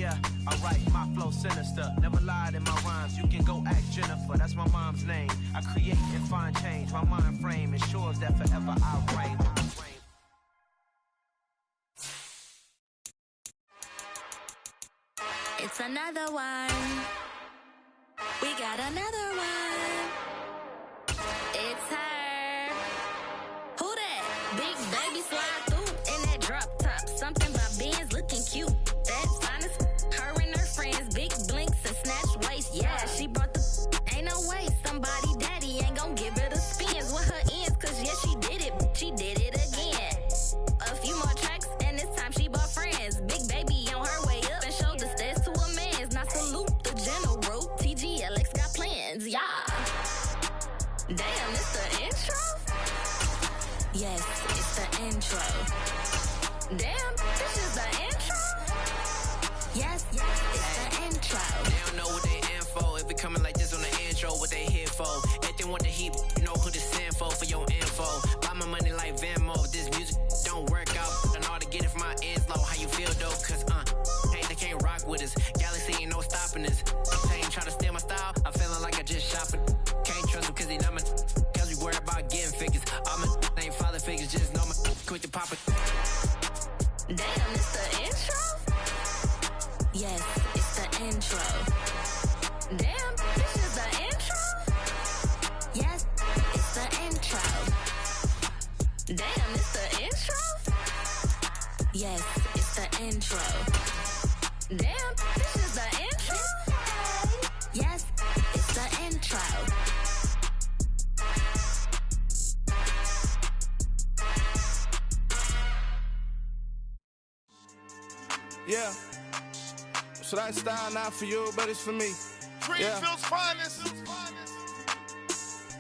Yeah, alright, my flow sinister. Never lied in my rhymes. You can go ask Jennifer, that's my mom's name. I create and find change. My mind frame ensures that forever I reign. It's another one. We got another one. It's her. Who that? Big baby slide through in that drop top. Something about Benz looking cute. That's honest. Her and her friends, big blinks and snatch waist. Yeah, she brought the. Ain't no way somebody daddy ain't gon' give her the spins with her ends. Cause yeah, she did it. She did it again. A few more tracks and this time she bought friends. Big baby on her way up and showed the stairs to a man's. Now salute the general. TGLX got plans, yeah. Damn, it's the intro? Yes, it's the intro. Damn, this is the intro? Yes, it's the intro. They don't know what they in for. If it coming like this on the intro, what they here for? If they want the heat, you know who to send for your info. Buy my money like Venmo. This music don't work out. I know how to get it from my ends low. How you feel though? Cause hey, they can't rock with us. Galaxy ain't no stopping us. They ain't try to steal my style. I'm feeling like I just shopping. Can't trust him cause he not my cause we worried about getting figures. All my ain't father figures, just know my quick to pop it. Damn, it's the intro? Yes, it's the intro. Damn, this is the intro? Yes, it's the intro. Damn, it's the intro? Yes, it's the intro. Damn, this is the intro? Yes, it's the intro. Yeah. So that style not for you, but it's for me. Greenfield's finest.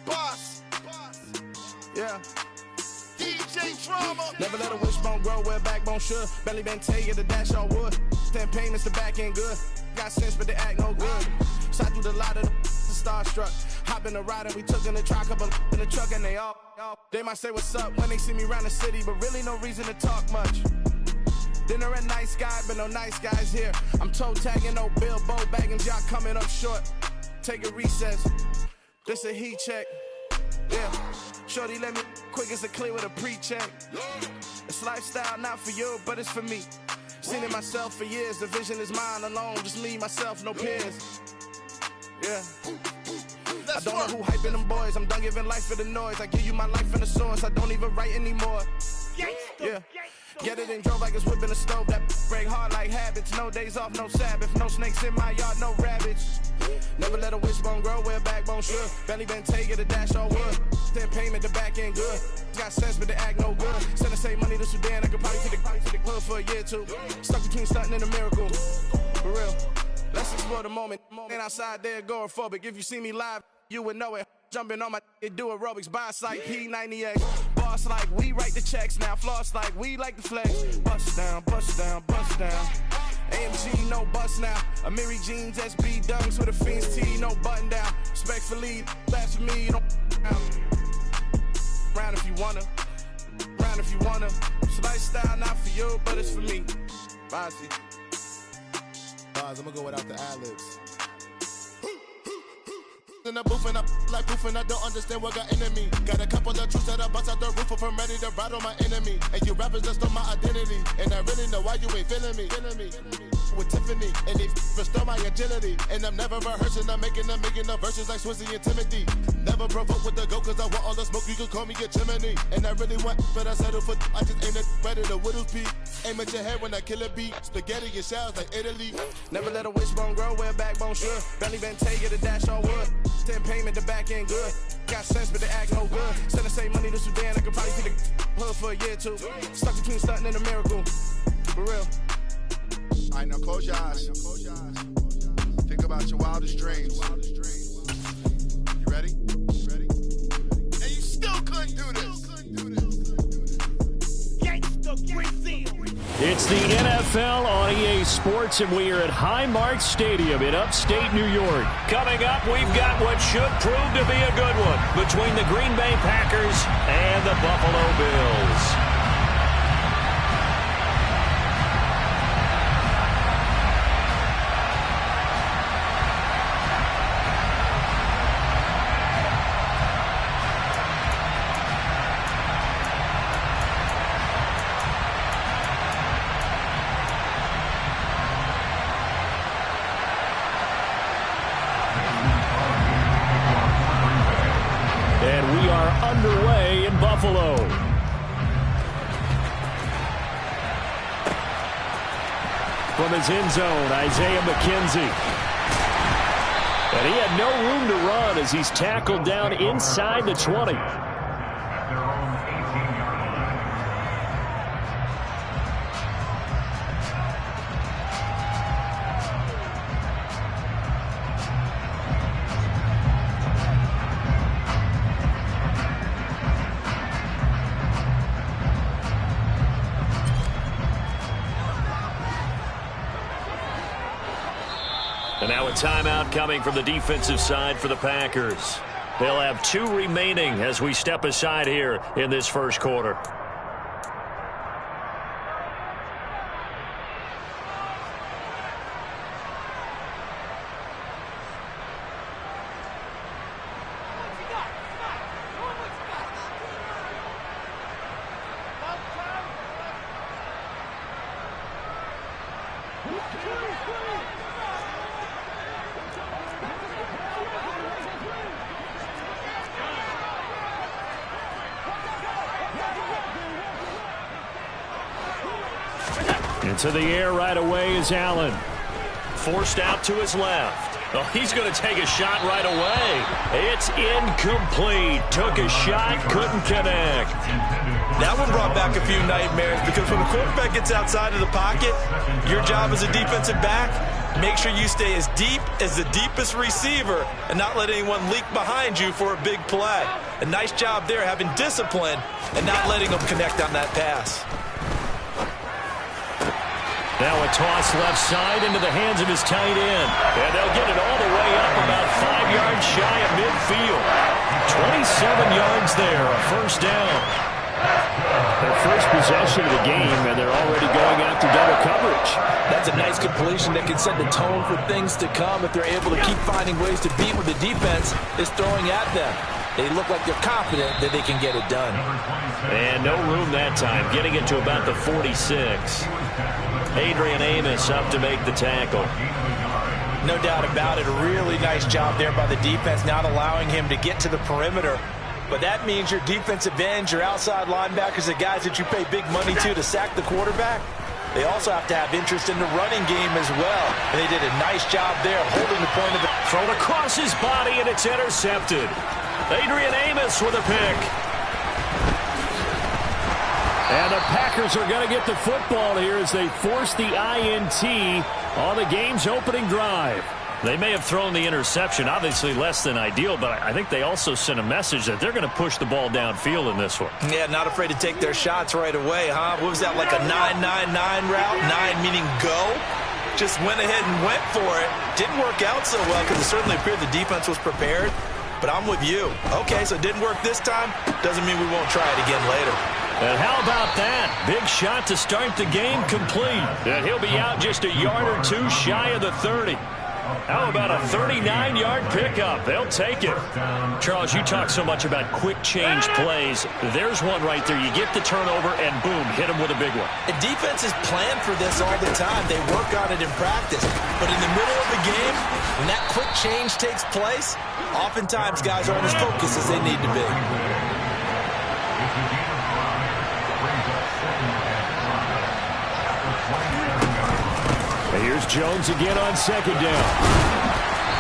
Boss. Yeah. DJ Drama. Never let a wishbone grow where backbone should. Belly been taking the dash all wood. 10 payments, the back end good. Got sense, but they act no good. So I threw the lot of the starstruck. Hop in the ride and we took in the truck, couple in the truck and they all. They might say what's up when they see me around the city, but really no reason to talk much. Dinner at nice guy, but no nice guys here. I'm toe tagging, no Bilbo bagging, y'all coming up short. Take a recess. This a heat check. Yeah. Shorty let me quick as a clear with a pre-check. It's lifestyle not for you, but it's for me. Seen it myself for years. The vision is mine alone. Just me, myself, no peers. Yeah. I don't know who hyping them boys. I'm done giving life for the noise. I give you my life in the source. I don't even write anymore. Yeah. Get it and drove like it's whipping a stove. That break hard like habits. No days off, no Sabbath. No snakes in my yard, no rabbits. Never let a wishbone grow where backbone should. Belly been taking the dash all wood. 10 payment, the back end good. Got sense, but they act no good. Send the same money to Sudan. I could probably take the hood for a year or two. Stuck between stunting and a miracle. For real. Let's explore the moment. Ain't outside there agoraphobic. If you see me live, you would know it. Jumping on my do aerobics, boss like P90X. Boss like we write the checks now. Floss like we like the flex. Bust down, bust down, bust down. AMG, no bust now. Amiri jeans, SB dunks with a Fiends T, no button down. Respectfully, that's for me, you don't round if you wanna. Round if you wanna. It's lifestyle not for you, but it's for me. Bossy. I'm gonna go without the ad-libs. In the booth and I like proof and I don't understand what got into me. Got a couple of truths that I bust out the roof if I'm ready to ride on my enemy. And you rappers just stole my identity. And I really know why you ain't feeling me. With Tiffany, and they restore my agility. And I'm never rehearsing, I'm making the verses like Swizzy and Timothy. Never provoke with the go, cause I want all the smoke, you can call me a chimney. And I really want, but I settle for, I just aim it better the widow's peak. Aim at your head when I kill a beat. Spaghetti and shells like Italy. Never let a wishbone grow where backbone should. Belly been taking the dash all wood. 10 payment, the back end good. Got sense, but they act no good. Send the same money to Sudan, I could probably take the hood for a year or two. Stuck between stunting and a miracle. For real. Alright, now close your eyes. Think about your wildest dreams. You ready? And you still couldn't do this. It's the NFL on EA Sports, and we are at Highmark Stadium in upstate New York. Coming up, we've got what should prove to be a good one between the Green Bay Packers and the Buffalo Bills. from his end zone, Isaiah McKenzie. And he had no room to run as he's tackled down inside the 20. And now a timeout coming from the defensive side for the Packers. They'll have 2 remaining as we step aside here in this first quarter. Into the air right away is Allen. Forced out to his left. Oh, he's going to take a shot right away. It's incomplete. Took a shot, couldn't connect. That one brought back a few nightmares because when the quarterback gets outside of the pocket, your job as a defensive back, make sure you stay as deep as the deepest receiver and not let anyone leak behind you for a big play. A nice job there having discipline and not letting them connect on that pass. Now a toss left side into the hands of his tight end. And they'll get it all the way up about 5 yards shy of midfield. 27 yards there, a first down. Their first possession of the game, and they're already going after double coverage. That's a nice completion that can set the tone for things to come if they're able to keep finding ways to beat what the defense is throwing at them. They look like they're confident that they can get it done. And no room that time, getting it to about the 46. Adrian Amos up to make the tackle. No doubt about it. A really nice job there by the defense, not allowing him to get to the perimeter. But that means your defensive ends, your outside linebackers, the guys that you pay big money to sack the quarterback, they also have to have interest in the running game as well. And they did a nice job there holding the point of it. Thrown across his body, and it's intercepted. Adrian Amos with a pick. And the Packers are going to get the football here as they force the INT on the game's opening drive. They may have thrown the interception, obviously less than ideal, but I think they also sent a message that they're going to push the ball downfield in this one. Yeah, not afraid to take their shots right away, huh? What was that, like a 9-9-9 route? 9 meaning go? Just went ahead and went for it. Didn't work out so well because it certainly appeared the defense was prepared. But I'm with you. Okay, so it didn't work this time. Doesn't mean we won't try it again later. And how about that? Big shot to start the game complete. And he'll be out just a yard or two shy of the 30. How about a 39-yard pickup? They'll take it. Charles, you talk so much about quick change plays. There's one right there. You get the turnover, and boom, hit him with a big one. The defense is planned for this all the time. They work on it in practice. But in the middle of the game, when that quick change takes place, oftentimes guys aren't as focused as they need to be. Here's Jones again on second down.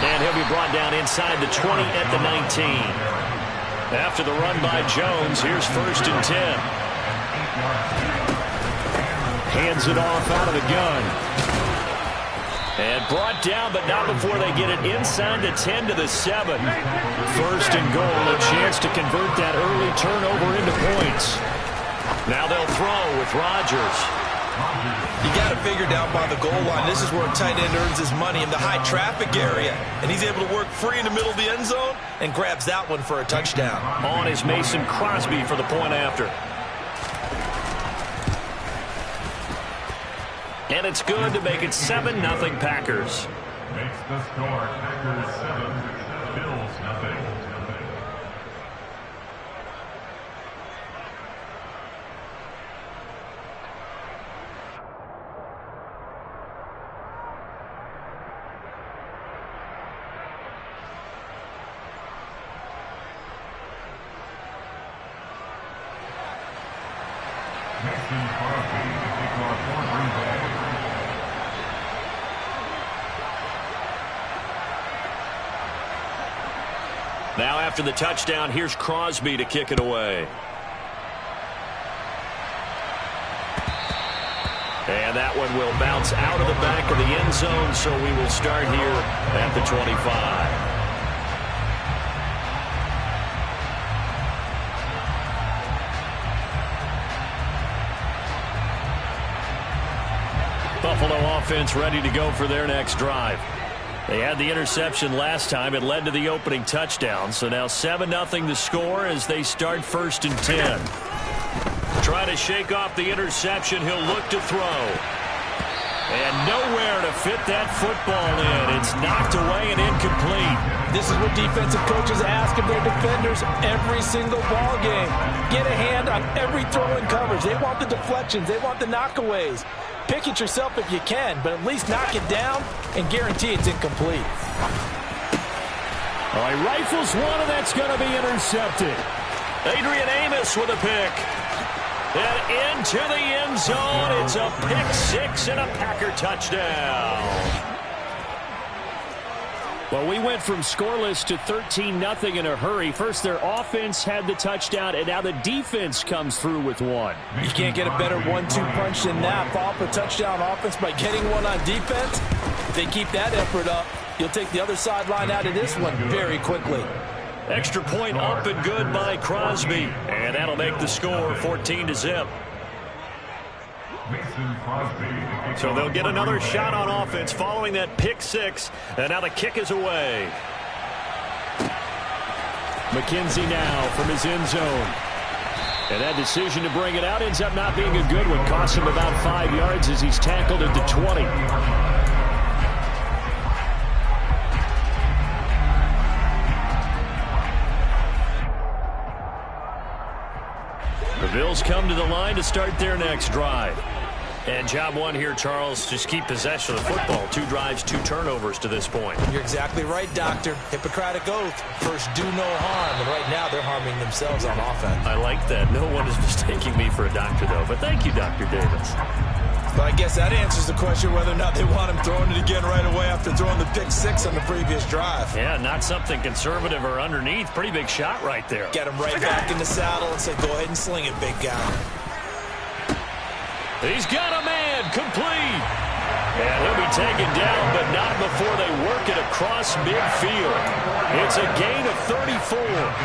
And he'll be brought down inside the 20 at the 19. After the run by Jones, here's 1st and 10. Hands it off out of the gun. And brought down, but not before they get it inside the 10 to the 7. 1st and goal, a chance to convert that early turnover into points. Now they'll throw with Rodgers. You got to figure down by the goal line, this is where a tight end earns his money, in the high traffic area. And he's able to work free in the middle of the end zone and grabs that one for a touchdown. On is Mason Crosby for the point after. And it's good to make it 7-0 Packers. Makes the score Packers 7, Bills nothing. Now after the touchdown, here's Crosby to kick it away. And that one will bounce out of the back of the end zone, so we will start here at the 25. Buffalo offense ready to go for their next drive. They had the interception last time. It led to the opening touchdown. So now 7-0 the score as they start 1st and 10. Try to shake off the interception. He'll look to throw. And nowhere to fit that football in. It's knocked away and incomplete. This is what defensive coaches ask of their defenders every single ball game. Get a hand on every throw in coverage. They want the deflections. They want the knockaways. Pick it yourself if you can, but at least knock it down and guarantee it's incomplete. All right, rifles one, and that's going to be intercepted. Adrian Amos with a pick. And into the end zone. It's a pick six and a Packer touchdown. Well, we went from scoreless to 13-0 in a hurry. First, their offense had the touchdown, and now the defense comes through with one. You can't get a better 1-2 punch than that. Follow up a touchdown offense by getting one on defense. If they keep that effort up, you'll take the other sideline out of this one very quickly. Extra point up and good by Crosby. And that'll make the score 14-0. So they'll get another shot on offense following that pick six. And now the kick is away. McKenzie now from his end zone. And that decision to bring it out ends up not being a good one. Costs him about 5 yards as he's tackled at the 20. The Bills come to the line to start their next drive. And job one here, Charles, just keep possession of the football. 2 drives, 2 turnovers to this point. You're exactly right, Doctor. Hippocratic oath. First, do no harm. And right now, they're harming themselves on offense. I like that. No one is mistaking me for a doctor, though. But thank you, Dr. Davis. But I guess that answers the question whether or not they want him throwing it again right away after throwing the pick six on the previous drive. Yeah, not something conservative or underneath. Pretty big shot right there. Get him right back in the saddle and say, go ahead and sling it, big guy. He's got a man, complete. And he'll be taken down, but not before they work it across midfield. It's a gain of 34.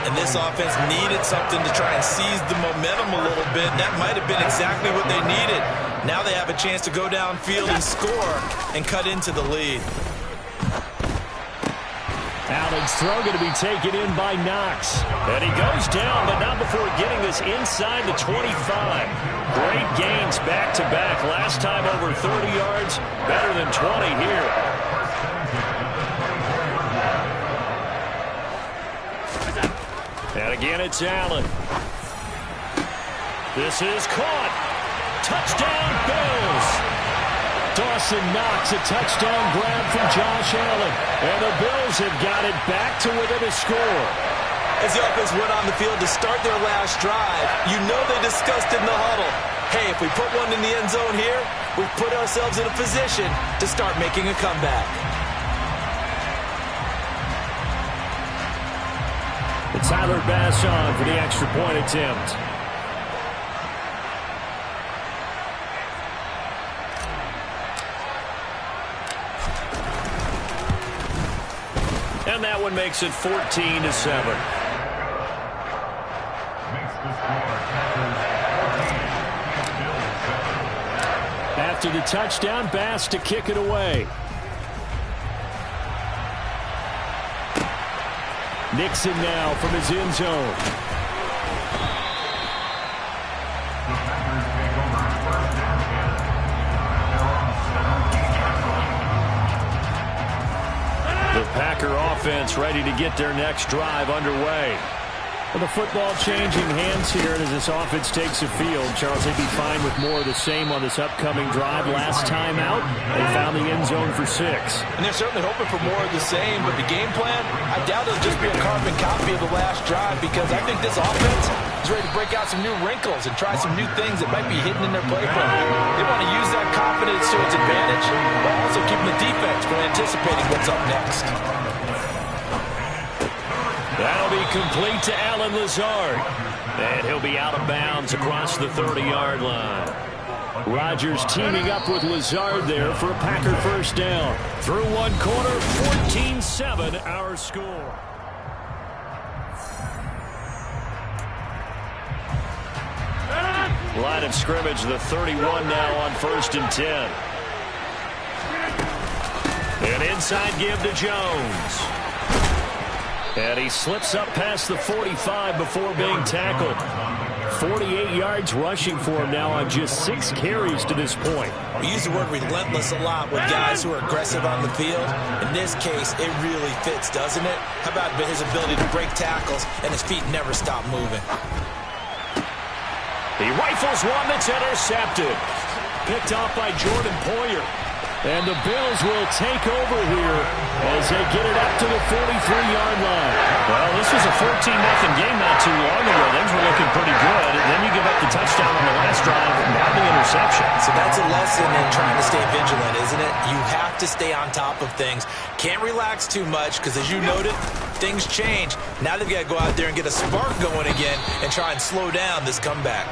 And this offense needed something to try and seize the momentum a little bit. That might have been exactly what they needed. Now they have a chance to go downfield and score and cut into the lead. Allen's throw going to be taken in by Knox. And he goes down, but not before getting this inside the 25. Great gains back-to-back. Last time over 30 yards, better than 20 here. And again, it's Allen. This is caught. Touchdown, Bills. Dawson Knox, a touchdown grab from Josh Allen. And the Bills have got it back to within a score. As the offense went on the field to start their last drive, you know they discussed in the huddle, hey, if we put one in the end zone here, we've put ourselves in a position to start making a comeback. And Tyler Bass on for the extra point attempt. And that one makes it 14-7. After the touchdown, Bass to kick it away. Nixon now from his end zone. The Packer offense ready to get their next drive underway. Well, the football changing hands here as this offense takes the field. Charles, they'd be fine with more of the same on this upcoming drive. Last time out, they found the end zone for 6. And they're certainly hoping for more of the same, but the game plan, I doubt it'll just be a carbon copy of the last drive because I think this offense is ready to break out some new wrinkles and try some new things that might be hidden in their playbook. They want to use that confidence to its advantage while also keeping the defense from anticipating what's up next. That'll be complete to Allen Lazard. And he'll be out of bounds across the 30-yard line. Rodgers teaming up with Lazard there for a Packer first down. Through one quarter, 14-7 our score. Line of scrimmage, the 31 now on 1st and 10. An inside give to Jones. And he slips up past the 45 before being tackled. 48 yards rushing for him now on just 6 carries to this point. We use the word relentless a lot with guys who are aggressive on the field. In this case, it really fits, doesn't it? How about his ability to break tackles and his feet never stop moving? He rifles one that's intercepted. Picked off by Jordan Poyer. And the Bills will take over here as they get it up to the 43-yard line. Well, this was a 14-0 game not too long ago. Things were looking pretty good. And then you give up the touchdown on the last drive, and now the interception. So that's a lesson in trying to stay vigilant, isn't it? You have to stay on top of things. Can't relax too much because, as you noted, things change. Now they've got to go out there and get a spark going again and try and slow down this comeback.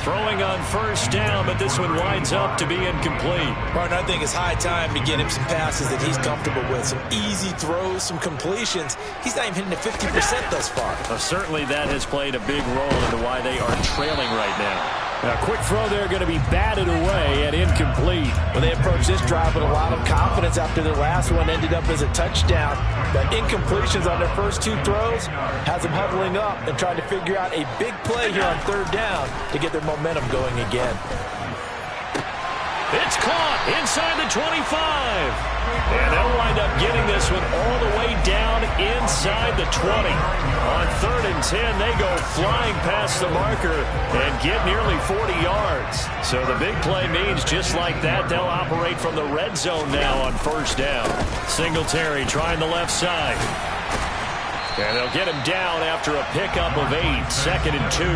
Throwing on first down, but this one winds up to be incomplete. Partner, I think it's high time to get him some passes that he's comfortable with. Some easy throws, some completions. He's not even hitting the 50% thus far. Well, certainly that has played a big role into why they are trailing right now. A quick throw there going to be batted away and incomplete. Well, they approached this drive with a lot of confidence after their last one ended up as a touchdown. But incompletions on their first 2 throws has them huddling up and trying to figure out a big play here on 3rd down to get their momentum going again. It's caught inside the 25. And they'll wind up getting this one all the way down inside the 20. On 3rd and 10, they go flying past the marker and get nearly 40 yards. So the big play means just like that, they'll operate from the red zone now on 1st down. Singletary trying the left side. And they'll get him down after a pickup of 8, 2nd and 2.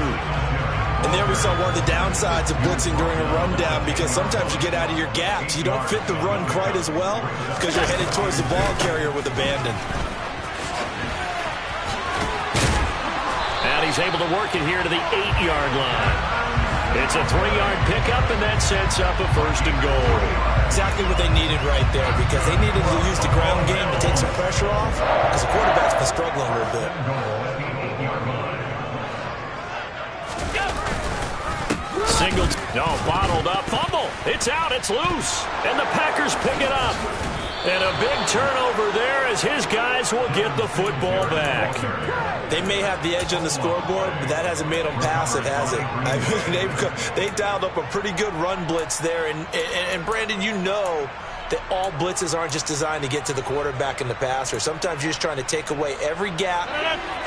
And there we saw one of the downsides of blitzing during a rundown, because sometimes you get out of your gaps. You don't fit the run quite as well because you're headed towards the ball carrier with abandon. And he's able to work it here to the 8-yard line. It's a 3-yard pickup, and that sets up a 1st and goal. Exactly what they needed right there, because they needed to use the ground game to take some pressure off, because the quarterback's been struggling a little bit. Bottled up, fumble. It's out, it's loose. And the Packers pick it up. And a big turnover there as his guys will get the football back. They may have the edge on the scoreboard, but that hasn't made them passive, has it? I mean, they dialed up a pretty good run blitz there. And Brandon, you know that all blitzes aren't just designed to get to the quarterback and the passer. Sometimes you're just trying to take away every gap,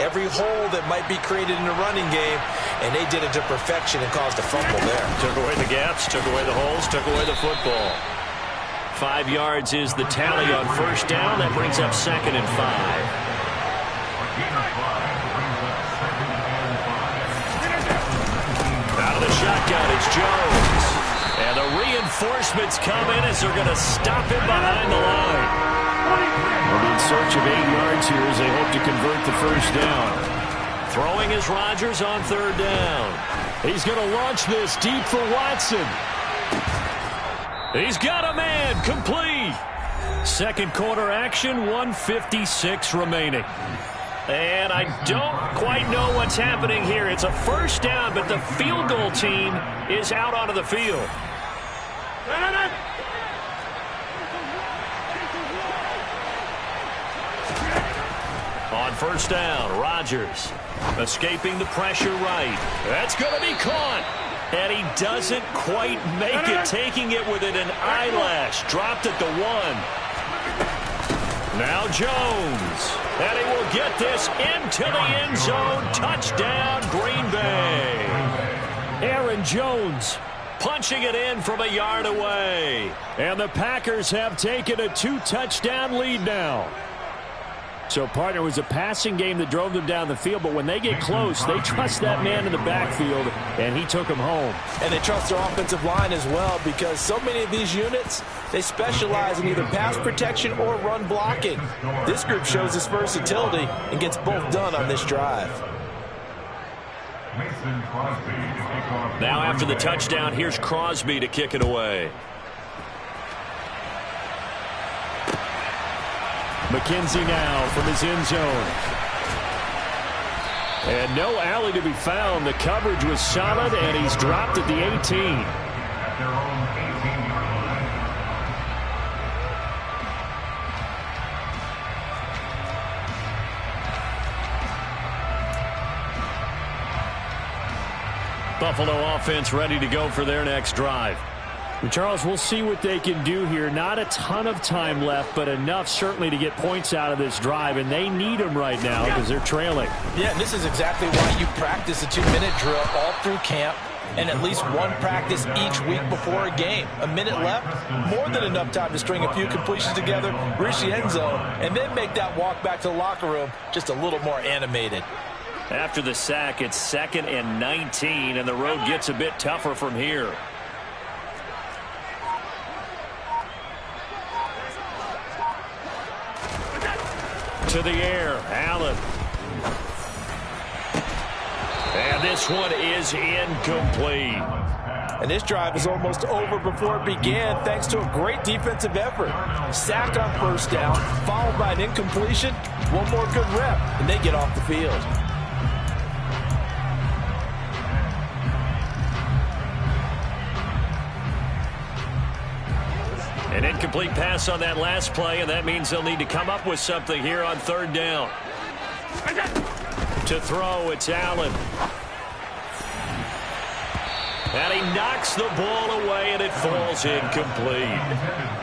every hole that might be created in the running game, and they did it to perfection and caused a fumble there. Took away the gaps, took away the holes, took away the football. 5 yards is the tally on 1st down. That brings up 2nd and 5. Out of the shotgun, it's Jones. And the reinforcements come in as they're going to stop him behind the line. They'll be in search of 8 yards here as they hope to convert the 1st down. Throwing is Rodgers on 3rd down. He's going to launch this deep for Watson. He's got a man, complete. 2nd quarter action, 1:56 remaining. And I don't quite know what's happening here. It's a 1st down, but the field goal team is out onto the field. On 1st down, Rodgers escaping the pressure right. That's going to be caught. And he doesn't quite make it, taking it within an eyelash. Dropped at the 1. Now Jones. And he will get this into the end zone. Touchdown, Green Bay. Aaron Jones punching it in from a yard away. And the Packers have taken a 2-touchdown lead now. So, partner, was a passing game that drove them down the field, but when they get close, they trust that man in the backfield, and he took them home. And they trust their offensive line as well, because so many of these units, they specialize in either pass protection or run blocking. This group shows this versatility and gets both done on this drive. Now after the touchdown, here's Crosby to kick it away. McKenzie now from his end zone. And no alley to be found. The coverage was solid, and he's dropped at the 18. Buffalo offense ready to go for their next drive. And Charles, we'll see what they can do here. Not a ton of time left, but enough certainly to get points out of this drive, and they need them right now because they're trailing. Yeah, and this is exactly why you practice a 2-minute drill all through camp and at least one practice each week before a game. A minute left, more than enough time to string a few completions together, reach the end zone, and then make that walk back to the locker room just a little more animated. After the sack, it's 2nd and 19, and the road gets a bit tougher from here. To the air, Allen. And this one is incomplete. And this drive is almost over before it began thanks to a great defensive effort. Sack on first down, followed by an incompletion. One more good rep, and they get off the field. An incomplete pass on that last play, and that means they'll need to come up with something here on 3rd down. To throw, it's Allen. And he knocks the ball away, and it falls incomplete.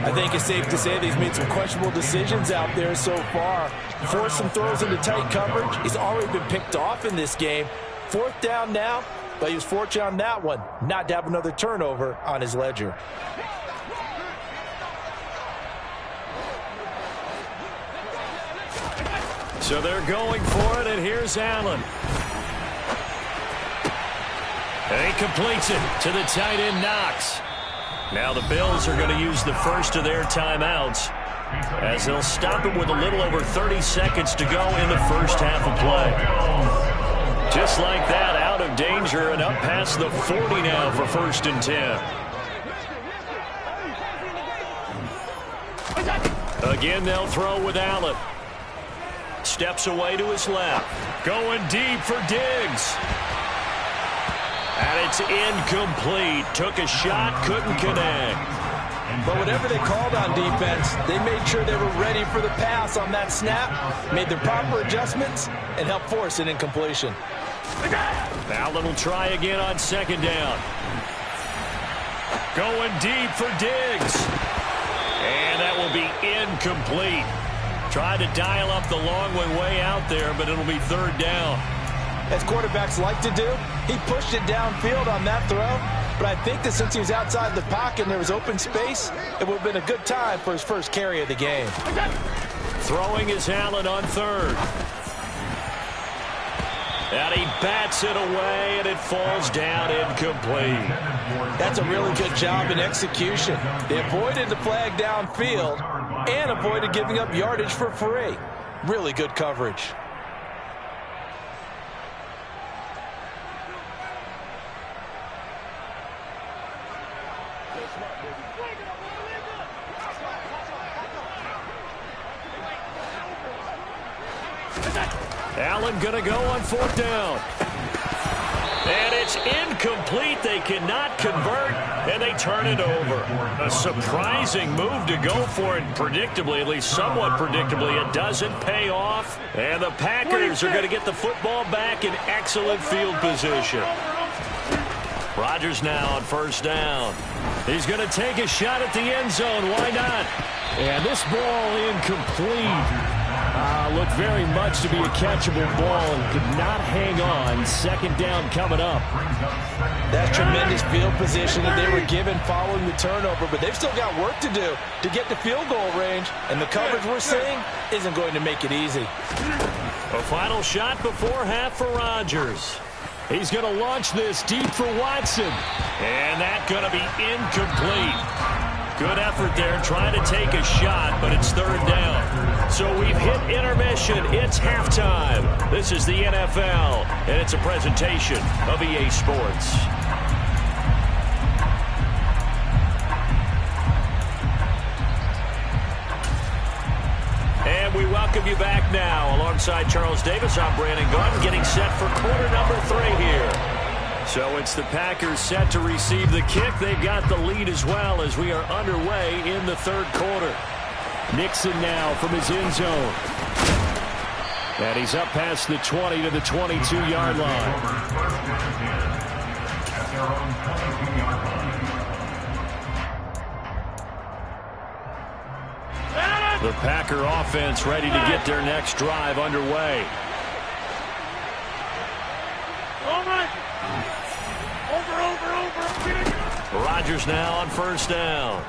I think it's safe to say that he's made some questionable decisions out there so far. Forced some throws into tight coverage. He's already been picked off in this game. 4th down now, but he was fortunate on that one not to have another turnover on his ledger. So they're going for it, and here's Allen. And he completes it to the tight end, Knox. Now the Bills are going to use the first of their timeouts as they'll stop it with a little over 30 seconds to go in the first half of play. Just like that, out of danger and up past the 40 now for 1st and 10. Again, they'll throw with Allen. Steps away to his left. Going deep for Diggs. And it's incomplete. Took a shot, couldn't connect. But whatever they called on defense, they made sure they were ready for the pass on that snap, made the proper adjustments, and helped force an incompletion. Allen will try again on 2nd down. Going deep for Diggs. And that will be incomplete. Tried to dial up the long one way out there, but it'll be 3rd down. As quarterbacks like to do, he pushed it downfield on that throw, but I think that since he was outside the pocket and there was open space, it would have been a good time for his first carry of the game. Throwing is Allen on 3rd. And he bats it away, and it falls down incomplete. That's a really good job in execution. They avoided the flag downfield and avoided giving up yardage for free. Really good coverage. Allen going to go on 4th down. And it's incomplete. They cannot convert, and they turn it over. A surprising move to go for it predictably, at least somewhat predictably. It doesn't pay off, and the Packers are going to get the football back in excellent field position. Rodgers now on 1st down. He's going to take a shot at the end zone. Why not? And this ball incomplete. Looked very much to be a catchable ball and could not hang on. Second down coming up. That's tremendous field position that they were given following the turnover, but they've still got work to do to get to field goal range, and the coverage we're seeing isn't going to make it easy. A final shot before half for Rodgers. He's going to launch this deep for Watson, and that's going to be incomplete. Good effort there trying to take a shot, but it's third down. So we've hit intermission. It's halftime. This is the NFL, and it's a presentation of EA Sports. And we welcome you back now. Alongside Charles Davis, I'm Brandon Gunn, getting set for quarter number 3 here. So it's the Packers set to receive the kick. They've got the lead as well as we are underway in the third quarter. Nixon now from his end zone. And he's up past the 20 to the 22-yard line. The Packer offense ready to get their next drive underway. Rodgers now on first down.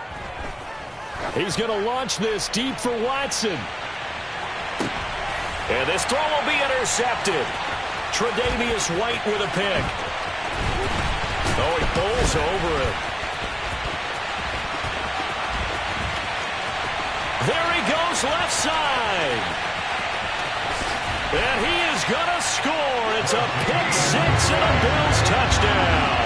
He's going to launch this deep for Watson. And this throw will be intercepted. Tre'Davious White with a pick. Oh, he pulls over it. There he goes left side. And he is going to score. It's a pick six and a Bills touchdown.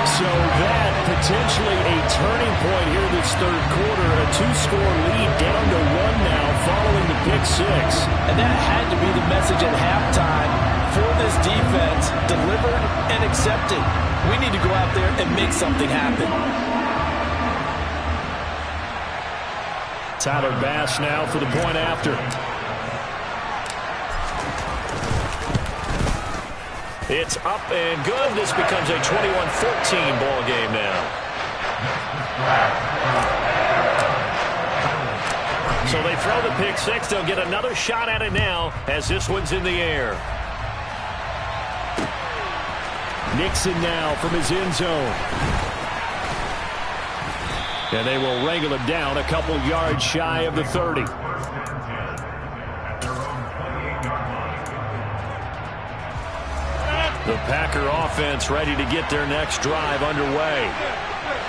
So that potentially a turning point here this third quarter. A 2-score lead down to 1 now following the pick six. And that had to be the message at halftime for this defense. Delivered and accepted. We need to go out there and make something happen. Tyler Bass now for the point after. It's up and good. This becomes a 21-14 ball game now. So they throw the pick six. They'll get another shot at it now as this one's in the air. Nixon now from his end zone. And they will wrangle him down a couple yards shy of the 30. The Packer offense ready to get their next drive underway.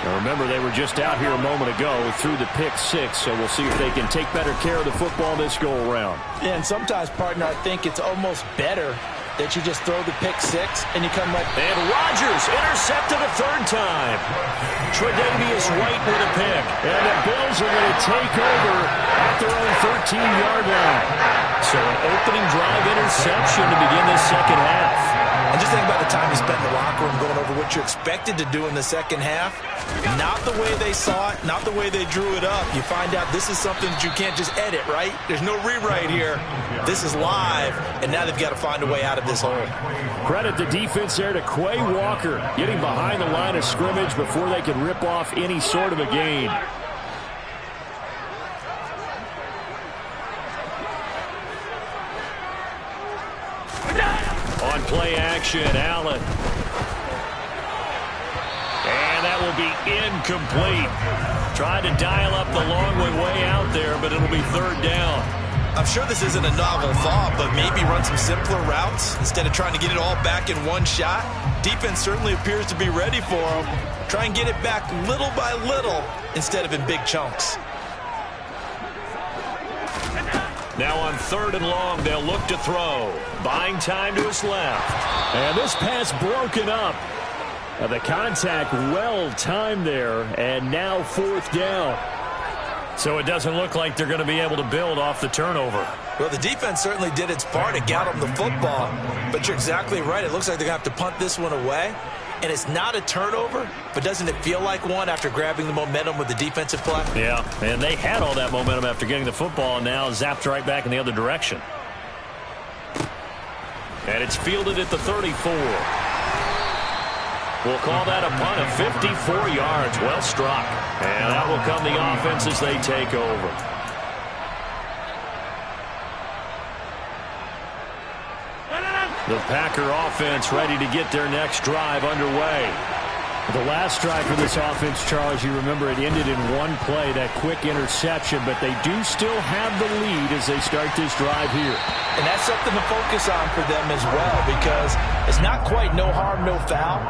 Now remember, they were just out here a moment ago through the pick six, so we'll see if they can take better care of the football this go-around. Yeah, and sometimes, partner, I think it's almost better that you just throw the pick six and you come right. And Rodgers intercepted a third time. Tre'Davious White with a pick. And the Bills are going to take over at their own 13-yard line. So an opening drive interception to begin this second half. And just think about the time you spent in the locker room going over what you expected to do in the second half. Not the way they saw it, not the way they drew it up. You find out this is something that you can't just edit, right? There's no rewrite here. This is live, and now they've got to find a way out of this hole. Credit the defense there to Quay Walker, getting behind the line of scrimmage before they could rip off any sort of a gain. On play action, Allen. And that will be incomplete. Tried to dial up the long way out there, but it'll be third down. I'm sure this isn't a novel thought, but maybe run some simpler routes instead of trying to get it all back in one shot. Defense certainly appears to be ready for them. Try and get it back little by little instead of in big chunks. Now on third and long, they'll look to throw. Buying time to his left. And this pass broken up. The contact well timed there, and now fourth down. So it doesn't look like they're going to be able to build off the turnover. Well, the defense certainly did its part to get them the football, but you're exactly right. It looks like they're going to have to punt this one away. And it's not a turnover, but doesn't it feel like one after grabbing the momentum with the defensive play? Yeah, and they had all that momentum after getting the football, and now zapped right back in the other direction. And it's fielded at the 34. We'll call that a punt of 54 yards. Well struck. And that will come the offense as they take over. The Packer offense ready to get their next drive underway. The last drive for this offense, Charles, you remember it ended in one play, that quick interception, but they do still have the lead as they start this drive here. And that's something to focus on for them as well, because it's not quite no harm, no foul,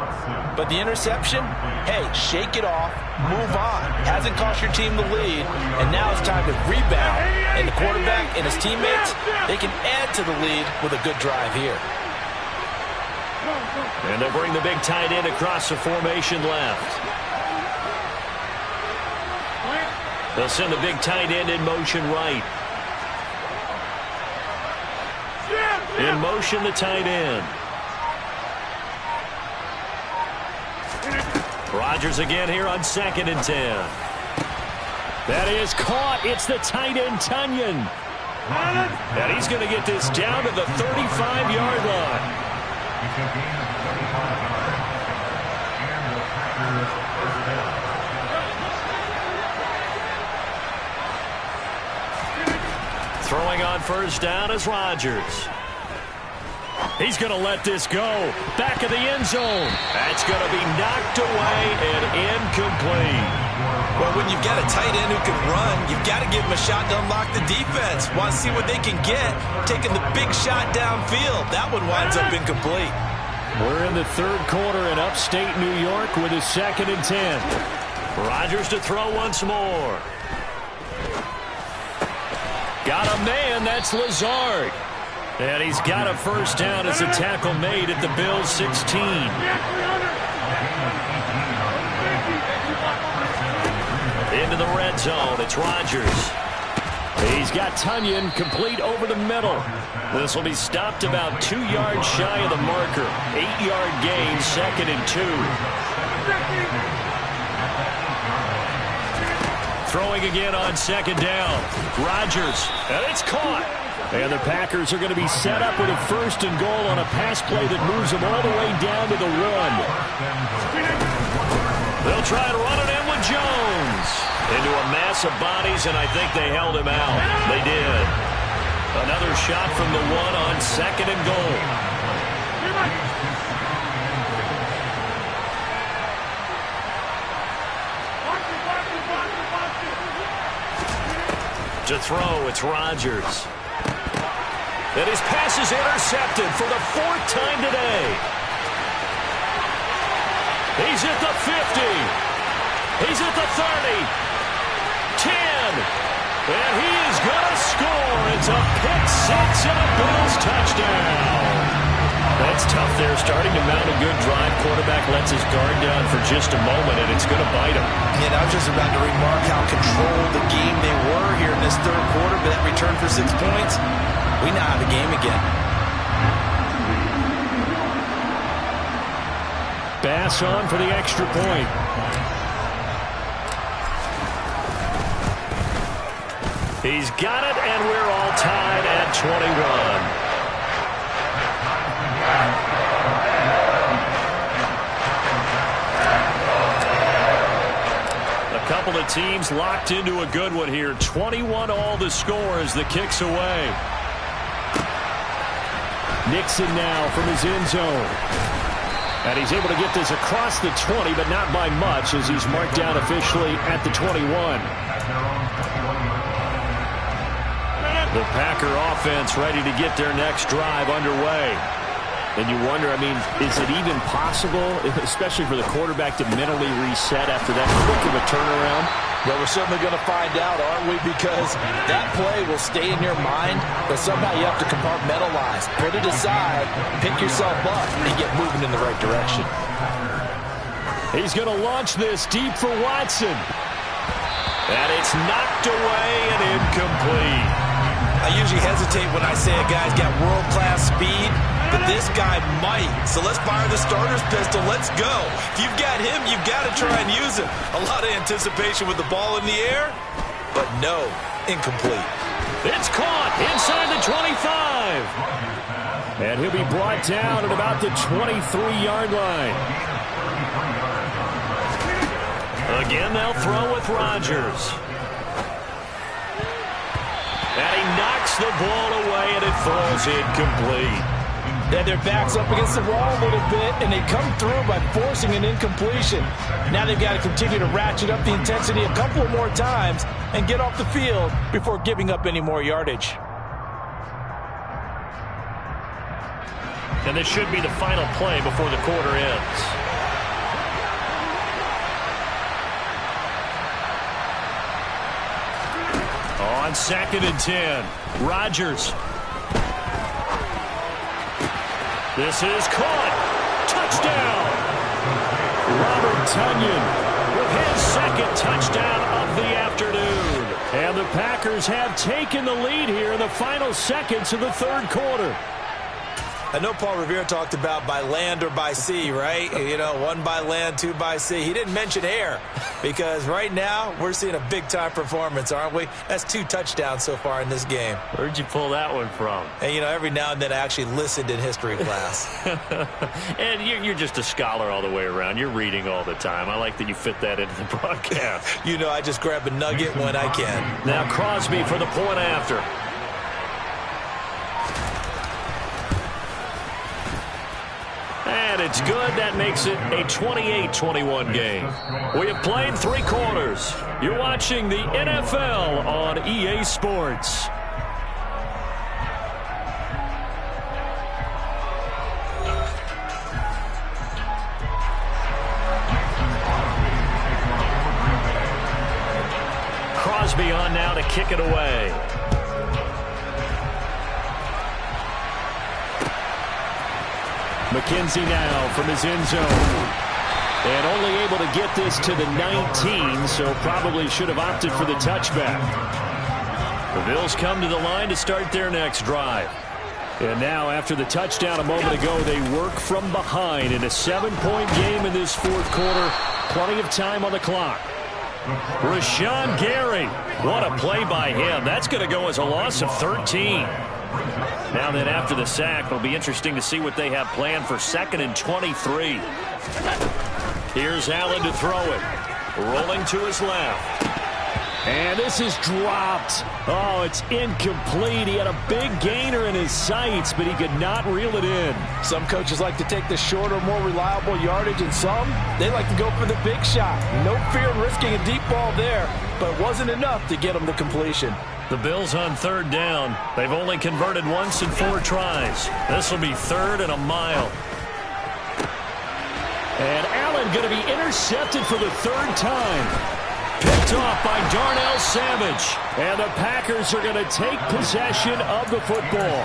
but the interception, hey, shake it off, move on. Hasn't cost your team the lead, and now it's time to rebound. And the quarterback and his teammates, they can add to the lead with a good drive here. And they'll bring the big tight end across the formation left. They'll send the big tight end in motion right. In motion, the tight end. Rodgers again here on 2nd and 10. That is caught. It's the tight end, Tunyon. And he's going to get this down to the 35-yard line. It's a gain of 35 yards. And the Packers first down. Throwing on first down is Rodgers. He's going to let this go. Back of the end zone. That's going to be knocked away and incomplete. Well, when you've got a tight end who can run, you've got to give him a shot to unlock the defense. Want to see what they can get. Taking the big shot downfield. That one winds up incomplete. We're in the third quarter in upstate New York with a 2nd and 10. Rodgers to throw once more. Got a man. That's Lazard. And he's got a first down as a tackle made at the Bills' 16. Into the red zone. It's Rodgers. He's got Tunyon complete over the middle. This will be stopped about 2 yards shy of the marker. 8-yard gain, 2nd and 2. Throwing again on 2nd down. Rodgers, and it's caught. And the Packers are going to be set up with a 1st and goal on a pass play that moves them all the way down to the 1. They'll try and run it in with Jones. Into a mass of bodies, and I think they held him out. They did. Another shot from the 1 on 2nd and goal. To throw, it's Rodgers. And his pass is intercepted for the 4th time today. He's at the 50. He's at the 30. 10. And he is going to score. It's a pick six and a Bills touchdown. That's tough there, starting to mount a good drive. Quarterback lets his guard down for just a moment, and it's going to bite him. And I was just about to remark how controlled the game they were here in this third quarter, but that return for 6 points, we now have a game again. Bass on for the extra point. He's got it, and we're all tied at 21. A couple of teams locked into a good one here. 21 all the score as the kick's away. Nixon now from his end zone. And he's able to get this across the 20, but not by much, as he's marked down officially at the 21. The Packer offense ready to get their next drive underway. And you wonder, I mean, is it even possible, especially for the quarterback, to mentally reset after that quick of a turnaround? Well, we're certainly going to find out, aren't we? Because that play will stay in your mind, but somehow you have to compartmentalize. Put it aside, pick yourself up, and get moving in the right direction. He's going to launch this deep for Watson. And it's knocked away and incomplete. I usually hesitate when I say a guy's got world-class speed, but this guy might. So let's fire the starter's pistol. Let's go. If you've got him, you've got to try and use him. A lot of anticipation with the ball in the air, but no, incomplete. It's caught inside the 25. And he'll be brought down at about the 23-yard line. Again, they'll throw with Rodgers. And he knocks the ball away, and it falls incomplete. They had their backs up against the wall a little bit, and they come through by forcing an incompletion. Now they've got to continue to ratchet up the intensity a couple of more times and get off the field before giving up any more yardage. And this should be the final play before the quarter ends. On 2nd and 10, Rodgers. This is caught. Touchdown. Robert Tonyan with his second touchdown of the afternoon. And the Packers have taken the lead here in the final seconds of the third quarter. I know Paul Revere talked about by land or by sea, right? You know, 1 by land, 2 by sea. He didn't mention air because right now we're seeing a big-time performance, aren't we? That's 2 touchdowns so far in this game. Where'd you pull that one from? And, you know, every now and then I actually listened in history class. And you're just a scholar all the way around. You're reading all the time. I like that you fit that into the broadcast. You know, I just grab a nugget when I can. Now Crosby for the point after. And it's good. That makes it a 28-21 game. We have played 3 quarters. You're watching the NFL on EA Sports. Crosby on now to kick it away. McKenzie now from his end zone. And only able to get this to the 19, so probably should have opted for the touchback. The Bills come to the line to start their next drive. And now, after the touchdown a moment ago, they work from behind in a 7-point game in this fourth quarter. Plenty of time on the clock. Rashawn Gary. What a play by him. That's going to go as a loss of 13. Now then, after the sack, it'll be interesting to see what they have planned for 2nd and 23. Here's Allen to throw it. Rolling to his left. And this is dropped. Oh, it's incomplete. He had a big gainer in his sights, but he could not reel it in. Some coaches like to take the shorter, more reliable yardage, and some, they like to go for the big shot. No fear in risking a deep ball there, but it wasn't enough to get him the completion. The Bills on 3rd down. They've only converted once in 4 tries. This will be 3rd and a mile. And Allen going to be intercepted for the 3rd time. Picked off by Darnell Savage. And the Packers are going to take possession of the football.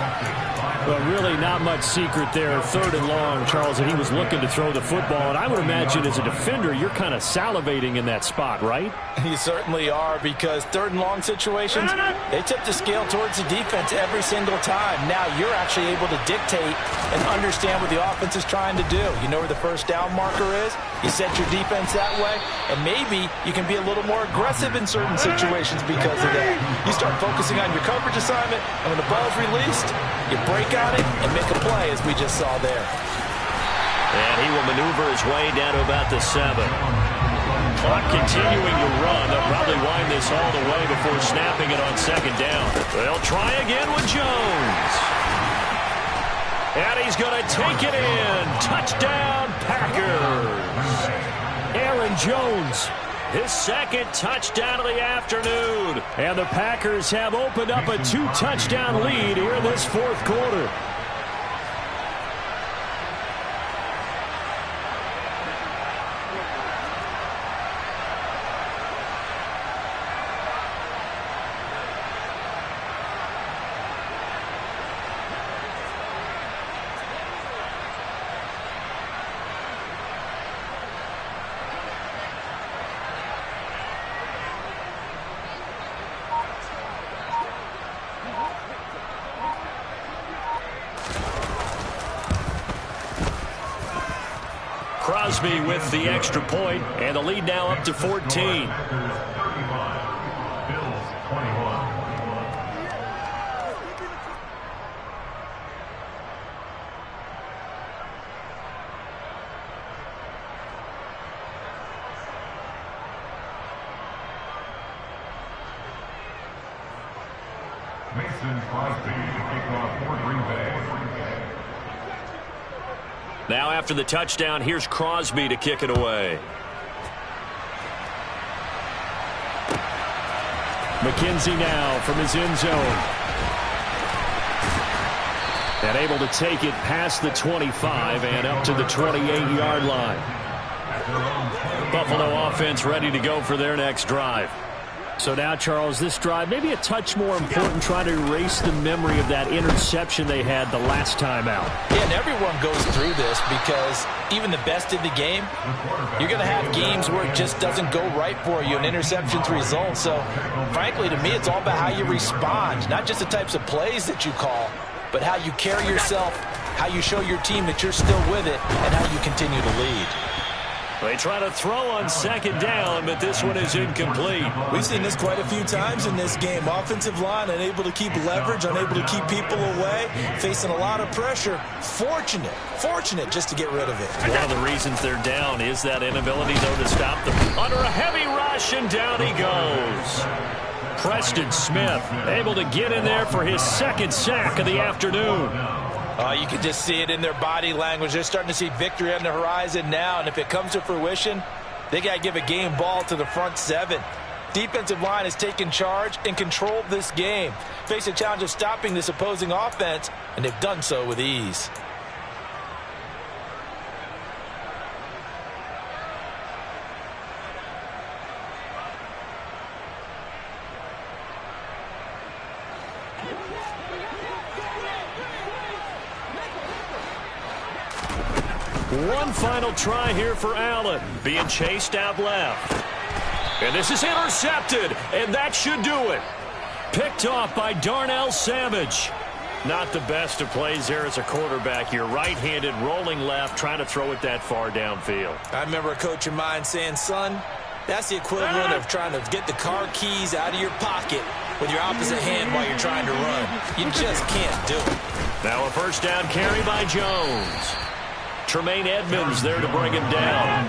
But really not much secret there. 3rd and long, Charles, and he was looking to throw the football. And I would imagine as a defender, you're kind of salivating in that spot, right? You certainly are, because 3rd and long situations, they tip the scale towards the defense every single time. Now you're actually able to dictate and understand what the offense is trying to do. You know where the 1st down marker is. You set your defense that way, and maybe you can be a little more aggressive in certain situations because of that. You start focusing on your coverage assignment, and when the ball is released, you break on it and make a play, as we just saw there. And he will maneuver his way down to about the 7. Clock continuing to run. They'll probably wind this all the way before snapping it on 2nd down. They'll try again with Jones. And he's going to take it in. Touchdown, Packers. Aaron Jones, his 2nd touchdown of the afternoon. And the Packers have opened up a 2-touchdown lead here in this 4th quarter. Crosby with the extra point, and the lead now up to 14. Bills 21. Mason Crosby to kick off for Green Bay. Now after the touchdown, here's Crosby to kick it away. McKenzie now from his end zone. And able to take it past the 25 and up to the 28-yard line. Buffalo offense ready to go for their next drive. So now, Charles, this drive maybe a touch more important, trying to erase the memory of that interception they had the last time out. Yeah, and everyone goes through this because even the best in the game, you're going to have games where it just doesn't go right for you, and interceptions result. So, frankly, to me, it's all about how you respond, not just the types of plays that you call, but how you carry yourself, how you show your team that you're still with it, and how you continue to lead. They try to throw on second down, but this one is incomplete. We've seen this quite a few times in this game. Offensive line unable to keep leverage, unable to keep people away, facing a lot of pressure. Fortunate just to get rid of it. One of the reasons they're down is that inability, though, to stop them. Under a heavy rush, and down he goes. Preston Smith able to get in there for his second sack of the afternoon. You can just see it in their body language. They're starting to see victory on the horizon now, and if it comes to fruition, they got to give a game ball to the front seven. Defensive line has taken charge and controlled this game. Face a challenge of stopping this opposing offense, and they've done so with ease. One final try here for Allen. Being chased out left. And this is intercepted, and that should do it. Picked off by Darnell Savage. Not the best of plays there as a quarterback. You're right-handed, rolling left, trying to throw it that far downfield. I remember a coach of mine saying, son, that's the equivalent of trying to get the car keys out of your pocket with your opposite hand while you're trying to run. You just can't do it. Now a first down carry by Jones. Tremaine Edmonds there to bring him down.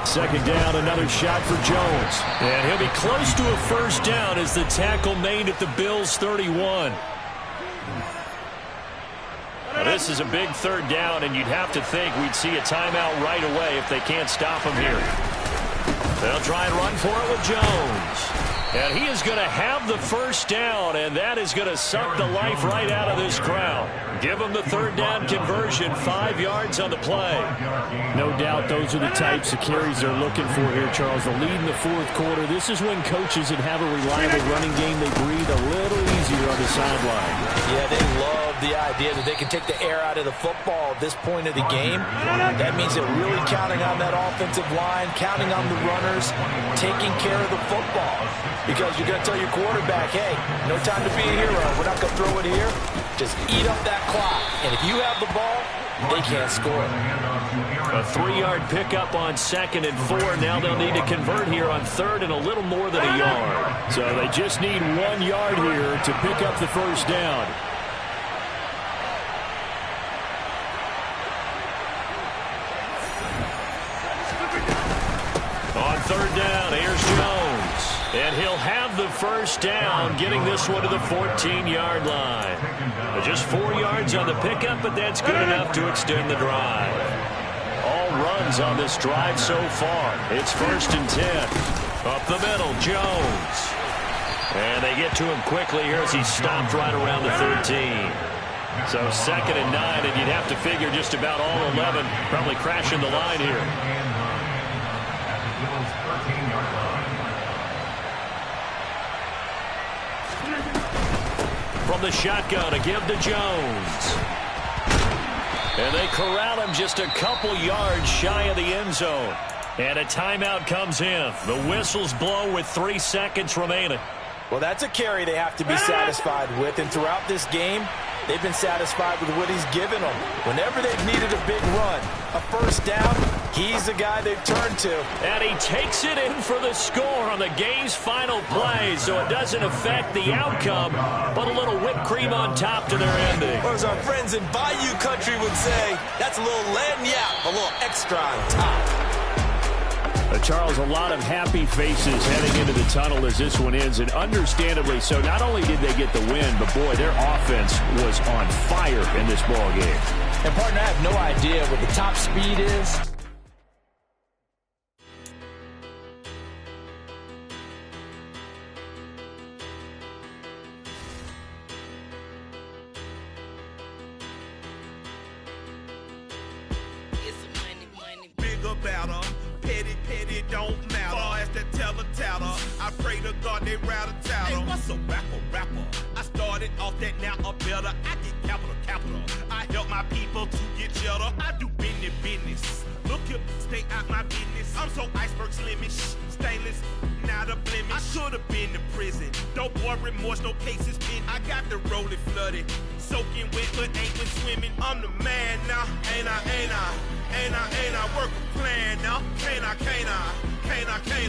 Second down, another shot for Jones. And he'll be close to a first down as the tackle made at the Bills' 31. Now, this is a big third down, and you'd have to think we'd see a timeout right away if they can't stop him here. They'll try and run for it with Jones. And he is going to have the first down, and that is going to suck the life right out of this crowd. Give him the third down conversion, 5 yards on the play. No doubt those are the types of carries they're looking for here, Charles. The lead in the fourth quarter. This is when coaches that have a reliable running game, they breathe a little easier on the sideline. Yeah, they love the idea that they can take the air out of the football at this point of the game. That means they're really counting on that offensive line, counting on the runners, taking care of the football. Because you're going to tell your quarterback, hey, no time to be a hero. We're not going to throw it here. Just eat up that clock. And if you have the ball, they can't score. A 3-yard pickup on 2nd and 4. Now they'll need to convert here on 3rd and a little more than a yard. So they just need 1 yard here to pick up the first down. On 3rd down, here's Jones. And he'll have the first down, getting this one to the 14-yard line. Just 4 yards on the pickup, but that's good enough to extend the drive. All runs on this drive so far. It's 1st and 10. Up the middle, Jones. And they get to him quickly here as he stopped right around the 13. So 2nd and 9, and you'd have to figure just about all 11 probably crashing the line here. From the shotgun, a give to Jones. And they corral him just a couple yards shy of the end zone. And a timeout comes in. The whistles blow with 3 seconds remaining. Well, that's a carry they have to be satisfied with. And throughout this game, they've been satisfied with what he's given them. Whenever they've needed a big run, a first down, he's the guy they've turned to. And he takes it in for the score on the game's final play, so it doesn't affect the outcome, but a little whipped cream on top to their ending. Or as our friends in Bayou Country would say, that's a little lagniappe, a little extra on top. Charles, a lot of happy faces heading into the tunnel as this one ends, and understandably so. Not only did they get the win, but, boy, their offense was on fire in this ball game. And, partner, I have no idea what the top speed is. Petty don't matter. Far as that teller-tatter, I pray to God they rattle-tattle. Hey, what's a rapper? I started off that, now I'm better. I get capital. I help my people to get cheddar. I do business. Look here, stay out my business. I'm so iceberg slimish, stainless, not a blemish. I should've been in prison. Don't boy remorse, no cases pinned. I got the rolling flooded, soaking wet, but ain't been swimming. I'm the man now, ain't I work a plan now. Can't I?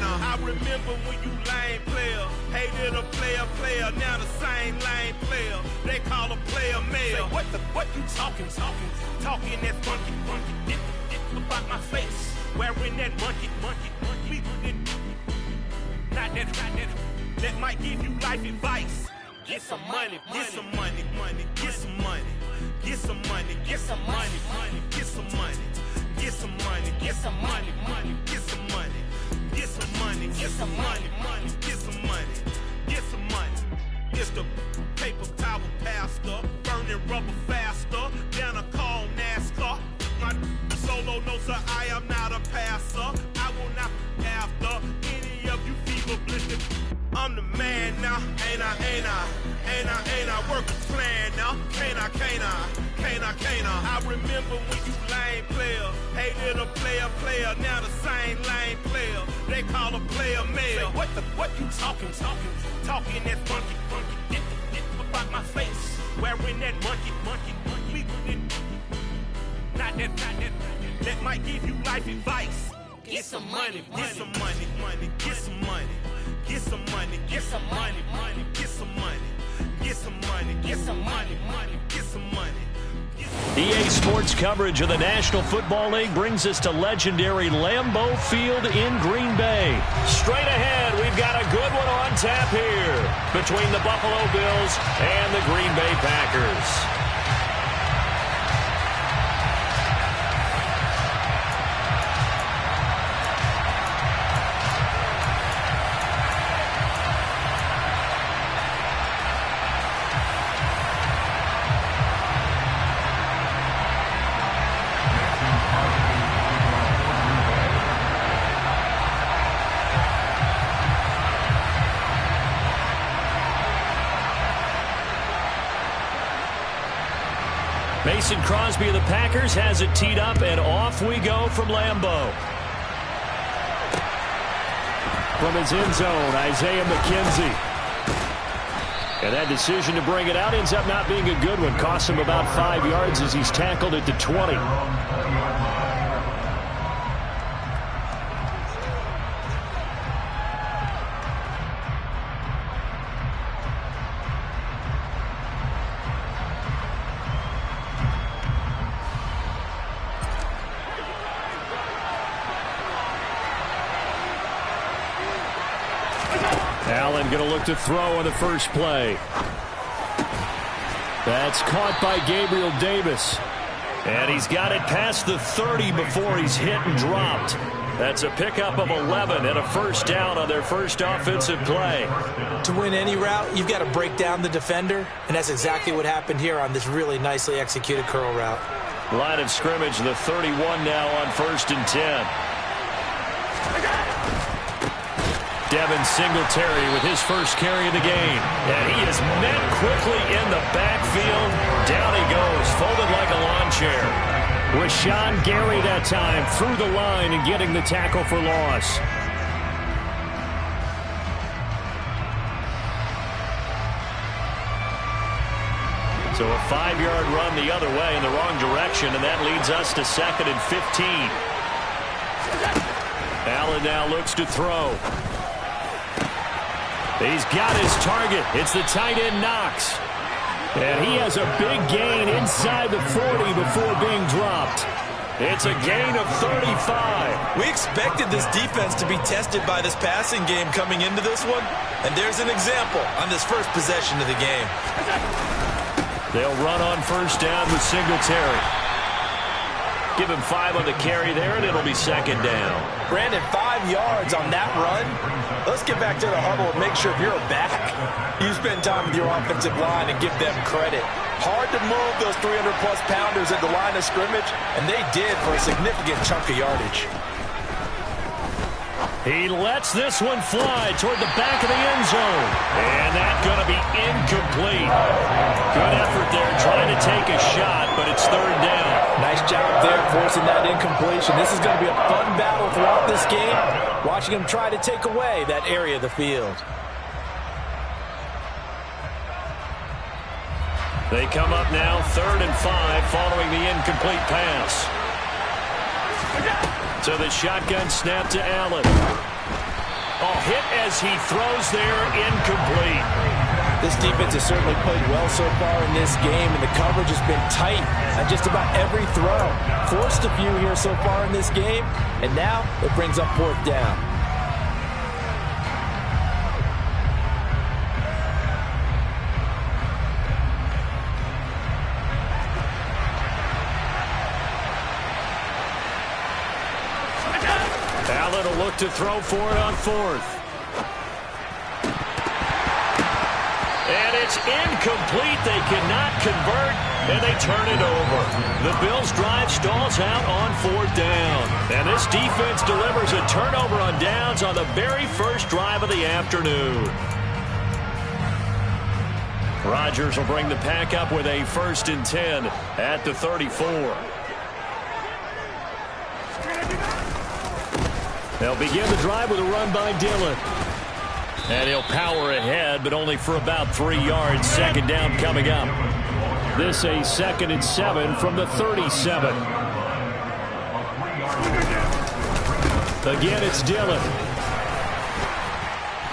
I remember when you lame player, hated a player, now the same lame player. They call a player mayor. What you talking that funky. About my face, wearing that monkey. Not that. That might give you life advice. Get some money. It's the paper towel pastor, burning rubber faster, down a call NASCAR. My solo notes, sir, I am not a passer. I will not after any of you feeble blistered. I'm the man now, ain't I work a plan now. Can't I? I remember when you lame player, hated a player, now the same lame player. They call a player mayor. What you talking that funky. About my face, wearing that monkey. Not that. That might give you life advice. Get some money. EA Sports coverage of the National Football League brings us to legendary Lambeau Field in Green Bay. Straight ahead, we've got a good one on tap here between the Buffalo Bills and the Green Bay Packers. Mason Crosby of the Packers has it teed up, and off we go from Lambeau. From his end zone, Isaiah McKenzie. And that decision to bring it out ends up not being a good one. Costs him about 5 yards as he's tackled at the 20. Allen going to look to throw on the first play. That's caught by Gabriel Davis. And he's got it past the 30 before he's hit and dropped. That's a pickup of 11 and a first down on their first offensive play. To win any route, you've got to break down the defender, and that's exactly what happened here on this really nicely executed curl route. Line of scrimmage, the 31 now on 1st and 10. Devin Singletary with his first carry of the game. And he is met quickly in the backfield. Down he goes, folded like a lawn chair. Rashawn Gary that time through the line and getting the tackle for loss. So a 5-yard run the other way in the wrong direction, and that leads us to 2nd and 15. Allen now looks to throw. He's got his target. It's the tight end Knox. And he has a big gain inside the 40 before being dropped. It's a gain of 35. We expected this defense to be tested by this passing game coming into this one, and there's an example on this first possession of the game. They'll run on first down with Singletary. Give him 5 on the carry there, and it'll be second down. Brandon, 5 yards on that run. Let's get back to the huddle and make sure if you're a back, you spend time with your offensive line and give them credit. Hard to move those 300-plus pounders at the line of scrimmage, and they did for a significant chunk of yardage. He lets this one fly toward the back of the end zone. And that's going to be incomplete. Good effort there trying to take a shot, but it's third down. Nice job there forcing that incompletion. This is going to be a fun battle throughout this game, watching him try to take away that area of the field. They come up now 3rd and 5 following the incomplete pass. So the shotgun snap to Allen. Oh, hit as he throws there, incomplete. This defense has certainly played well so far in this game, and the coverage has been tight on just about every throw. Forced a few here so far in this game, and now it brings up 4th down. Allen will look to throw for it on 4th. And it's incomplete. They cannot convert, and they turn it over. The Bills' drive stalls out on 4th down. And this defense delivers a turnover on downs on the very first drive of the afternoon. Rodgers will bring the pack up with a 1st and 10 at the 34. They'll begin the drive with a run by Dillon. And he'll power ahead, but only for about 3 yards. Second down coming up. This a 2nd and 7 from the 37. Again, it's Dillon.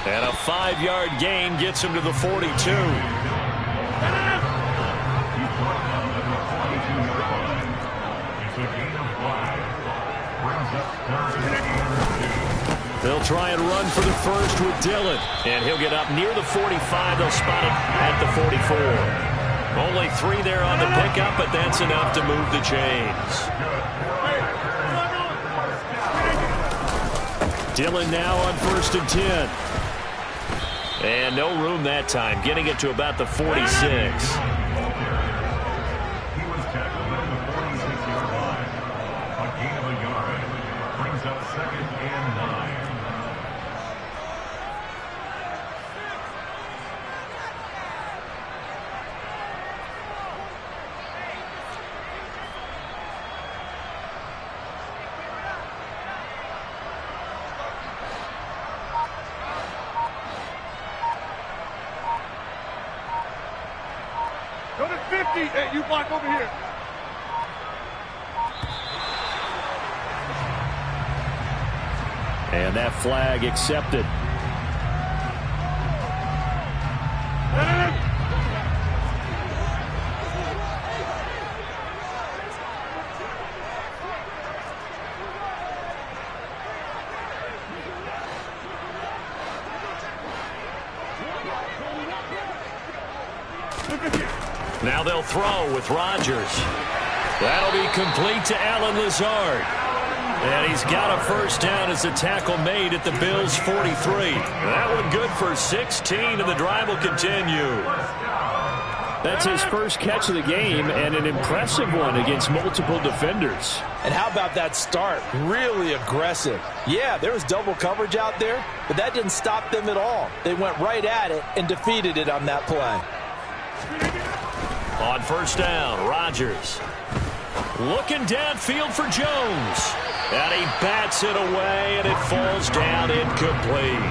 And a 5-yard gain gets him to the 42. They'll try and run for the first with Dillon. And he'll get up near the 45. They'll spot him at the 44. Only 3 there on the pickup, but that's enough to move the chains. Dillon now on 1st and 10. And no room that time, getting it to about the 46. Go to 50. Hey, you block over here. And that flag accepted. Now they'll throw with Rodgers. That'll be complete to Allen Lazard. And he's got a first down as a tackle made at the Bills' 43. That one good for 16, and the drive will continue. That's his first catch of the game, and an impressive one against multiple defenders. And how about that start? Really aggressive. Yeah, there was double coverage out there, but that didn't stop them at all. They went right at it and defeated it on that play. On first down, Rodgers looking downfield for Jones. And he bats it away, and it falls down incomplete.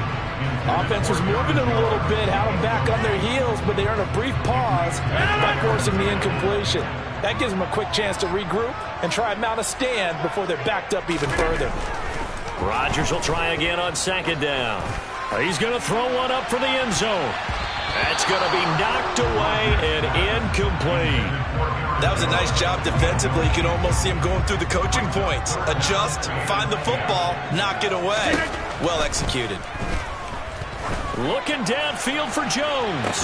Offense was moving it a little bit, had them back on their heels, but they earned a brief pause by forcing the incompletion. That gives them a quick chance to regroup and try and mount a stand before they're backed up even further. Rodgers will try again on second down. He's going to throw one up for the end zone. That's going to be knocked away and incomplete. That was a nice job defensively. You could almost see him going through the coaching points. Adjust, find the football, knock it away. Well executed. Looking downfield for Jones.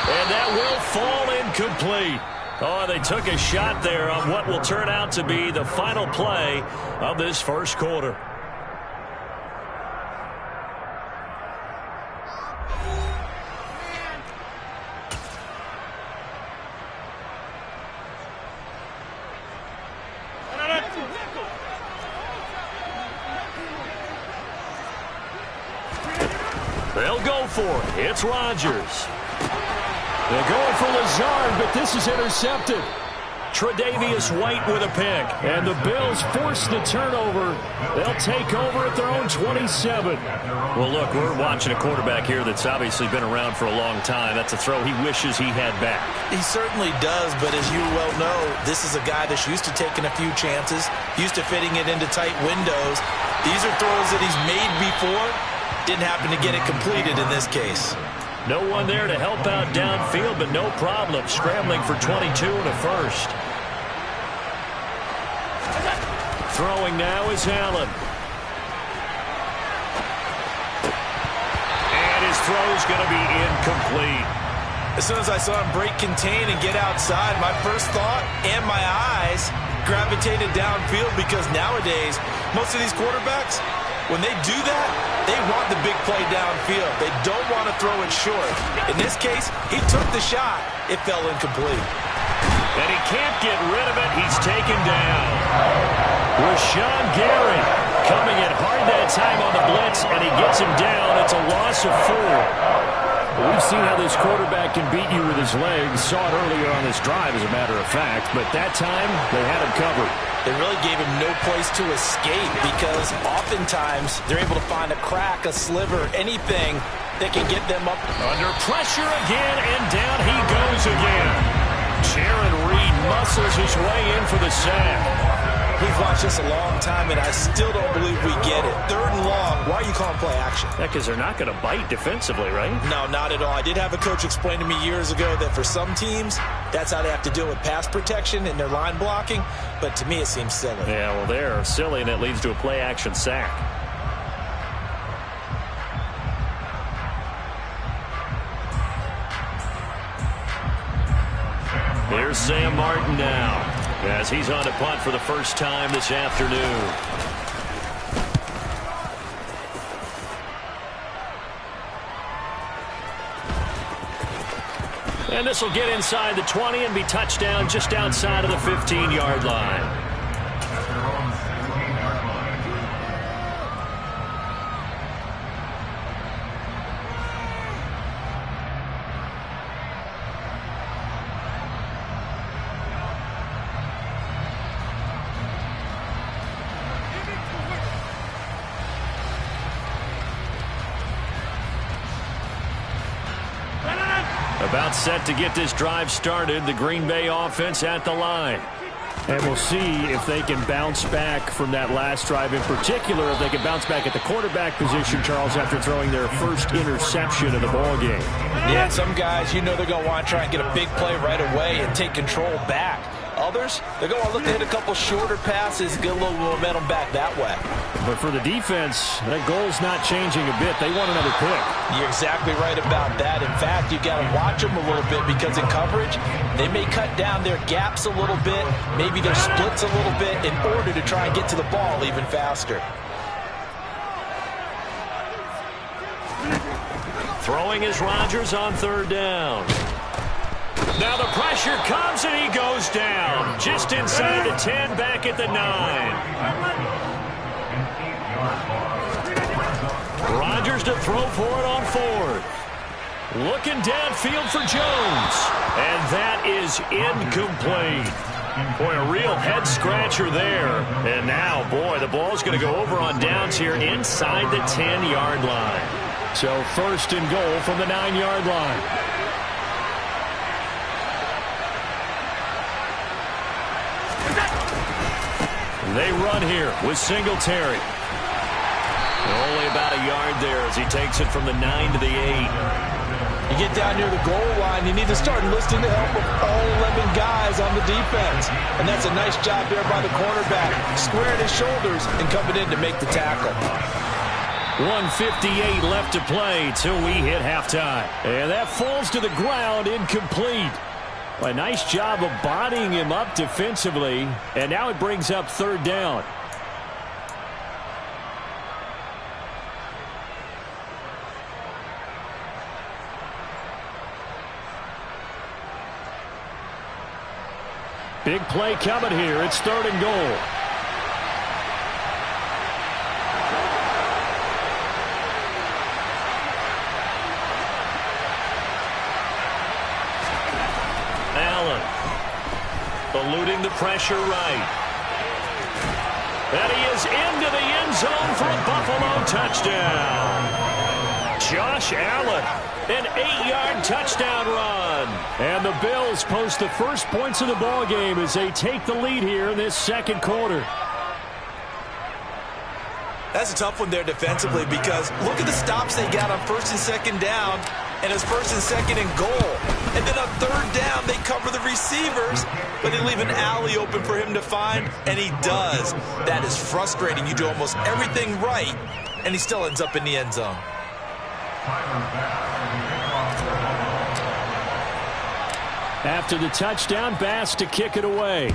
And that will fall incomplete. Oh, they took a shot there on what will turn out to be the final play of this first quarter. They'll go for it. It's Rodgers. They're going for Lazard, but this is intercepted. Tre'Davious White with a pick. And the Bills force the turnover. They'll take over at their own 27. Well, look, we're watching a quarterback here that's obviously been around for a long time. That's a throw he wishes he had back. He certainly does, but as you well know, this is a guy that's used to taking a few chances, used to fitting it into tight windows. These are throws that he's made before. Didn't happen to get it completed in this case. No one there to help out downfield, but no problem. Scrambling for 22 and a first. Throwing now is Allen. And his throw's going to be incomplete. As soon as I saw him break contain and get outside, my first thought and my eyes gravitated downfield, because nowadays, most of these quarterbacks, when they do that, they want the big play downfield. They don't want to throw it short. In this case, he took the shot. It fell incomplete. And he can't get rid of it. He's taken down. Rashawn Gary coming in hard that time on the blitz, and he gets him down. It's a loss of 4. We've seen how this quarterback can beat you with his legs. Saw it earlier on this drive, as a matter of fact. But that time, they had him covered. They really gave him no place to escape, because oftentimes they're able to find a crack, a sliver, anything that can get them up. Under pressure again, and down he goes again. Jaron Reed muscles his way in for the sack. We've watched this a long time, and I still don't believe we get it. 3rd and long. Why are you calling play action? Yeah, because they're not going to bite defensively, right? No, not at all. I did have a coach explain to me years ago that for some teams, that's how they have to deal with pass protection and their line blocking. But to me, it seems silly. Yeah, well, they're silly, and it leads to a play action sack. Here's Sam Martin now, as he's on to punt for the first time this afternoon. And this will get inside the 20 and be touchdown just outside of the 15-yard line. About set to get this drive started, the Green Bay offense at the line. And we'll see if they can bounce back from that last drive, in particular, if they can bounce back at the quarterback position, Charles, after throwing their first interception of the ballgame. Yeah, some guys, you know they're going to want to try and get a big play right away and take control back. Others, they're going to look to hit a couple shorter passes, get a little momentum back that way. But for the defense, that goal's not changing a bit. They want another pick. You're exactly right about that. In fact, you've got to watch them a little bit, because in coverage, they may cut down their gaps a little bit, maybe their splits a little bit, in order to try and get to the ball even faster. Throwing is Rodgers on 3rd down. Now the pressure comes, and he goes down. Just inside the 10, back at the 9. Rodgers to throw for it on 4th. Looking downfield for Jones. And that is incomplete. Boy, a real head-scratcher there. And now, boy, the ball's going to go over on downs here inside the 10-yard line. So 1st and goal from the 9-yard line. They run here with Singletary. Only about a yard there as he takes it from the 9 to the 8. You get down near the goal line, you need to start enlisting the help of all 11 guys on the defense. And that's a nice job there by the cornerback, squaring his shoulders and coming in to make the tackle. 1:58 left to play till we hit halftime. And that falls to the ground, incomplete. A nice job of bodying him up defensively. And now it brings up third down. Big play coming here. It's third and goal. Allen eluding the pressure right. And he is into the end zone for a Buffalo touchdown. Josh Allen, an 8-yard touchdown run. And the Bills post the first points of the ball game as they take the lead here in this second quarter. That's a tough one there defensively because look at the stops they got on first and second down, and it's first and second and goal. And then on third down, they cover the receivers, but they leave an alley open for him to find, and he does. That is frustrating. You do almost everything right, and he still ends up in the end zone. After the touchdown, Bass to kick it away.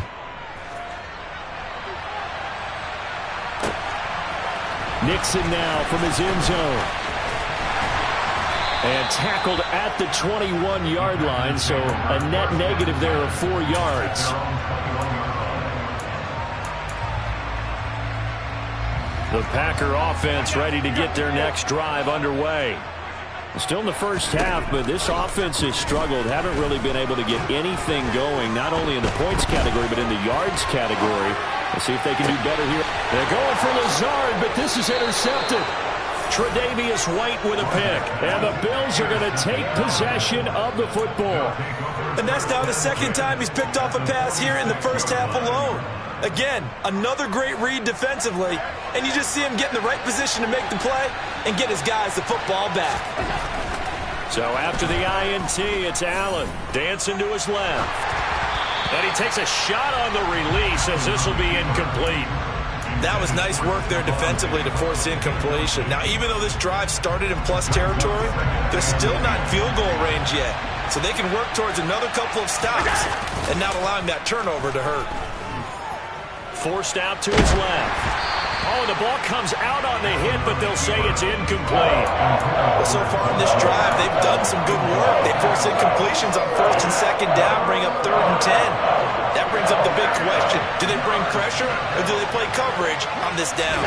Nixon now from his end zone. And tackled at the 21-yard line, so a net negative there of 4 yards. The Packer offense ready to get their next drive underway. Still in the first half, but this offense has struggled. Haven't really been able to get anything going, not only in the points category, but in the yards category. Let's see if they can do better here. They're going for Lazard, but this is intercepted. Tre'Davious White with a pick. And the Bills are going to take possession of the football. And that's now the second time he's picked off a pass here in the first half alone. Again, another great read defensively, and you just see him get in the right position to make the play and get his guys the football back. So after the INT, it's Allen dancing to his left. And he takes a shot on the release as this will be incomplete. That was nice work there defensively to force incompletion. Now, even though this drive started in plus territory, they're still not in field goal range yet. So they can work towards another couple of stops and not allowing that turnover to hurt. Forced out to his left. Oh, the ball comes out on the hit, but they'll say it's incomplete. Well, so far in this drive, they've done some good work. They force incompletions on first and second down, bring up third and 10. That brings up the big question. Do they bring pressure, or do they play coverage on this down?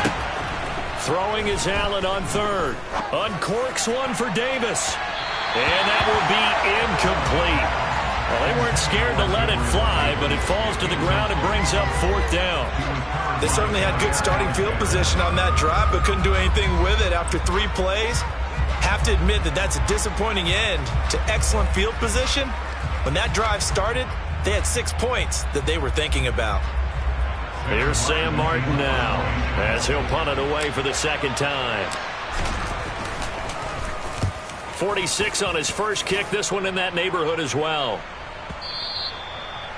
Throwing is Allen on third. Uncorks one for Davis. And that will be incomplete. Well, they weren't scared to let it fly, but it falls to the ground and brings up fourth down. They certainly had good starting field position on that drive, but couldn't do anything with it after 3 plays. Have to admit that that's a disappointing end to excellent field position. When that drive started, they had 6 points that they were thinking about. Here's Sam Martin now, as he'll punt it away for the second time. 46 on his first kick, this one in that neighborhood as well.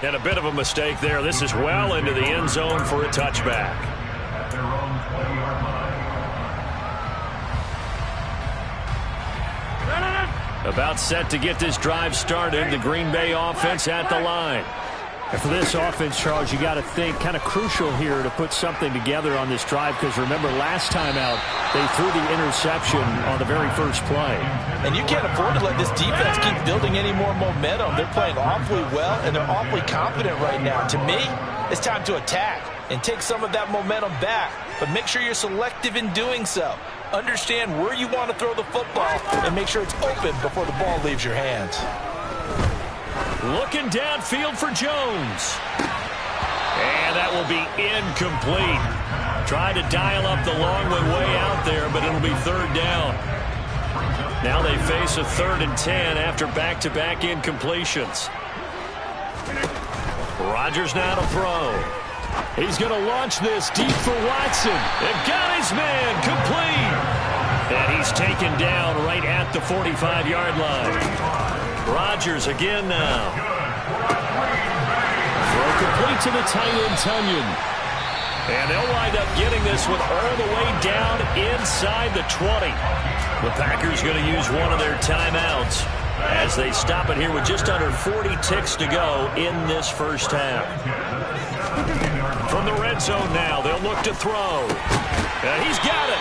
And a bit of a mistake there. This is well into the end zone for a touchback. About set to get this drive started. The Green Bay offense at the line. And for this offense, Charles, you got to think kind of crucial here to put something together on this drive, because remember last time out they threw the interception on the very first play. And you can't afford to let this defense keep building any more momentum. They're playing awfully well, and they're awfully confident right now. To me, it's time to attack and take some of that momentum back, but make sure you're selective in doing so. Understand where you want to throw the football and make sure it's open before the ball leaves your hands. Looking downfield for Jones. And that will be incomplete. Tried to dial up the long one way out there, but it'll be third down. Now they face a 3rd and 10 after back-to-back incompletions. Rodgers now to throw. He's going to launch this deep for Watson. They've got his man complete. And he he's taken down right at the 45-yard line. Rodgers again now. Throw complete to the tight end, Tunyon. And they'll wind up getting this one all the way down inside the 20. The Packers going to use one of their timeouts as they stop it here with just under 40 ticks to go in this first half. From the red zone now, they'll look to throw. And he's got it.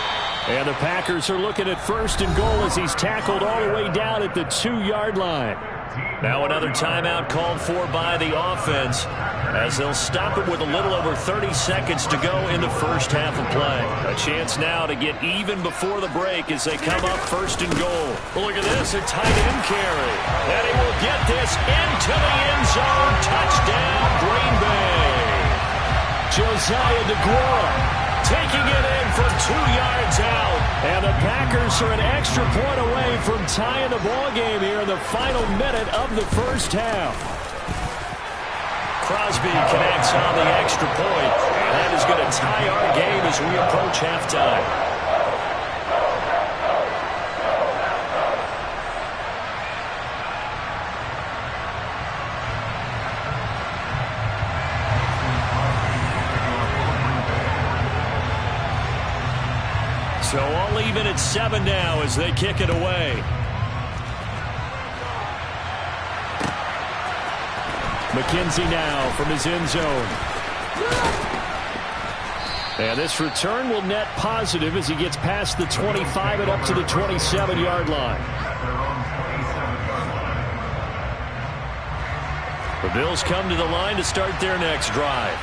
And the Packers are looking at 1st and goal as he's tackled all the way down at the 2-yard line. Now another timeout called for by the offense as they'll stop it with a little over 30 seconds to go in the first half of play. A chance now to get even before the break as they come up 1st and goal. Well, look at this, a tight end carry. And he will get this into the end zone. Touchdown, Green Bay. Josiah DeGuara taking it in from 2 yards out. And the Packers are an extra point away from tying the ball game here in the final minute of the first half. Crosby connects on the extra point, and that is going to tie our game as we approach halftime. So all even at 7 now as they kick it away. McKenzie now from his end zone. And this return will net positive as he gets past the 25 and up to the 27-yard line. The Bills come to the line to start their next drive.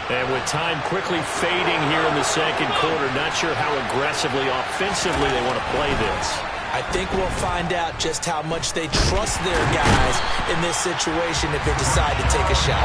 And with time quickly fading here in the second quarter, not sure how aggressively, offensively they want to play this. I think we'll find out just how much they trust their guys in this situation if they decide to take a shot.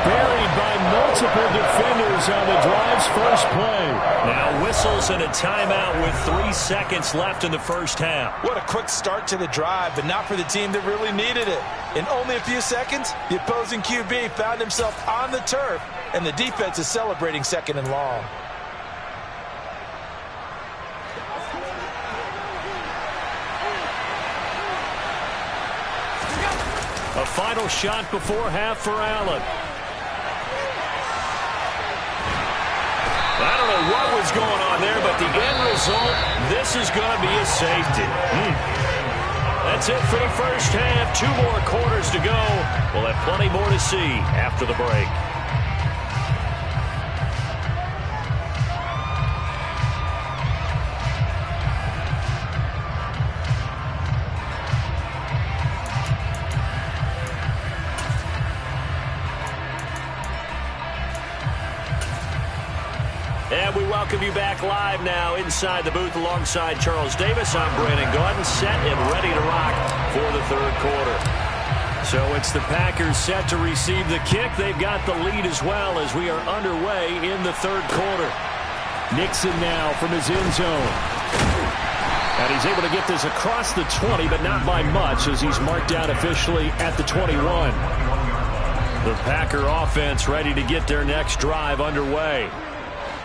Buried by multiple defenders on the drive's first play. Now whistles and a timeout with 3 seconds left in the first half. What a quick start to the drive, but not for the team that really needed it. In only a few seconds, the opposing QB found himself on the turf, and the defense is celebrating 2nd and long. A final shot before half for Allen. I don't know what was going on there, but the end result, this is going to be a safety. That's it for the first half. 2 more quarters to go. We'll have plenty more to see after the break. And we welcome you back live now inside the booth alongside Charles Davis. I'm Brandon Gaudin, set and ready to rock for the third quarter. So it's the Packers set to receive the kick. They've got the lead as well as we are underway in the third quarter. Nixon now from his end zone. And he's able to get this across the 20, but not by much as he's marked down officially at the 21. The Packer offense ready to get their next drive underway.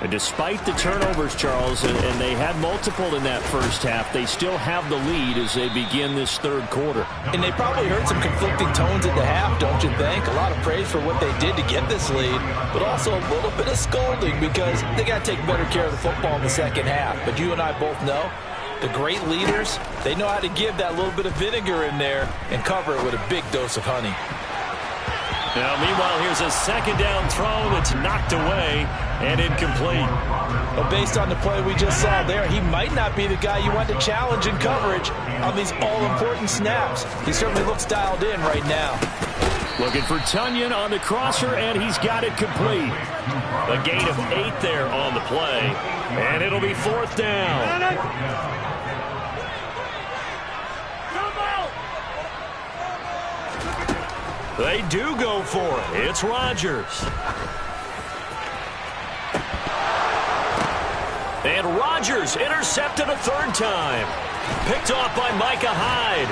And despite the turnovers, Charles, and they had multiple in that first half, they still have the lead as they begin this third quarter. And they probably heard some conflicting tones at the half, don't you think? A lot of praise for what they did to get this lead, but also a little bit of scolding because they got to take better care of the football in the second half. But you and I both know the great leaders, they know how to give that little bit of vinegar in there and cover it with a big dose of honey. Now, meanwhile, here's a second down throw that's knocked away and incomplete. But based on the play we just saw there, he might not be the guy you want to challenge in coverage on these all-important snaps. He certainly looks dialed in right now. Looking for Tunyon on the crosser, and he's got it complete. A gain of 8 there on the play, and it'll be 4th down. They do go for it. It's Rodgers. And Rodgers intercepted a 3rd time. Picked off by Micah Hyde.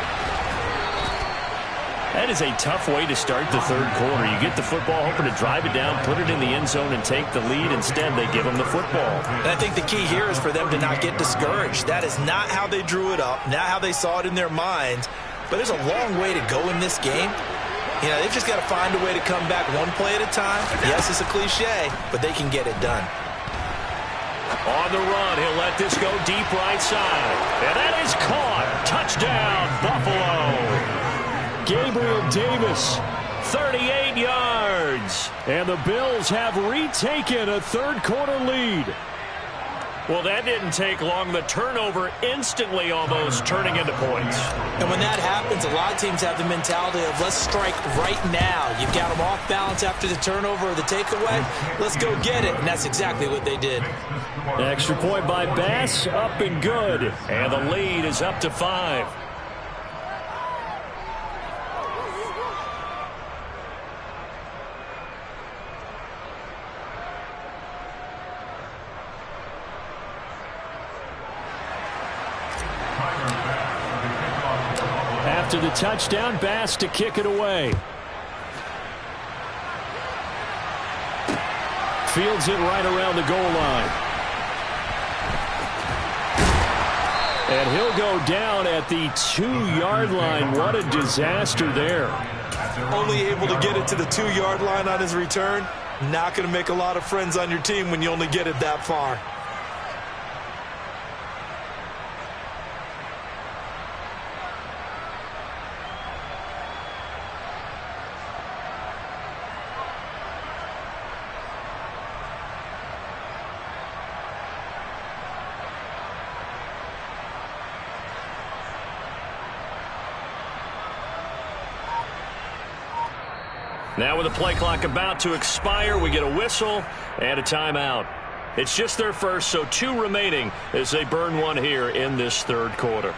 That is a tough way to start the third quarter. You get the football, hoping to drive it down, put it in the end zone, and take the lead. Instead, they give them the football. And I think the key here is for them to not get discouraged. That is not how they drew it up, not how they saw it in their minds. But there's a long way to go in this game. You know, they've just got to find a way to come back one play at a time. Yes, it's a cliche, but they can get it done. On the run, he'll let this go deep right side. And that is caught. Touchdown, Buffalo. Gabriel Davis, 38 yards. And the Bills have retaken a third-quarter lead. Well, that didn't take long. The turnover instantly almost turning into points. And when that happens, a lot of teams have the mentality of let's strike right now. You've got them off balance after the turnover or the takeaway. Let's go get it. And that's exactly what they did. Extra point by Bass, up and good. And the lead is up to 5. After the touchdown, Bass to kick it away. Fields it right around the goal line. And he'll go down at the 2-yard line. What a disaster there. Only able to get it to the 2-yard line on his return. Not going to make a lot of friends on your team when you only get it that far. Now with the play clock about to expire, we get a whistle and a timeout. It's just their first, so 2 remaining as they burn one here in this third quarter.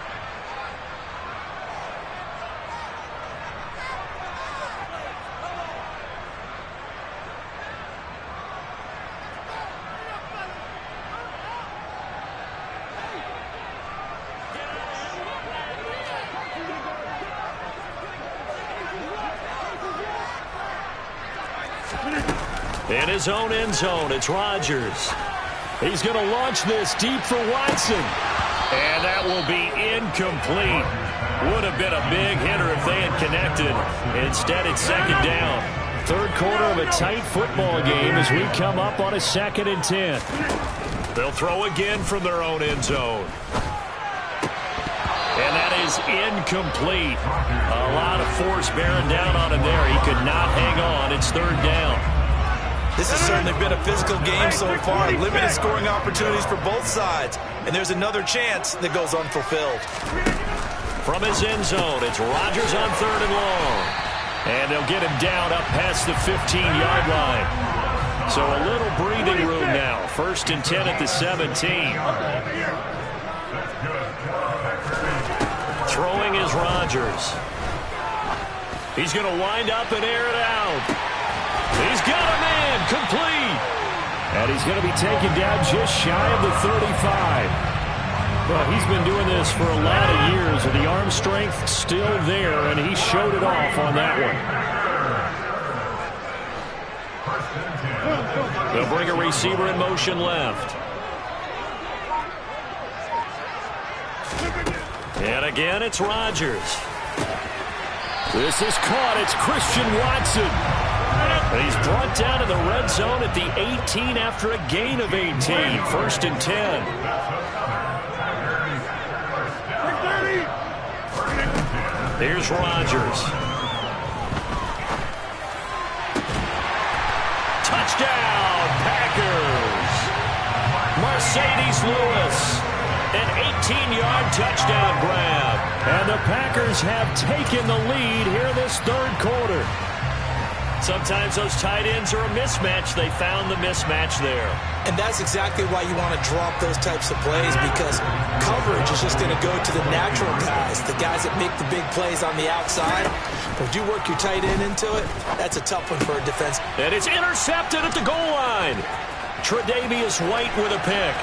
In his own end zone, it's Rodgers. He's going to launch this deep for Watson. And that will be incomplete. Would have been a big hitter if they had connected. Instead, it's second down. Third quarter of a tight football game as we come up on a 2nd and 10. They'll throw again from their own end zone. And that is incomplete. A lot of force bearing down on him there. He could not hang on. It's third down. This has certainly been a physical game so far. Limited scoring opportunities for both sides. And there's another chance that goes unfulfilled. From his end zone, it's Rodgers on 3rd and long. And they'll get him down up past the 15-yard line. So a little breathing room now. 1st and 10 at the 17. Throwing is Rodgers. He's going to wind up and air it out. He's got a man, complete. And he's going to be taken down just shy of the 35. Well, he's been doing this for a lot of years, and the arm strength still there, and he showed it off on that one. They'll bring a receiver in motion left. And again, it's Rodgers. This is caught. It's Christian Watson. And he's brought down to the red zone at the 18 after a gain of 18. 1st and 10. Here's Rodgers. Touchdown, Packers. Mercedes Lewis. An 18-yard touchdown grab. And the Packers have taken the lead here this third quarter. Sometimes those tight ends are a mismatch. They found the mismatch there. And that's exactly why you want to drop those types of plays, because coverage is just going to go to the natural guys, the guys that make the big plays on the outside. But if you work your tight end into it, that's a tough one for a defense. And it's intercepted at the goal line. Tre'Davious White with a pick.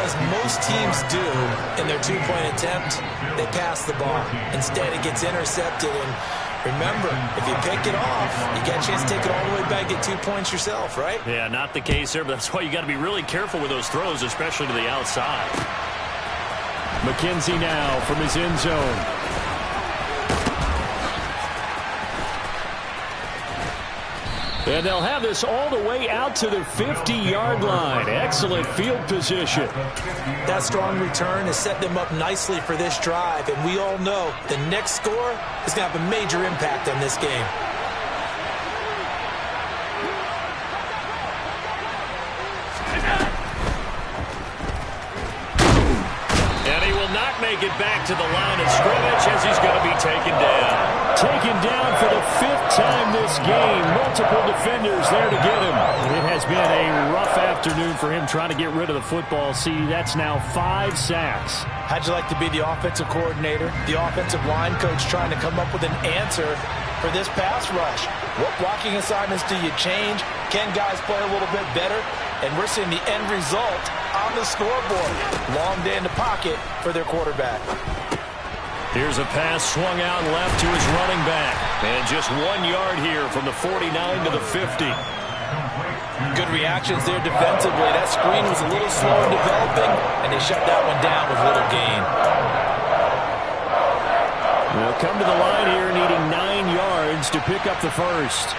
as most teams do in their two-point attempt, they pass the ball. Instead, it gets intercepted. And remember, if you pick it off, you got a chance to take it all the way back, get 2 points yourself, right? Yeah, not the case there, but that's why you got to be really careful with those throws, especially to the outside. McKenzie now from his end zone. And they'll have this all the way out to the 50-yard line. Excellent field position. That strong return has set them up nicely for this drive, and we all know the next score is going to have a major impact on this game. And he will not make it back to the line of scrimmage as he's going to be taken down. Taken down for the 5th time this game. Multiple defenders there to get him. It has been a rough afternoon for him trying to get rid of the football. See, that's now 5 sacks. How'd you like to be the offensive coordinator, the offensive line coach trying to come up with an answer for this pass rush? What blocking assignments do you change? Can guys play a little bit better? And we're seeing the end result on the scoreboard. Long day in the pocket for their quarterback. Here's a pass swung out left to his running back. And just 1 yard here from the 49 to the 50. Good reactions there defensively. That screen was a little slow in developing, and they shut that one down with little gain. They'll come to the line here needing 9 yards to pick up the first.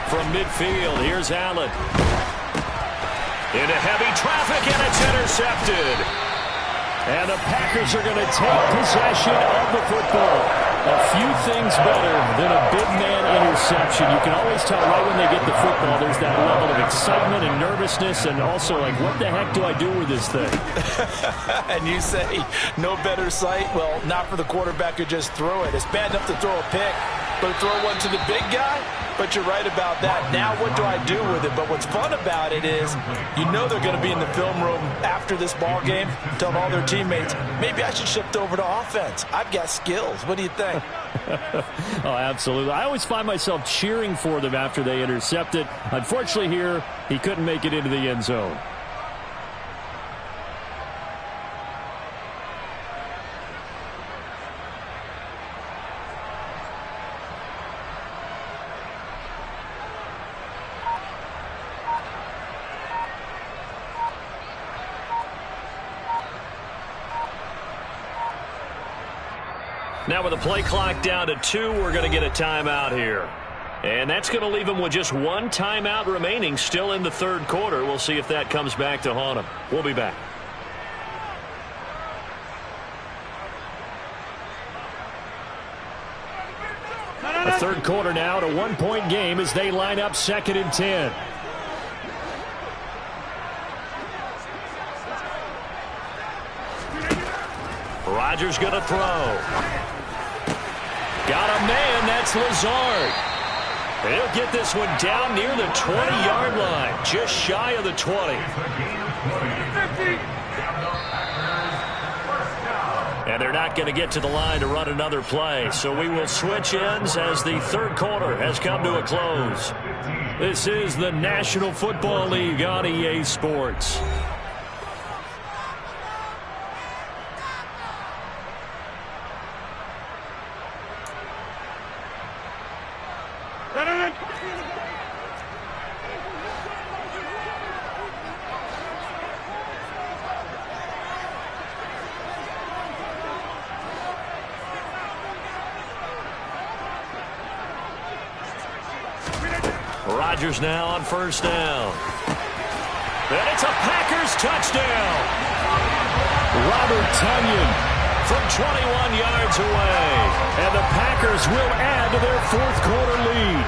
From midfield, here's Allen. Into heavy traffic, and it's intercepted. And the Packers are going to take possession of the football. A few things better than a big man interception. You can always tell right when they get the football, there's that level of excitement and nervousness, and also like, what the heck do I do with this thing? And you say, no better sight? Well, not for the quarterback who just threw it. It's bad enough to throw a pick, but to throw one to the big guy? But you're right about that. Now what do I do with it? But what's fun about it is you know they're going to be in the film room after this ball game, telling all their teammates, maybe I should shift over to offense. I've got skills. What do you think? Oh, absolutely. I always find myself cheering for them after they intercept it. Unfortunately here, he couldn't make it into the end zone. Now with the play clock down to 2, we're going to get a timeout here. And that's going to leave them with just 1 timeout remaining still in the 3rd quarter. We'll see if that comes back to haunt them. We'll be back. A 3rd quarter now, at a 1-point game as they line up 2nd and 10. Rodgers going to throw. Got a man, that's Lazard. He'll get this one down near the 20-yard line, just shy of the 20. And they're not going to get to the line to run another play, so we will switch ends as the 3rd quarter has come to a close. This is the National Football League on EA Sports. Rodgers now on 1st down. And it's a Packers touchdown. Robert Tonyan from 21 yards away. And the Packers will add to their 4th quarter lead.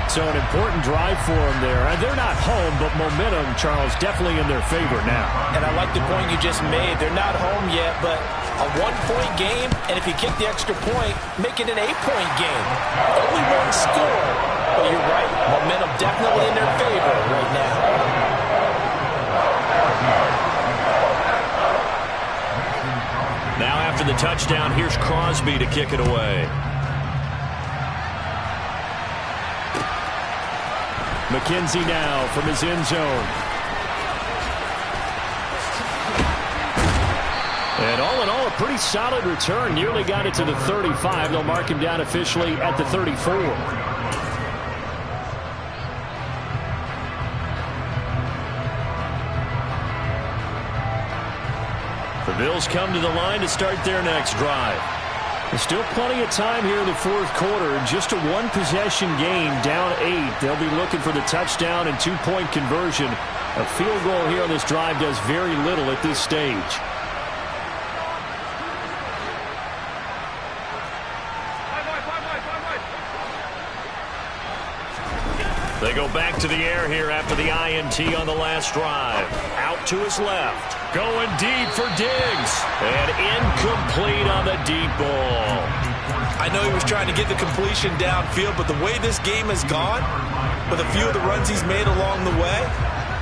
So an important drive for them there. And they're not home, but momentum, Charles, definitely in their favor now. And I like the point you just made. They're not home yet, but a 1-point game, and if you kick the extra point, make it an 8-point game. Only 1 score. But you're right, momentum definitely in their favor right now. Now after the touchdown, here's Crosby to kick it away. McKenzie now from his end zone. And all in all, a pretty solid return. Nearly got it to the 35. They'll mark him down officially at the 34. The Bills come to the line to start their next drive. There's still plenty of time here in the fourth quarter. Just a one-possession game, down 8. They'll be looking for the touchdown and two-point conversion. A field goal here on this drive does very little at this stage. They go back to the air here after the INT on the last drive. Out to his left. Going deep for Diggs. And incomplete on the deep ball. I know he was trying to get the completion downfield, but the way this game has gone, with a few of the runs he's made along the way,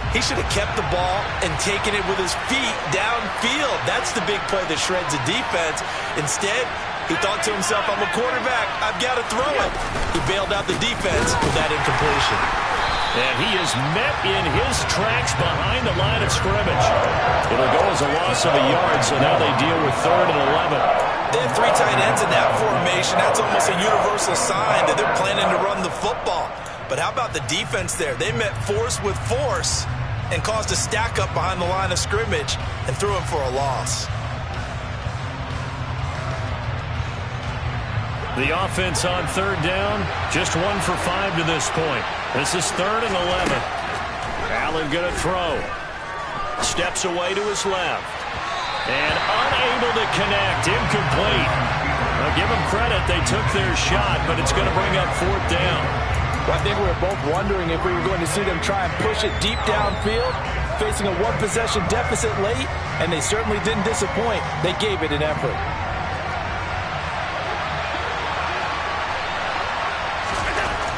he should have kept the ball and taken it with his feet downfield. That's the big play that shreds the defense. Instead, he thought to himself, I'm a quarterback, I've got to throw it. He bailed out the defense with that incompletion. And he is met in his tracks behind the line of scrimmage. It'll go as a loss of a yard, so now they deal with 3rd and 11. They have 3 tight ends in that formation. That's almost a universal sign that they're planning to run the football. But how about the defense there? They met force with force and caused a stack up behind the line of scrimmage and threw him for a loss. The offense on 3rd down, just 1 for 5 to this point. This is 3rd and 11. Allen going to throw. Steps away to his left. And unable to connect. Incomplete. Now give them credit. They took their shot, but it's going to bring up 4th down. Well, I think we were both wondering if we were going to see them try and push it deep downfield, facing a one-possession deficit late, and they certainly didn't disappoint. They gave it an effort.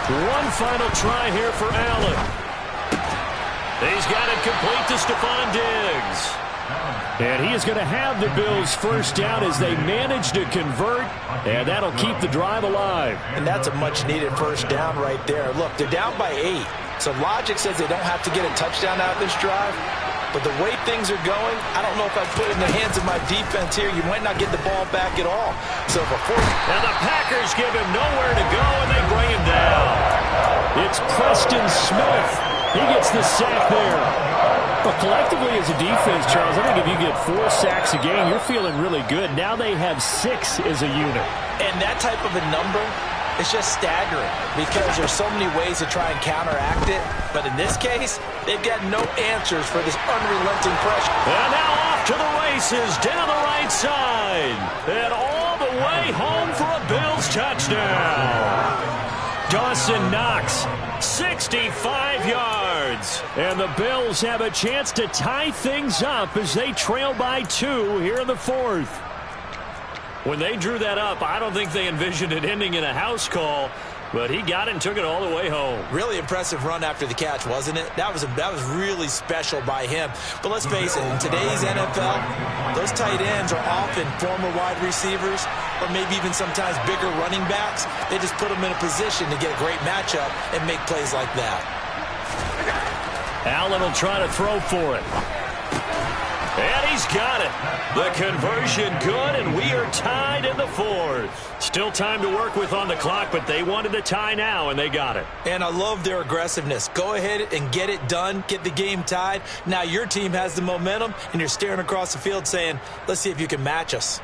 One final try here for Allen. He's got it complete to Stephon Diggs. And he is going to have the Bills' first down as they manage to convert, and that'll keep the drive alive. And that's a much-needed first down right there. Look, they're down by 8, so logic says they don't have to get a touchdown out of this drive. But the way things are going, I don't know if I'd put it in the hands of my defense here. You might not get the ball back at all. So before... And the Packers give him nowhere to go, and they bring him down. It's Preston Smith. He gets the sack there. But collectively as a defense, Charles, I think if you get 4 sacks a game, you're feeling really good. Now they have 6 as a unit. And that type of a number, it's just staggering because there's so many ways to try and counteract it. But in this case, they've got no answers for this unrelenting pressure. And now off to the races down the right side. And all the way home for a Bills touchdown. Dawson Knox, 65 yards. And the Bills have a chance to tie things up as they trail by 2 here in the 4th. When they drew that up, I don't think they envisioned it ending in a house call, but he got it and took it all the way home. Really impressive run after the catch, wasn't it? That was really special by him. But let's face it, in today's NFL, those tight ends are often former wide receivers or maybe even sometimes bigger running backs. They just put them in a position to get a great matchup and make plays like that. Allen will try to throw for it. And he's got it. The conversion good, and we are tied in the 4th. Still time to work with on the clock, but they wanted the tie now, and they got it. And I love their aggressiveness. Go ahead and get it done. Get the game tied. Now your team has the momentum, and you're staring across the field saying, let's see if you can match us.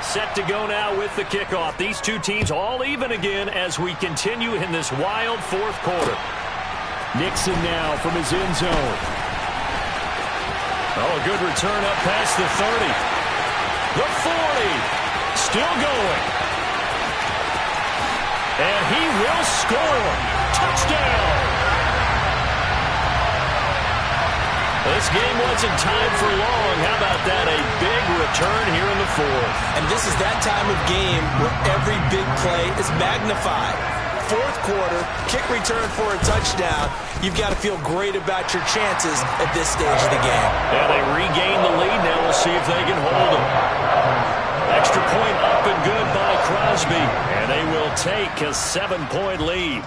Set to go now with the kickoff. These two teams all even again as we continue in this wild 4th quarter. Nixon now from his end zone. Oh, a good return up past the 30. The 40. Still going. And he will score. Touchdown. This game wasn't tied for long. How about that? A big return here in the 4th. And this is that time of game where every big play is magnified. fourth quarter, kick return for a touchdown. You've got to feel great about your chances at this stage of the game. Yeah, they regain the lead. Now we'll see if they can hold them. Extra point up and good by Crosby. And they will take a 7-point lead.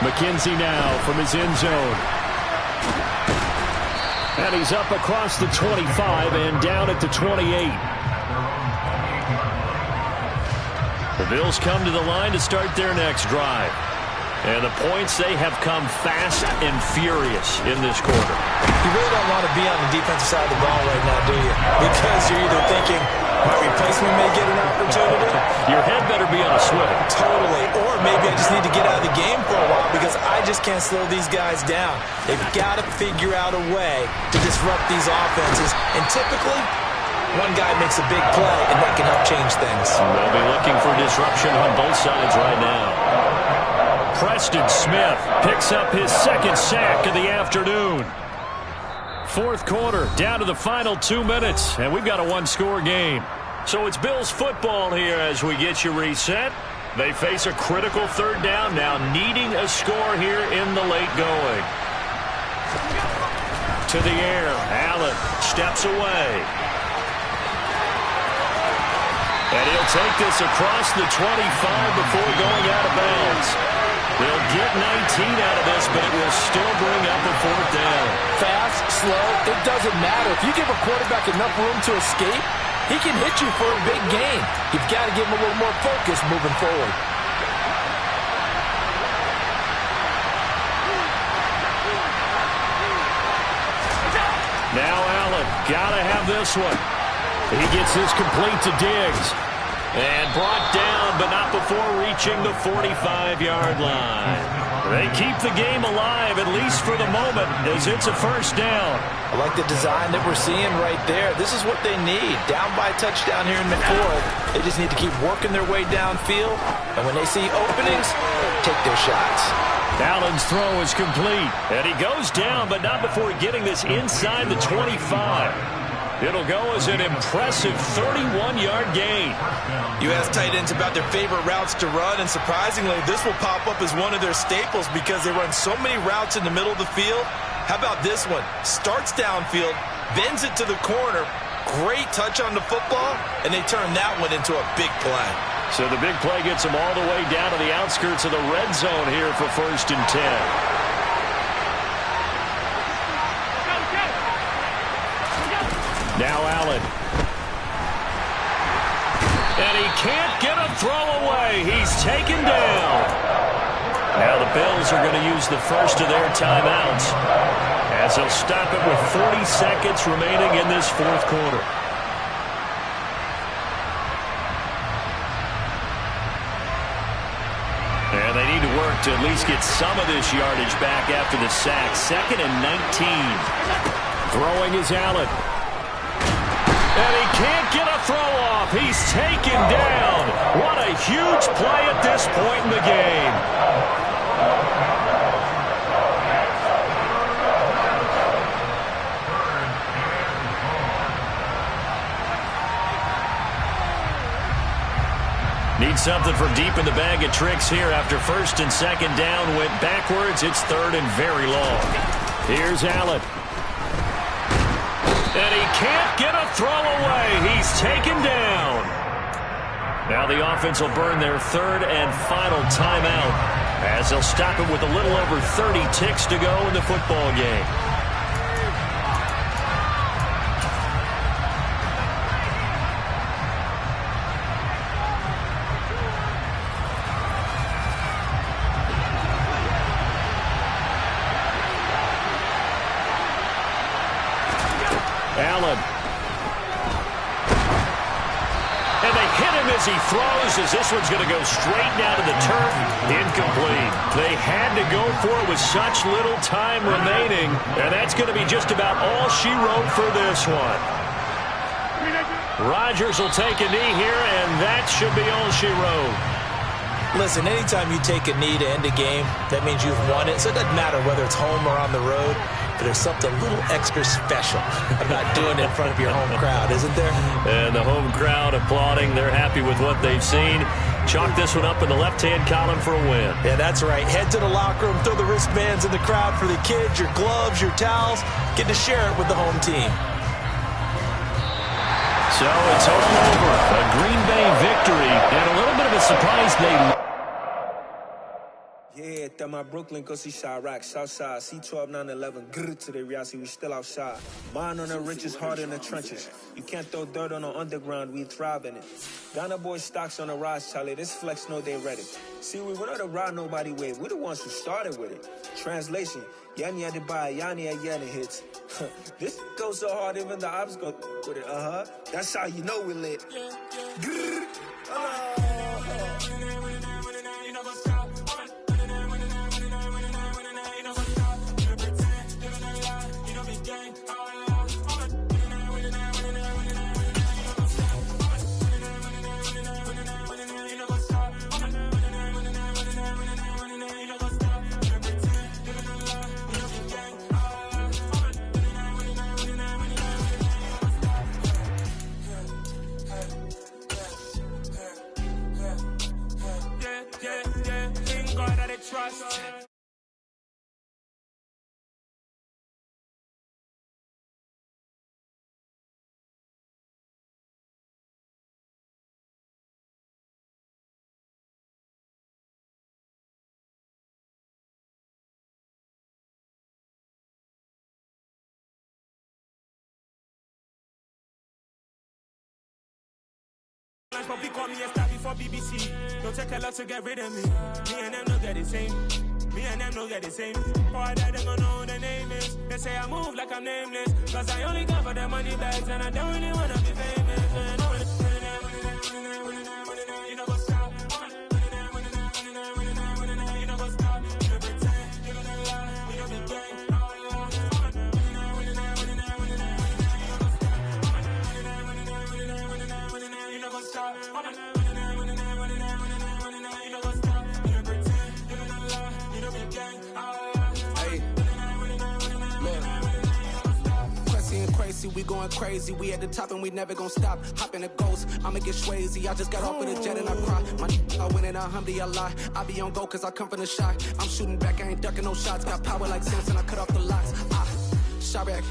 McKenzie now from his end zone. And he's up across the 25 and down at the 28. The Bills come to the line to start their next drive. And the points, they have come fast and furious in this quarter. You really don't want to be on the defensive side of the ball right now, do you? Because you're either thinking, my replacement may get an opportunity. Your head better be on a swivel. Totally. Or maybe I just need to get out of the game for a while because I just can't slow these guys down. They've got to figure out a way to disrupt these offenses. And typically, one guy makes a big play, and that can help change things. They'll be looking for disruption on both sides right now. Preston Smith picks up his second sack of the afternoon. Fourth quarter, down to the final 2 minutes, and we've got a one-score game. So it's Bills football here as we get you reset. They face a critical third down now, needing a score here in the late going. To the air, Allen steps away. And he'll take this across the 25 before going out of bounds. They'll get 19 out of this, but it will still bring up a fourth down. Fast, slow, it doesn't matter. If you give a quarterback enough room to escape, he can hit you for a big gain. You've got to give him a little more focus moving forward. Now Allen, got to have this one. He gets this complete to Diggs. And brought down, but not before reaching the 45-yard line. They keep the game alive, at least for the moment, as it's a first down. I like the design that we're seeing right there. This is what they need. Down by a touchdown here in the fourth. They just need to keep working their way downfield. And when they see openings, take their shots. Allen's throw is complete. And he goes down, but not before getting this inside the 25. It'll go as an impressive 31-yard gain. You ask tight ends about their favorite routes to run, and surprisingly, this will pop up as one of their staples because they run so many routes in the middle of the field. How about this one? Starts downfield, bends it to the corner, great touch on the football, and they turn that one into a big play. So the big play gets them all the way down to the outskirts of the red zone here for 1st and 10. Now Allen. And he can't get a throw away. He's taken down. Now the Bills are going to use the first of their timeouts as they'll stop it with 40 seconds remaining in this fourth quarter. And they need to work to at least get some of this yardage back after the sack. 2nd and 19. Throwing is Allen. And he can't get a throw off. He's taken down. What a huge play at this point in the game. Need something from deep in the bag of tricks here after 1st and 2nd down. Went backwards. It's 3rd and very long. Here's Allen. And he can't get a throw away. He's taken down. Now the offense will burn their 3rd and final timeout as they'll stop it with a little over 30 ticks to go in the football game. Allen. And they hit him as he throws, as this one's going to go straight down to the turf. Incomplete. They had to go for it with such little time remaining, and that's going to be just about all she wrote for this one. Rodgers will take a knee here, and that should be all she wrote. Listen, anytime you take a knee to end a game, that means you've won it. So it doesn't matter whether it's home or on the road, but there's something a little extra special about doing it in front of your home crowd, isn't there? And the home crowd applauding. They're happy with what they've seen. Chalk this one up in the left-hand column for a win. Yeah, that's right. Head to the locker room, throw the wristbands in the crowd for the kids, your gloves, your towels. Get to share it with the home team. So it's all over. A Green Bay victory and a little bit of a surprise they... Yeah, that my Brooklyn, go see Chirac, Southside, C12, 911, grrr to the reality, we still outside. Mine on the richest, heart in the trenches. You can't throw dirt on the underground, we thrive in it. Ghana boys stocks on the rise, Charlie, this flex know they ready. See, we were not the ride nobody with, we're the ones who started with it. Translation, Yanni had to buy, Yanni had Yanni hits. This goes so hard, even the ops go with it, That's how you know we lit. Grrr, trust. But we call me a star before BBC. Don't take a lot to get rid of me. Me and them don't get the same. Me and them don't get the same. Boy, that they don't know who the name is. They say I move like I'm nameless. Cause I only come for the money bags and I don't really wanna be famous. You know what's up? You know what's up? You don't pretend. You don't lie. You don't be gay. We going crazy, we at the top and we never gonna stop. Hop in the ghost, I'ma get swayzy. I just got off of the jet and I cry. My I win in a Humvee, I lie. I be on go cause I come from the shot. I'm shooting back, I ain't ducking no shots. Got power like Samson, I cut off the locks. Chirac,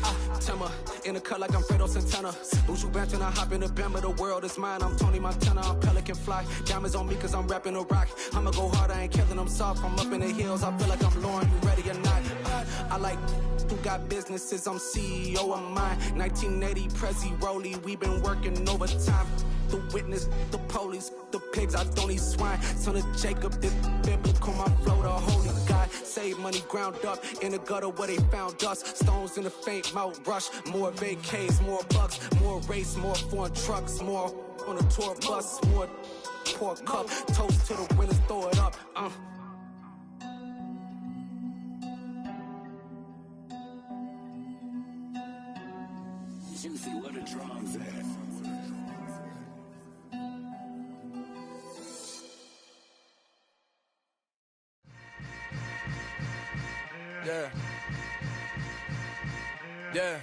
Timmer, in the cut like I'm Fredo Santana. Buju Banton, I hop in the Bama, the world is mine. I'm Tony Montana, I'm Pelican Fly. Diamonds on me cause I'm rapping a rock. I'ma go hard, I ain't killing them soft. I'm up in the hills, I feel like I'm Lauren, you ready or not? I like who got businesses, I'm CEO of mine. 1980, Prezi Rolly, we been working overtime. The witness, the police, the pigs, I don't eat swine. Son of Jacob, this biblical, my flow, the holy God. Save money ground up in the gutter where they found us. Stones in the faint mouth rush. More vacays, more bucks, more race, more foreign trucks, more on a tour bus, more pour cup. Toast to the winners, throw it up. Juicy, what a drums at. Yeah. Yeah.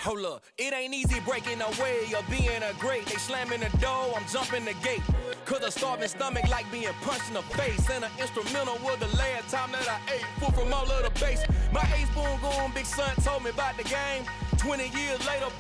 Hold up, it ain't easy breaking away or being a great. They slamming the door, I'm jumping the gate. Cause a starving stomach like being punched in the face. And an instrumental was the last time that I ate. Food from all of the base. My ace boom goon, big son told me about the game. 20 years later,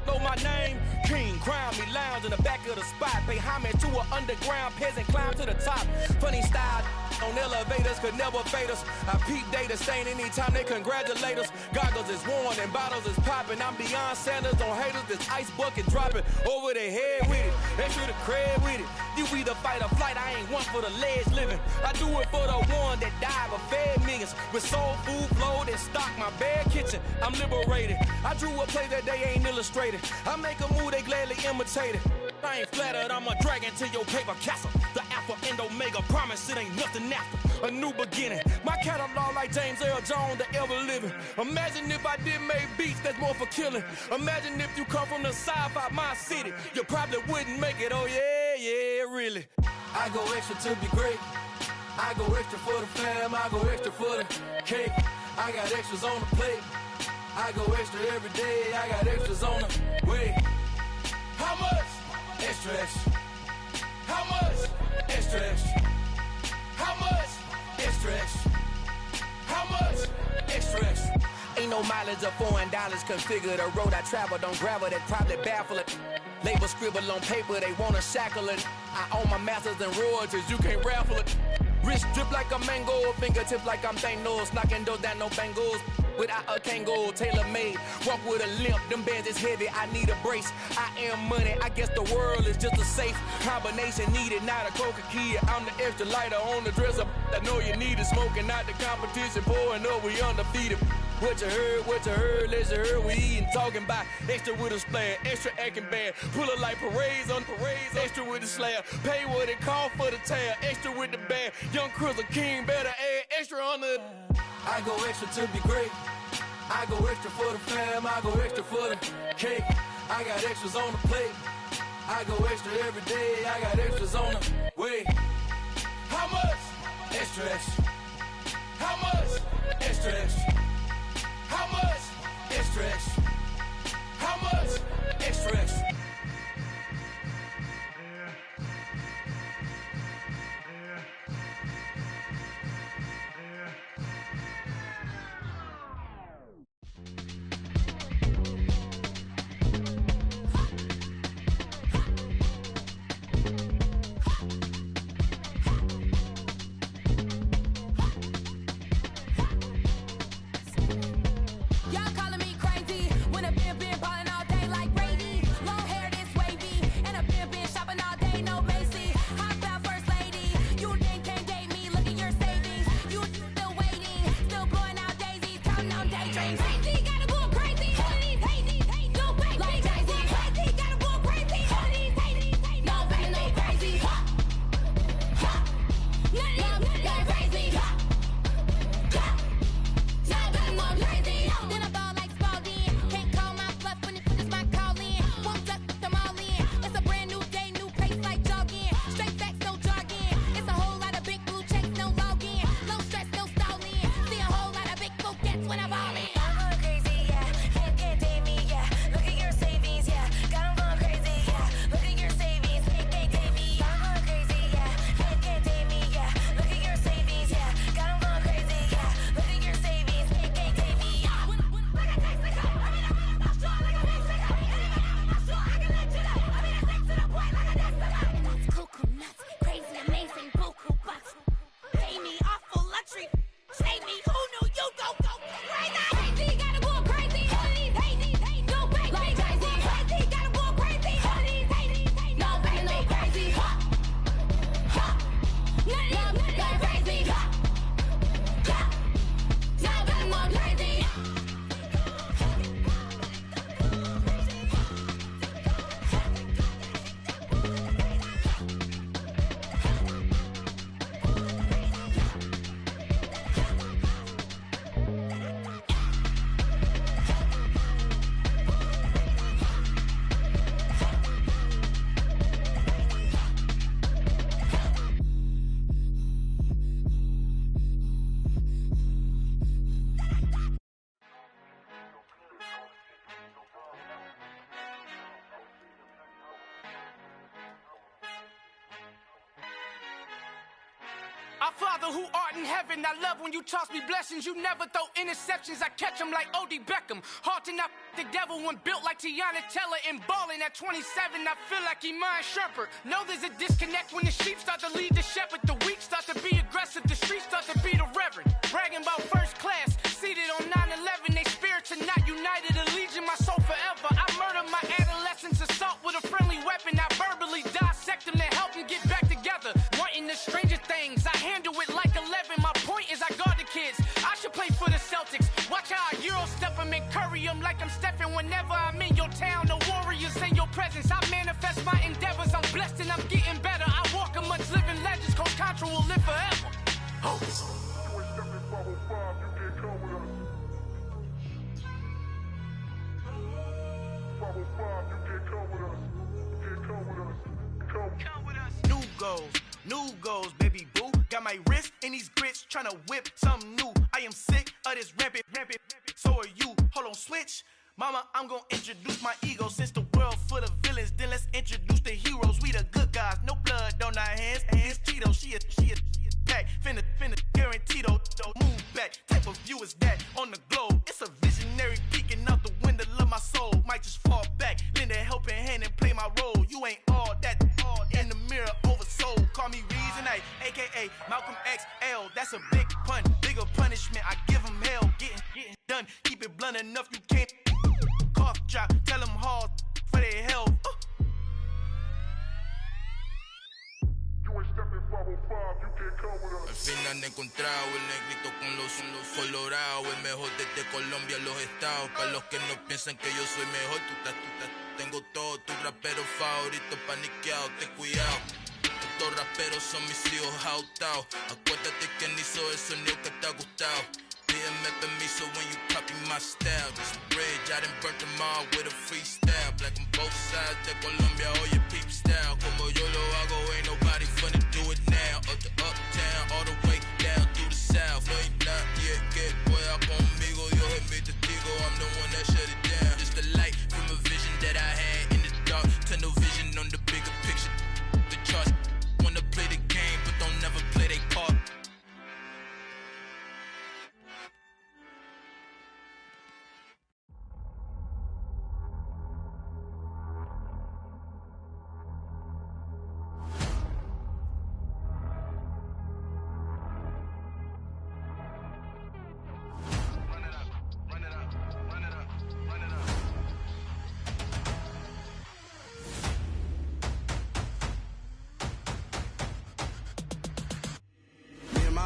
know my name. King, crown me, lounge in the back of the spot. Pay homage to an underground peasant, climb to the top. Funny style on elevators could never fade us. I peep data stain anytime they congratulate us. Goggles is worn and bottles is popping. I'm beyond Sanders on haters. This ice bucket dropping over their head with it. Extra the cred with it. You either fight or flight. I ain't one for the ledge living. I do it for the one that died but fed millions. With soul food flowed and stock my bad kitchen. I'm liberated. I drew a play that they ain't illustrated. I make a move they gladly imitate it. I ain't flattered. I'm a dragon to your paper castle. The Alpha and Omega, promise it ain't nothing after. A new beginning. My catalog like James Earl Jones, the ever living. Imagine if I did make beats that's more for killing. Imagine if you come from the sci-fi my city. You probably wouldn't make it, oh yeah, really. I go extra to be great. I go extra for the fam, I go extra for the cake. I got extras on the plate. I go extra every day, I got extras on the way. How much? Extra, extra. How much? Extra, extra. How much? Extra, extra. How much? Extra, extra. Ain't no mileage of $4 configure the road I travel. Don't gravel, that probably baffle it. Label scribble on paper, they wanna shackle it. I own my masters and royalties, you can't raffle it. Wrist drip like a mango, fingertips like I'm Thanos. Knocking those down, no bangles. Without a Kango, tailor-made. Walk with a limp, them bands is heavy, I need a brace. I am money, I guess the world is just a safe combination needed, not a coca key. I'm the extra lighter on the dresser. I know you need it, smoking out the competition, pouring up, we undefeated. What you heard, let's hear we eatin', talking about extra with a splash, extra acting bad, pull it like parades on parades, extra with the slab, pay what it cost for the tab, extra with the band, young Chris a king, better add extra on the. I go extra to be great, I go extra for the fam, I go extra for the cake, I got extras on the plate, I go extra every day, I got extras on the way. How much? Extra, extra. How much? Extra, extra. How much? Extra, extra. How much? Extra, extra. Our Father who art in heaven, I love when you toss me blessings. You never throw interceptions, I catch them like O.D. Beckham. Hard to knock the devil when built like Tiana Teller. And balling at 27, I feel like Iman Shumpert. Know there's a disconnect when the sheep start to lead the shepherd. The weak start to be aggressive, the streets start to be the reverend. Bragging about first class, seated on 9/11. They spirits are not united, a legion, my soul forever. I murdered my adolescence, assault with a friendly weapon. I verbally dissect them to help them get back together. Wanting the stranger things, I handle it like 11. My point is I guard the kids. I should play for the Celtics. Watch how I Euro step them and curry them like I'm stepping. Whenever I'm in your town, the Warriors in your presence. I manifest my endeavors. I'm blessed and I'm getting better. I walk a much living. 505, you can't come with us. 505, you can't come with us. You can't come with us. Come with us. New goals, baby boo. Got my wrist in these grits, tryna whip something new. I am sick of this rampant. So are you. Hold on, switch. Mama, I'm gonna introduce my ego. Since the world full of villains, then let's introduce the heroes. We the good guys, no blood on our hands. Hands Tito, she a pack. Finna, guaranteed though. Move back, type of view is that on the globe. It's a visionary peeking out the window of my soul. Might just fall back, lend a helping hand and play my role. You ain't all that in the mirror oversold. Call me Reason A, aka Malcolm XL. That's a big pun, bigger punishment. I give him hell, getting done. Keep it blunt enough, you can't cough drop. Tell them hard for their health. You ain't stepping 505, you can't come with us. Al fin han encontrado el negrito con los colorados, el mejor desde Colombia, los estados. Para los que no piensan que yo soy mejor, tengo todo, tu rapero favorito paniqueado, ten cuidado. Estos raperos son mis hijos jautados. Acuérdate quien hizo el sonido que te ha gustado. Pídeme permiso when you copy my style. This bridge, I done burnt them all with a freestyle. Black on both sides de Colombia, oye peep style. Como yo lo hago, ain't nobody finna do it now. Up to uptown, all the way down through the south. No hay nadie que pueda conmigo, Dios es mi testigo. I'm the one that shut it down. Just the light from a vision that I had in the dark. Tunnel vision on the bigger picture. The charts wanna play the game, but don't never play their part.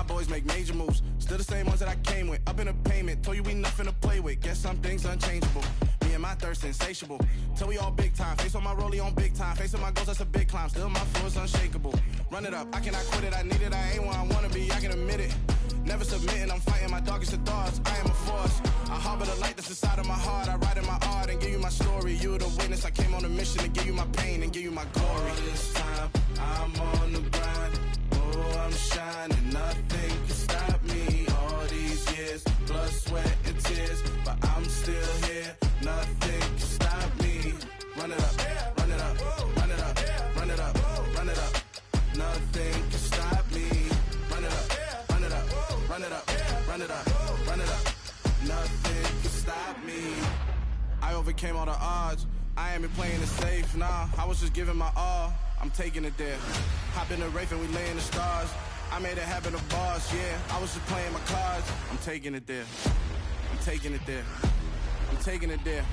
Boys make major moves, still the same ones that I came with. Up in a payment, told you we nothing to play with. Guess some things unchangeable. Me and my thirst insatiable. Till we all big time. Face on my rollie on big time. Facing my goals, that's a big climb. Still my flow is unshakable. Run it up, I cannot quit it. I need it, I ain't where I wanna be. I can admit it. Never submitting, I'm fighting my darkest of thoughts. I am a force. I harbor the light that's inside of my heart. I write in my art and give you my story. You the witness. I came on a mission to give you my pain and give you my glory. All this time, I'm on the grind. Oh, I'm shining. Nothing can stop me. All these years, blood, sweat, and tears, but I'm still here. Nothing can stop me. Run it up, run it up, run it up, run it up, run it up. Nothing can stop me. Run it up, run it up, run it up, run it up, run it up. Nothing can stop me. I overcame all the odds. I ain't been playing it safe, nah. I was just giving my all. I'm taking it there. Hop in the Wraith and we lay in the stars. I made it happen to boss, yeah. I was just playing my cards. I'm taking it there. I'm taking it there. I'm taking it there.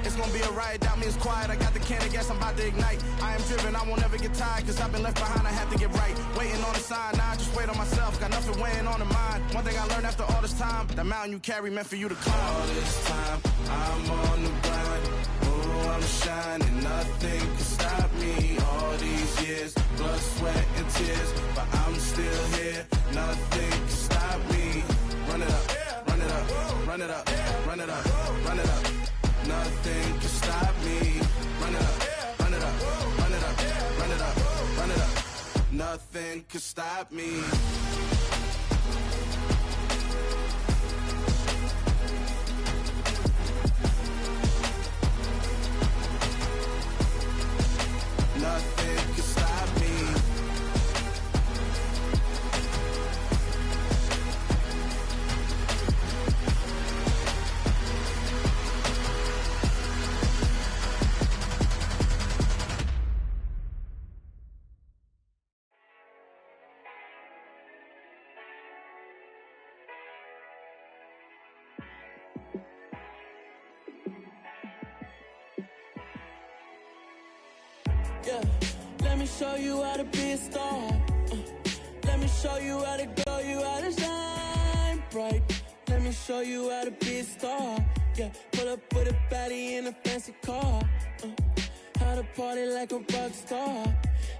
It's gonna be a riot, doubt me it's quiet. I got the can of gas, I'm about to ignite. I am driven, I won't ever get tired, cause I've been left behind, I have to get right. Waiting on the sign, now I just wait on myself. Got nothing weighing on the mind. One thing I learned after all this time, that mountain you carry meant for you to climb. All this time, I'm on the grind. Oh, I'm shining, nothing can stop me. All these years, blood, sweat, and tears, but I'm still here. Nothing can stop me. Run it up, run it up, run it up, run it up, run it up. Nothing can stop me. Run it up, run it up, run it up, run it up, run it up. Nothing can stop me. Nothing can stop me. Yeah, let me show you how to be a star. Let me show you how to go, you how to shine bright. Let me show you how to be a star. Yeah, pull up with a baddie in a fancy car. How to party like a rock star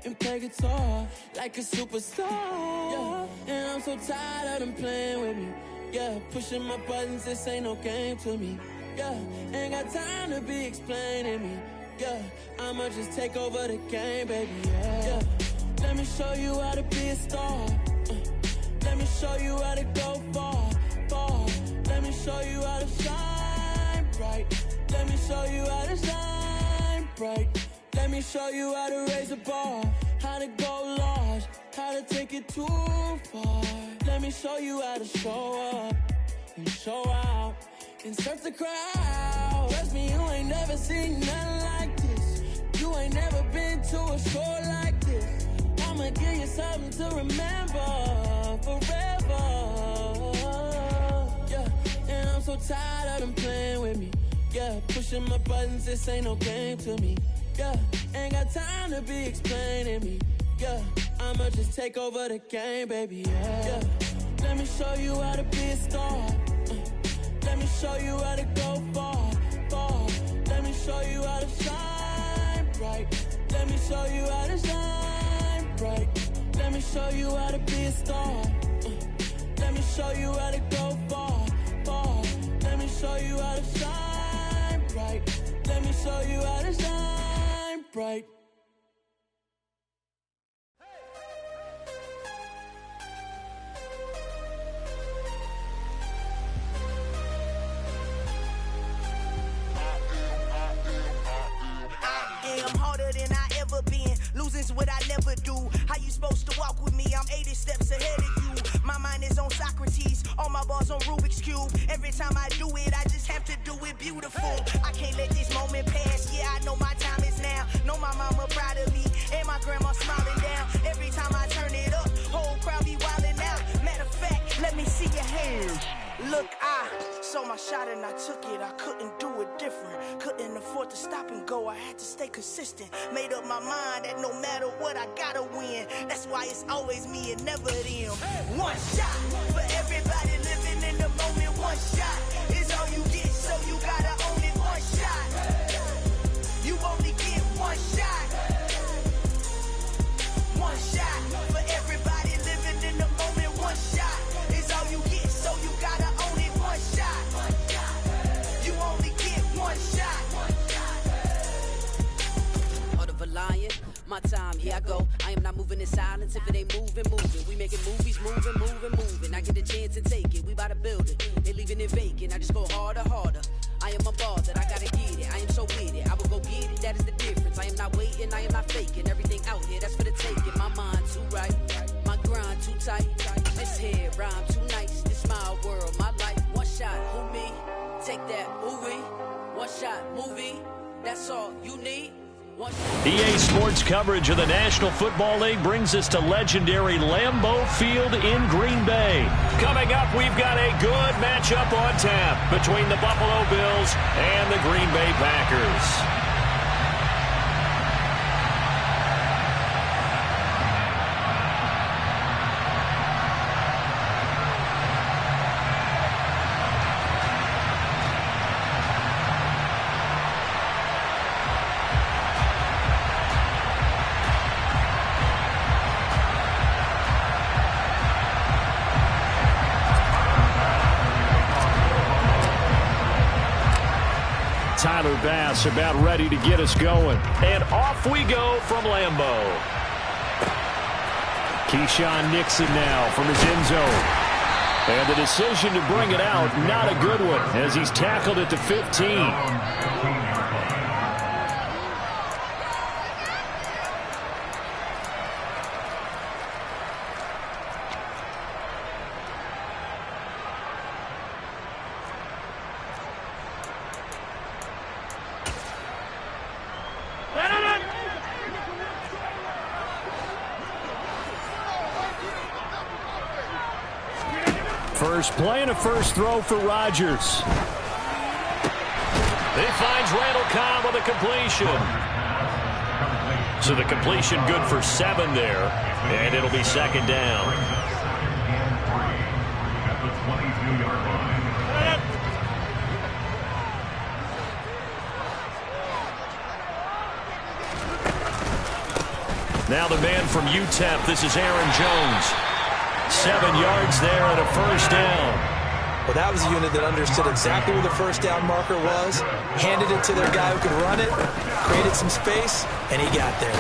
and play guitar like a superstar. Yeah, and I'm so tired of them playing with me. Yeah, pushing my buttons, this ain't no game to me. Yeah, ain't got time to be explaining me. Yeah, I'ma just take over the game, baby. Yeah, let me show you how to be a star. Let me show you how to go far, far. Let me show you how to shine bright. Let me show you how to shine bright. Let me show you how to raise the bar, how to go large, how to take it too far. Let me show you how to show up and show out and surf the crowd. Trust me, you ain't never seen nothing like this. You ain't never been to a show like this. I'ma give you something to remember forever. Yeah, and I'm so tired of them playing with me. Yeah, pushing my buttons, this ain't no game to me. Yeah, ain't got time to be explaining me. Yeah, I'ma just take over the game, baby. Yeah, let me show you how to be a star. Let me show you how to go far, far. Let me show you how to shine bright. Let me show you how to shine bright. Let me show you how to be a star. Let me show you how to go far, far. Let me show you how to shine bright. Let me show you how to shine bright. I'm harder than I ever been. Losing's what I never do. How you supposed to walk with me? I'm 80 steps ahead of you. My mind is on Socrates. All my bars on Rubik's Cube. Every time I do it, I just have to do it beautiful. I can't let this moment pass. Yeah, I know my time is now. Know my mama proud of me. And my grandma smiling down. Every time I turn it up, whole crowd be wildin' out. Matter of fact, let me see your hands. Look, I saw my shot and I took it. I couldn't do it different. Couldn't afford to stop and go. I had to stay consistent. Made up my mind that no matter what, I gotta win. That's why it's always me and never them. One shot for everybody living in the moment. One shot is all you get, so you gotta own it. One shot. You only get one shot. One shot for everybody living in the moment. One shot is all you get, so you gotta own it. One shot. You only get one shot. Heart of a lion, my time, here I go. I am not moving in silence. If it ain't moving, moving. We making movies, moving. I get a chance and take it. We bout to build it. They leaving it vacant. I just go harder. I am a ball that I gotta get it. I am so with it. I will go get it. That is the difference. I am not waiting. I am not faking. Everything out here, that's for the taking. My mind too right. My grind too tight. This here rhyme too nice. This my world, my life. One shot, who me? Take that, movie. One shot, movie. That's all you need. EA Sports coverage of the National Football League brings us to legendary Lambeau Field in Green Bay. Coming up, we've got a good matchup on tap between the Buffalo Bills and the Green Bay Packers. Tyler Bass about ready to get us going. And off we go from Lambeau. Keyshawn Nixon now from his end zone. And the decision to bring it out, not a good one, as he's tackled at the 15. First play and a first throw for Rodgers. He finds Randall Cobb with a completion. So the completion good for 7 there, and it'll be second down. At the 22-yard line. Now the man from UTEP, this is Aaron Jones. 7 yards there and a first down. Well, that was a unit that understood exactly where the first down marker was, handed it to their guy who could run it, created some space, and he got there.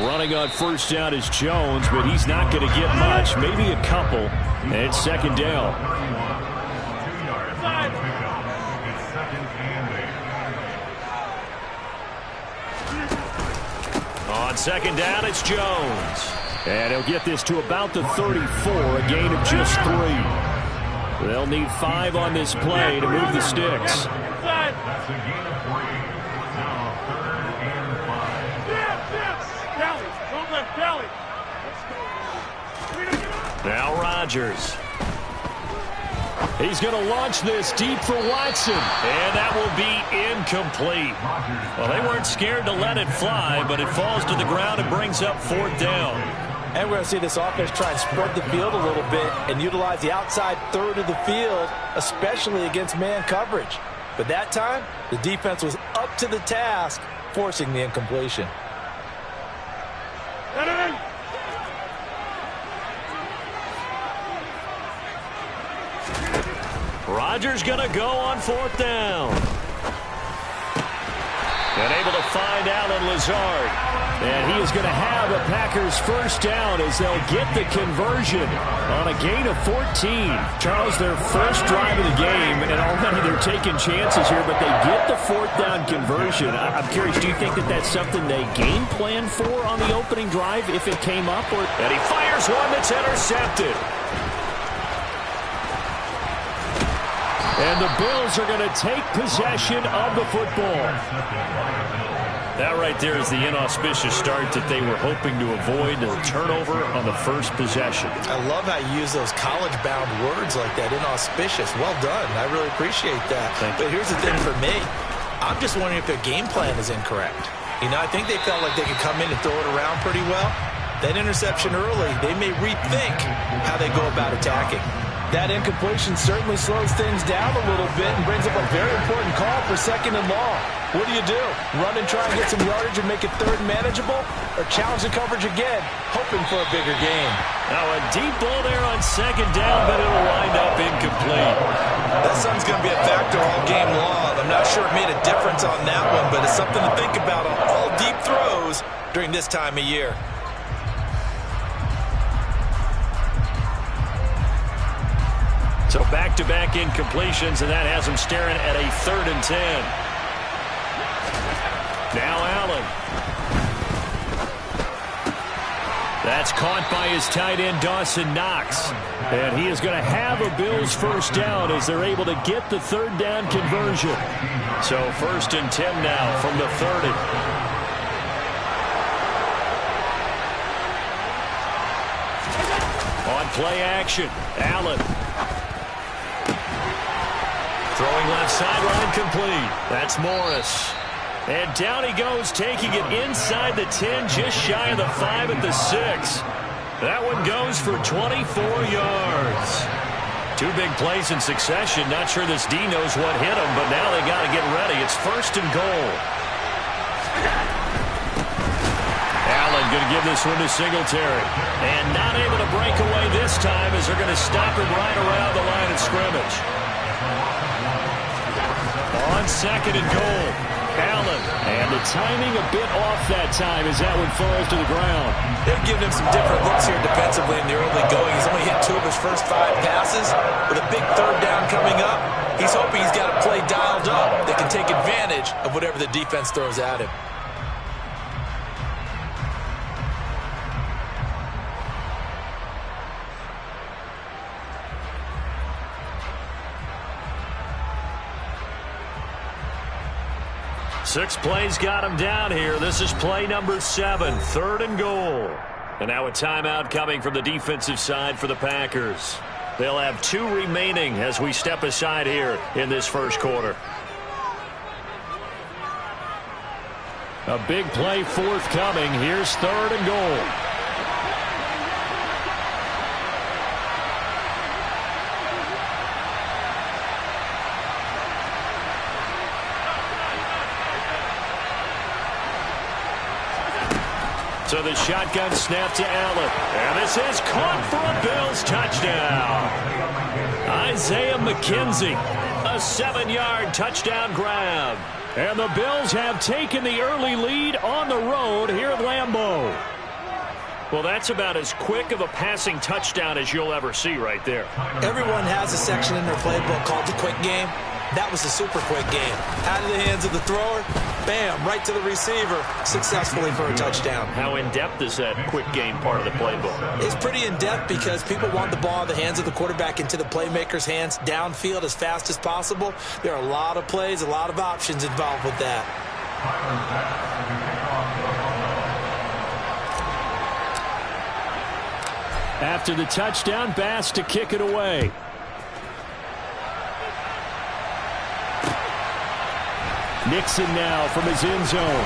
Running on first down is Jones, but he's not going to get much, maybe a couple, and it's second down. On second down, it's Jones. And he'll get this to about the 34, a gain of just 3. They'll need 5 on this play to move the sticks. That's a gain of 3. Now 3rd and 5. Now Rodgers. He's going to launch this deep for Watson, and that will be incomplete. Well, they weren't scared to let it fly, but it falls to the ground and brings up 4th down. And we're going to see this offense try and spread the field a little bit and utilize the outside third of the field, especially against man coverage. But that time, the defense was up to the task, forcing the incompletion. Rodgers going to go on 4th down. And able to find Allen Lazard. And he is going to have a Packers first down as they'll get the conversion on a gain of 14. Charles, their first drive of the game, and already they're taking chances here, but they get the 4th down conversion. I'm curious, do you think that that's something they game plan for on the opening drive if it came up? And he fires one that's intercepted. And the Bills are going to take possession of the football. That right there is the inauspicious start that they were hoping to avoid, the turnover on the first possession. I love how you use those college-bound words like that, inauspicious. Well done. I really appreciate that. But here's the thing for me. I'm just wondering if their game plan is incorrect. You know, I think they felt like they could come in and throw it around pretty well. That interception early, they may rethink how they go about attacking. That incompletion certainly slows things down a little bit and brings up a very important call for 2nd and long. What do you do? Run and try and get some yardage and make it 3rd and manageable? Or challenge the coverage again, hoping for a bigger gain? Now a deep ball there on 2nd down, but it'll wind up incomplete. That something's going to be a factor all game long. I'm not sure it made a difference on that one, but it's something to think about on all deep throws during this time of year. So back-to-back incompletions, and that has him staring at a 3rd and 10. Now Allen. That's caught by his tight end, Dawson Knox. And he is going to have a Bills first down as they're able to get the 3rd down conversion. So 1st and 10 now from the 30. On play action, Allen. Throwing left sideline complete. That's Morris. And down he goes, taking it inside the 10, just shy of the 5 at the 6. That one goes for 24 yards. 2 big plays in succession. Not sure this D knows what hit him, but now they got to get ready. It's 1st and goal. Allen going to give this one to Singletary. And not able to break away this time as they're going to stop him right around the line of scrimmage. On 2nd and goal, Allen. And the timing a bit off that time as that one falls to the ground. They've given him some different looks here defensively in the early going. He's only hit 2 of his first 5 passes. With a big 3rd down coming up, he's hoping he's got a play dialed up that can take advantage of whatever the defense throws at him. Six plays got him down here. This is play number 7, 3rd and goal. And now a timeout coming from the defensive side for the Packers. They'll have 2 remaining as we step aside here in this first quarter. A big play forthcoming. Here's 3rd and goal. So the shotgun snap to Allen. And this is caught for a Bills touchdown. Isaiah McKenzie, a 7-yard touchdown grab. And the Bills have taken the early lead on the road here at Lambeau. Well, that's about as quick of a passing touchdown as you'll ever see right there. Everyone has a section in their playbook called the quick game. That was a super quick game. Out of the hands of the thrower, bam, right to the receiver, successfully for a touchdown. How in-depth is that quick game part of the playbook? It's pretty in-depth because people want the ball in the hands of the quarterback into the playmaker's hands downfield as fast as possible. There are a lot of plays, a lot of options involved with that. After the touchdown, Bass to kick it away. Nixon now from his end zone.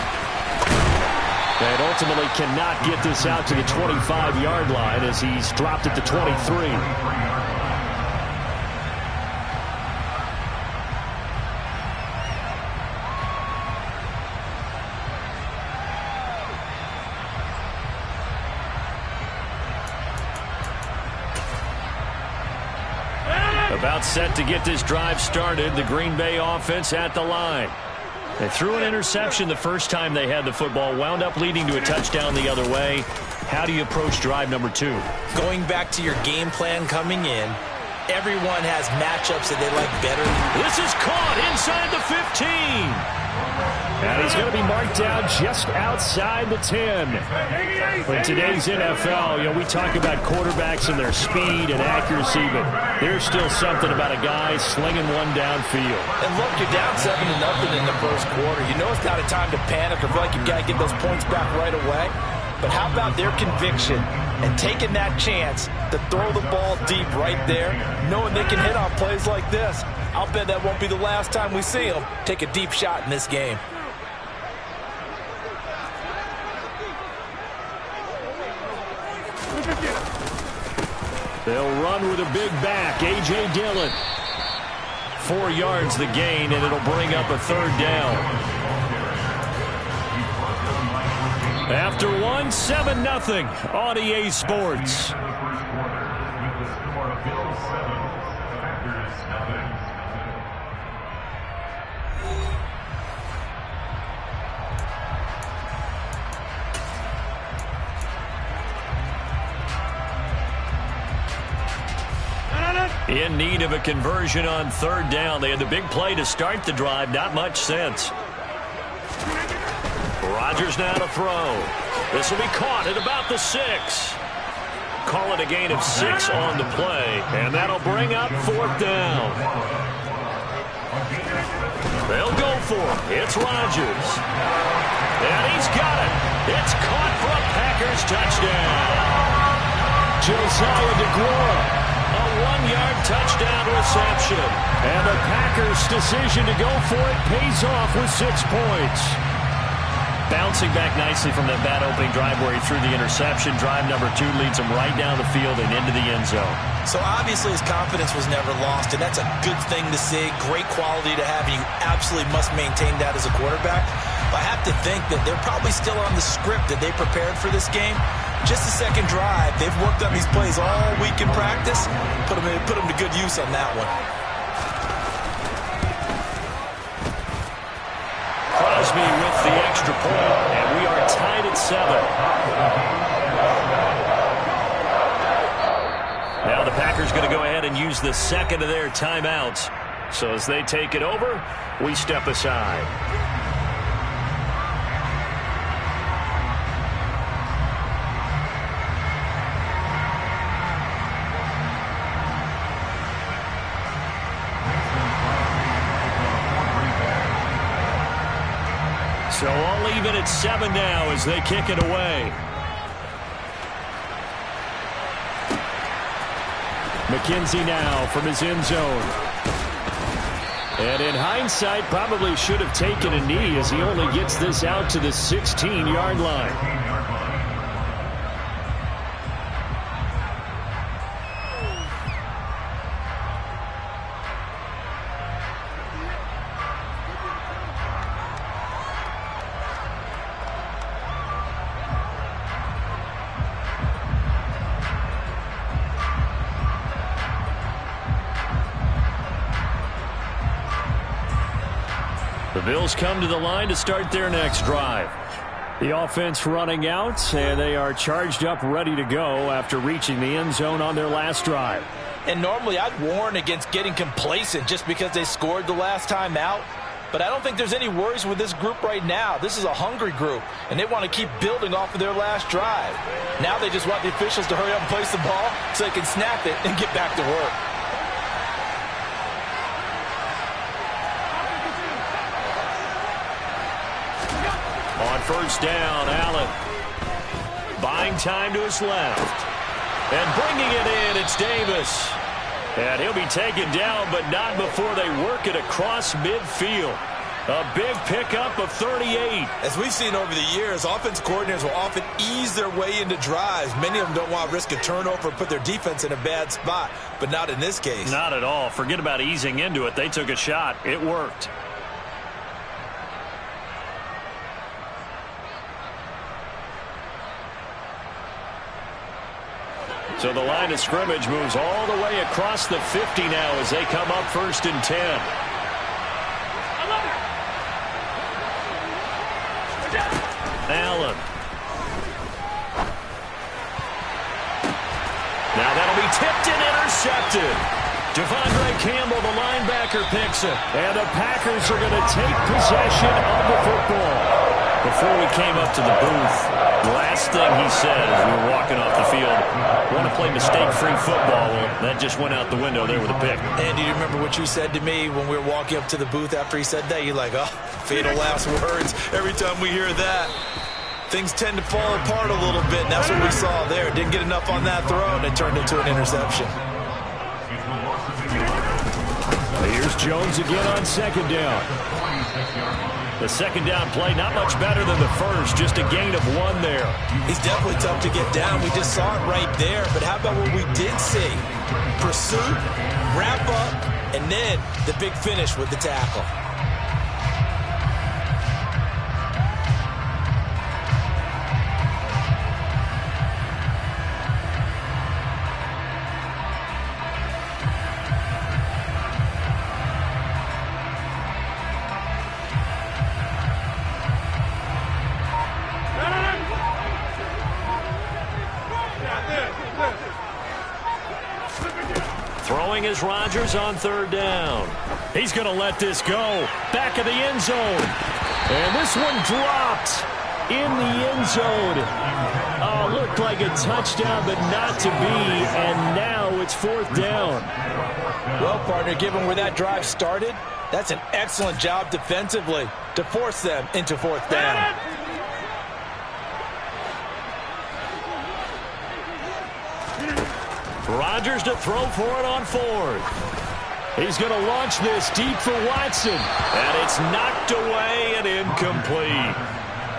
And ultimately cannot get this out to the 25-yard line as he's dropped at the 23. About set to get this drive started. The Green Bay offense at the line. They threw an interception the first time they had the football, wound up leading to a touchdown the other way. How do you approach drive number 2? Going back to your game plan coming in, everyone has matchups that they like better. This is caught inside the 15. And he's going to be marked down just outside the 10. In today's NFL, we talk about quarterbacks and their speed and accuracy, but there's still something about a guy slinging one downfield. And look, you're down 7-0 in the first quarter. You know it's not a time to panic or feel like you've got to get those points back right away. But how about their conviction and taking that chance to throw the ball deep right there, knowing they can hit on plays like this? I'll bet that won't be the last time we see them take a deep shot in this game. They'll run with a big back, A.J. Dillon. 4 yards the gain, and it'll bring up a third down. After 1, 7-0 on EA Sports. In need of a conversion on third down. They had the big play to start the drive. Not much sense. Rodgers now to throw. This will be caught at about the 6. Call it a gain of 6 on the play. And that'll bring up fourth down. They'll go for him. It's Rodgers. And he's got it. It's caught for a Packers touchdown. Josiah DeGuara. A 1-yard touchdown reception. And the Packers' decision to go for it pays off with 6 points. Bouncing back nicely from that bad opening drive where he threw the interception. Drive number 2 leads him right down the field and into the end zone. So obviously his confidence was never lost, and that's a good thing to see. Great quality to have, and you absolutely must maintain that as a quarterback. But I have to think that they're probably still on the script that they prepared for this game. Just the second drive. They've worked on these plays all week in practice. Put them to good use on that one. Crosby with the extra point, and we are tied at 7. Now the Packers going to go ahead and use the second of their timeouts. So as they take it over, we step aside. So all even at 7 now as they kick it away. McKenzie now from his end zone. And in hindsight, probably should have taken a knee as he only gets this out to the 16-yard line. The Bills come to the line to start their next drive. The offense running out, and they are charged up, ready to go after reaching the end zone on their last drive. And normally I'd warn against getting complacent just because they scored the last time out. But I don't think there's any worries with this group right now. This is a hungry group, and they want to keep building off of their last drive. Now they just want the officials to hurry up and place the ball so they can snap it and get back to work. On first down, Allen buying time to his left. And bringing it in, it's Davis. And he'll be taken down, but not before they work it across midfield. A big pickup of 38. As we've seen over the years, offense coordinators will often ease their way into drives. Many of them don't want to risk a turnover and put their defense in a bad spot, but not in this case. Not at all. Forget about easing into it. They took a shot. It worked. So the line of scrimmage moves all the way across the 50 now as they come up 1st and 10. Allen. Now that'll be tipped and intercepted. Devondre Campbell, the linebacker, picks it. And the Packers are going to take possession of the football. Before we came up to the booth, the last thing he said as we were walking off the field, want to play mistake-free football. Well, that just went out the window there with a pick. And do you remember what you said to me when we were walking up to the booth after he said that? You're like, oh, fatal last words. Every time we hear that, things tend to fall apart a little bit, and that's what we saw there. Didn't get enough on that throw, and it turned into an interception. Here's Jones again on 2nd down. The 2nd down play, not much better than the first, just a gain of 1 there. He's definitely tough to get down. We just saw it right there. But how about what we did see? Pursuit, wrap up, and then the big finish with the tackle. Throwing is Rodgers on 3rd down. He's going to let this go. Back of the end zone. And this one dropped in the end zone. Oh, looked like a touchdown, but not to be. And now it's 4th down. Well, partner, given where that drive started, that's an excellent job defensively to force them into 4th down. Rodgers to throw for it on 4th. He's going to launch this deep for Watson. And it's knocked away and incomplete.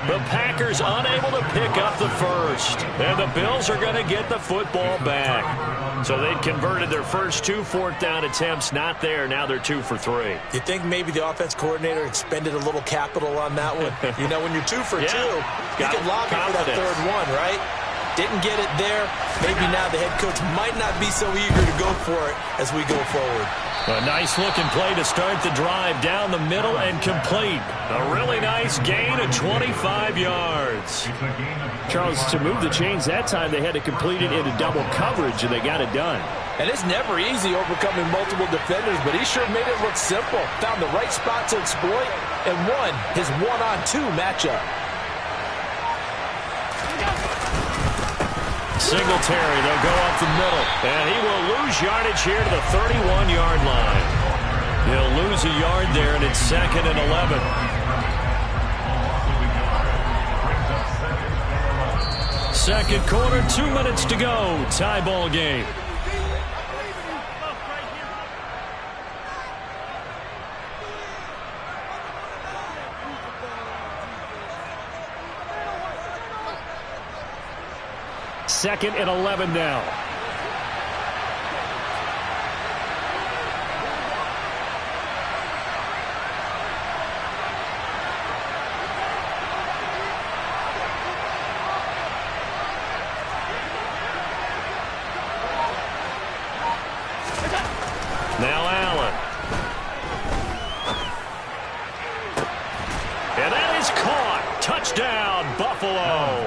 The Packers unable to pick up the first. And the Bills are going to get the football back. So they'd converted their first 2 4th down attempts. Not there. Now they're 2 for 3. You think maybe the offense coordinator expended a little capital on that one? You know, when you're 2 for 2, you can lobby for that 3rd one, right? Didn't get it there. Maybe now the head coach might not be so eager to go for it as we go forward. A nice-looking play to start the drive down the middle and complete. A really nice gain of 25 yards. Charles, to move the chains that time, they had to complete it into double coverage, and they got it done. And it's never easy overcoming multiple defenders, but he sure made it look simple. Found the right spot to exploit and won his 1-on-2 matchup. Singletary, they'll go up the middle, and he will lose yardage here to the 31-yard line. He'll lose a yard there, and it's 2nd and 11. Second quarter, 2 minutes to go. Tie ball game. Second and 11 now. Now Allen. Touchdown, Buffalo.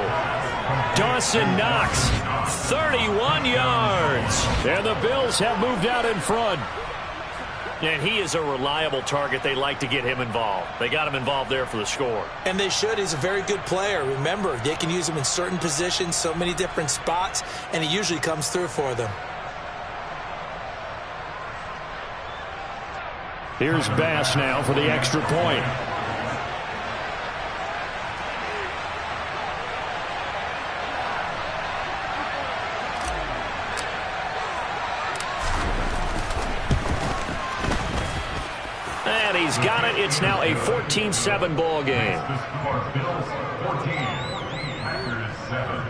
Dawson Knox, 31 yards. And the Bills have moved out in front. And he is a reliable target. They like to get him involved. They got him involved there for the score. And they should. He's a very good player. Remember, they can use him in certain positions, so many different spots, and he usually comes through for them. Here's Bass now for the extra point. And he's got it. It's now a 14-7 ball game. Bills 14, Packers 7.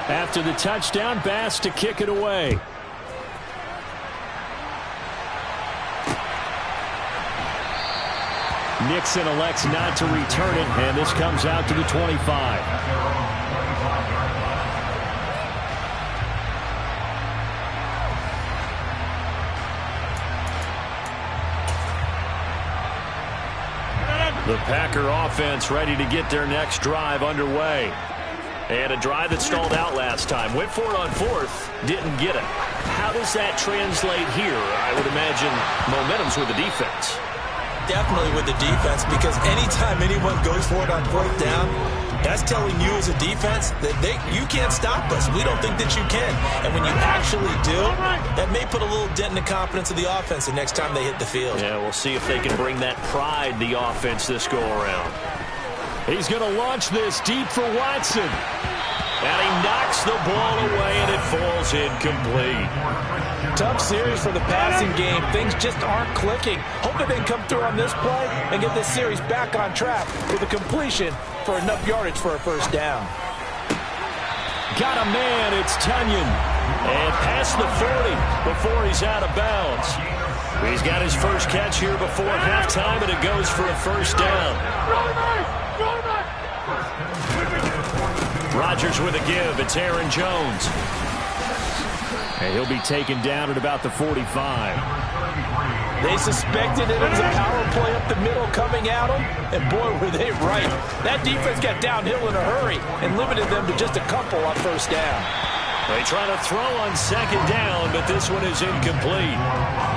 After the touchdown, Bass to kick it away. Nixon elects not to return it, and this comes out to the 25. The Packer offense ready to get their next drive underway. And a drive that stalled out last time. Went for it on fourth, didn't get it. How does that translate here? I would imagine momentum's with the defense. Definitely with the defense, because anytime anyone goes for it on fourth down, that's telling you as a defense that you can't stop us. We don't think that you can. And when you actually do, that may put a little dent in the confidence of the offense the next time they hit the field. Yeah, we'll see if they can bring that pride, the offense, this go-around. He's going to launch this deep for Watson. And he knocks the ball away, and it falls incomplete. Tough series for the passing game. Things just aren't clicking. Hoping they can come through on this play and get this series back on track with a completion for enough yardage for a first down. Got a man, it's Tunyon. And past the 40 before he's out of bounds. He's got his first catch here before halftime, and it goes for a first down. Rodgers with a give. It's Aaron Jones. And he'll be taken down at about the 45. They suspected it was a power play up the middle coming at them, and boy, were they right. That defense got downhill in a hurry and limited them to just a couple on first down. They try to throw on second down, but this one is incomplete.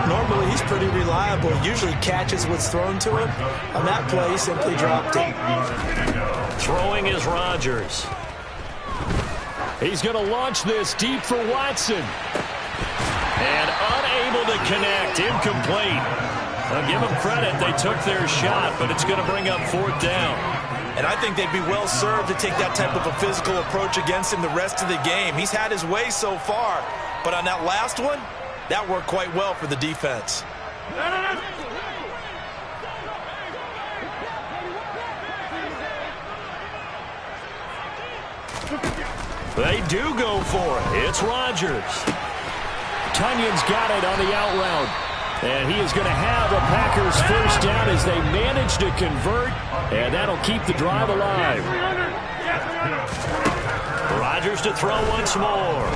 Normally, he's pretty reliable. Usually catches what's thrown to him. On that play, he simply dropped it. Throwing is Rodgers. He's going to launch this deep for Watson. And unable to connect. Incomplete. I'll give them credit. They took their shot, but it's going to bring up fourth down. And I think they'd be well served to take that type of a physical approach against him the rest of the game. He's had his way so far, but on that last one, that worked quite well for the defense. They do go for it. It's Rodgers. Tunyon's got it on the out route. And he is going to have the Packers first down as they manage to convert. And that'll keep the drive alive. Rodgers to throw once more.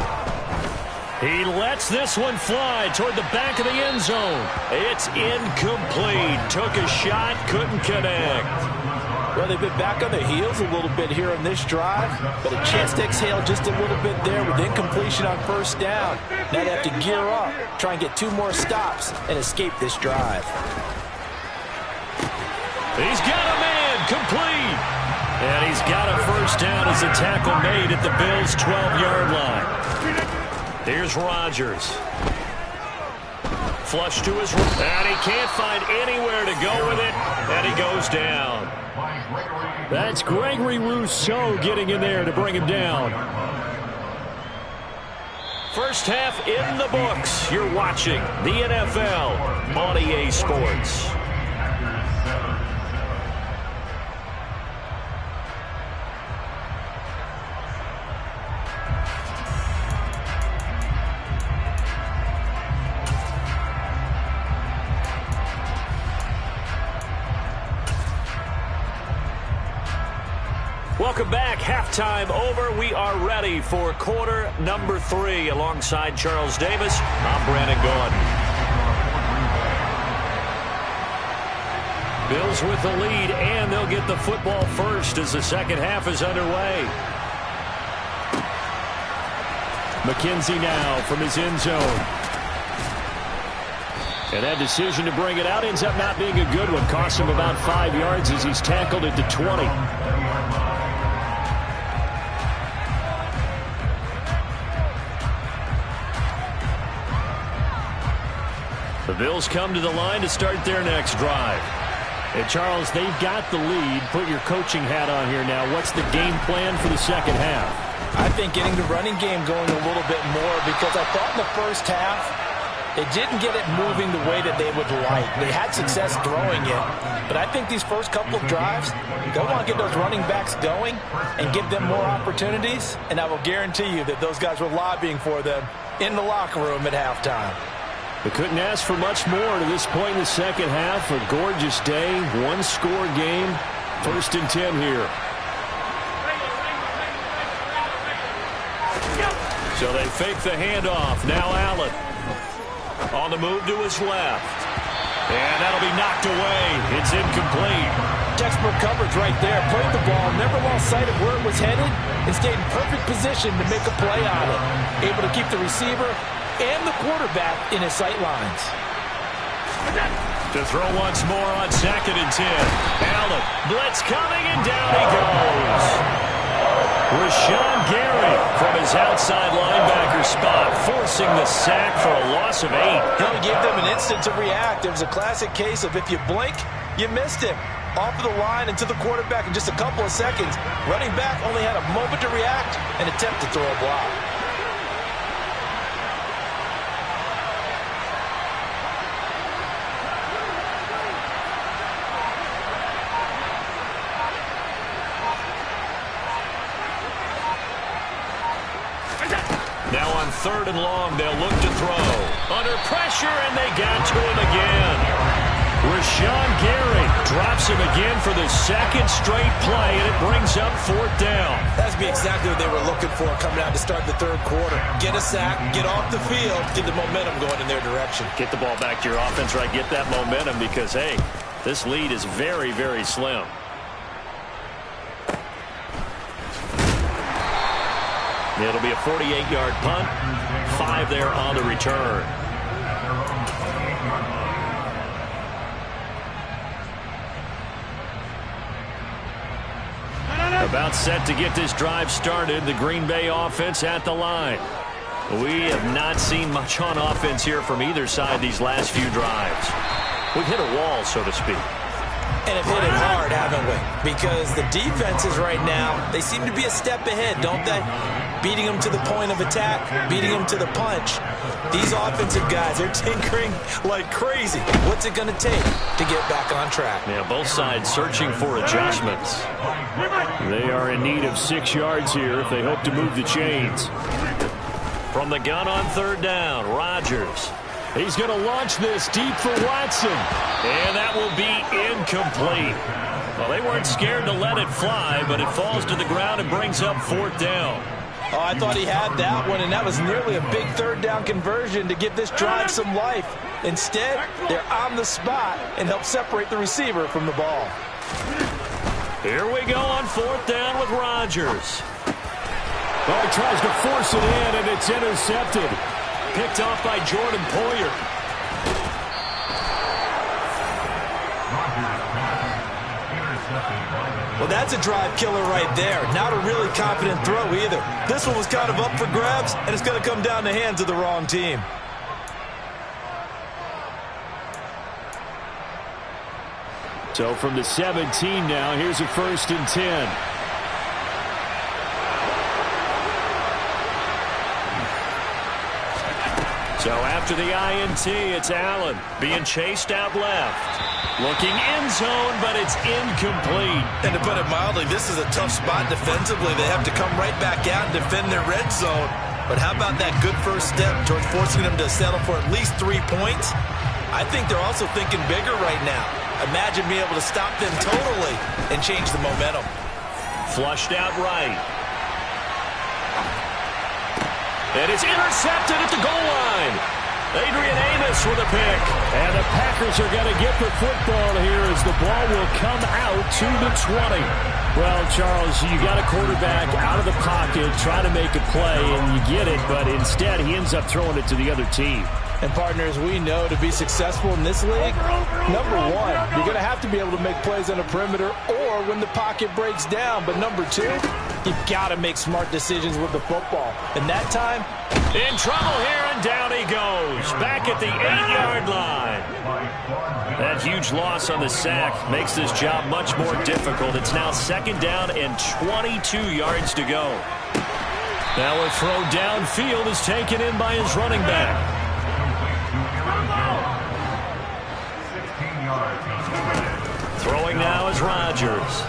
He lets this one fly toward the back of the end zone. It's incomplete. Took a shot, couldn't connect. Well, they've been back on their heels a little bit here on this drive, but a chance to exhale just a little bit there with incompletion on first down. Now they have to gear up, try and get 2 more stops, and escape this drive. He's got a man, complete. And he's got a first down as a tackle made at the Bills' 12-yard line. Here's Rodgers. Flush to his right, and he can't find anywhere to go with it, and he goes down. That's Gregory Rousseau getting in there to bring him down. First half in the books. You're watching the NFL on EA Sports. Welcome back. Halftime over. We are ready for quarter number 3. Alongside Charles Davis, I'm Brandon Gordon. Bills with the lead, and they'll get the football first as the second half is underway. McKenzie now from his end zone. And that decision to bring it out ends up not being a good one. Costs him about 5 yards as he's tackled at the 20. The Bills come to the line to start their next drive. And Charles, they've got the lead. Put your coaching hat on here now. What's the game plan for the second half? I think getting the running game going a little bit more, because I thought in the first half it didn't get it moving the way that they would like. They had success throwing it, but I think these first couple of drives, they want to get those running backs going and give them more opportunities, and I will guarantee you that those guys were lobbying for them in the locker room at halftime. They couldn't ask for much more to this point in the second half. A gorgeous day, one-score game, 1st and 10 here. So they fake the handoff. Now Allen on the move to his left. And that'll be knocked away. It's incomplete. Textbook coverage right there. Played the ball, never lost sight of where it was headed, and stayed in perfect position to make a play on it. Able to keep the receiver and the quarterback in his sight lines. To throw once more on 2nd and 10. Allen, blitz coming, and down he goes. Rashawn Gary from his outside linebacker spot, forcing the sack for a loss of 8. He only gave them an instant to react. It was a classic case of if you blink, you missed him. Off of the line and to the quarterback in just a couple of seconds. Running back only had a moment to react and attempt to throw a block. Now on 3rd and long, they'll look to throw. Under pressure, and they got to him again. Rashawn Gary drops him again for the 2nd straight play, and it brings up 4th down. That's be exactly what they were looking for coming out to start the 3rd quarter. Get a sack, get off the field, get the momentum going in their direction. Get the ball back to your offense, right? Get that momentum because, hey, this lead is very, very slim. It'll be a 48-yard punt. 5 there on the return. About set to get this drive started. The Green Bay offense at the line. We have not seen much on offense here from either side these last few drives. We've hit a wall, so to speak. And have hit it hard, haven't we? Because the defenses right now, they seem to be a step ahead, don't they? Beating them to the point of attack, beating them to the punch. These offensive guys are tinkering like crazy. What's it going to take to get back on track? Yeah, both sides searching for adjustments. They are in need of 6 yards here if they hope to move the chains. From the gun on 3rd down, Rodgers. He's going to launch this deep for Watson. And that will be incomplete. Well, they weren't scared to let it fly, but it falls to the ground and brings up 4th down. Oh, I thought he had that one, and that was nearly a big 3rd down conversion to give this drive some life. Instead, they're on the spot and help separate the receiver from the ball. Here we go on 4th down with Rodgers. Well, he tries to force it in, and it's intercepted. Picked off by Jordan Poyer. Well, that's a drive killer right there. Not a really confident throw either. This one was kind of up for grabs, and it's going to come down the hands of the wrong team. So from the 17 now, here's a 1st and 10. So after the INT, it's Allen being chased out left. Looking end zone, but it's incomplete. And to put it mildly, this is a tough spot defensively. They have to come right back out and defend their red zone. But how about that good first step towards forcing them to settle for at least 3 points? I think they're also thinking bigger right now. Imagine being able to stop them totally and change the momentum. Flushed out right. And it's intercepted at the goal line. Adrian Amos with a pick. And the Packers are going to get the football here as the ball will come out to the 20. Well, Charles, you got a quarterback out of the pocket trying to make a play, and you get it, but instead he ends up throwing it to the other team. And partners, we know to be successful in this league, number one, you're going to have to be able to make plays on the perimeter or when the pocket breaks down. But number two, you've got to make smart decisions with the football. And that time, in trouble here, and down he goes. Back at the 8-yard line. That huge loss on the sack makes this job much more difficult. It's now 2nd down and 22 yards to go. Now a throw downfield is taken in by his running back. 16 yards. Throwing now is Rodgers.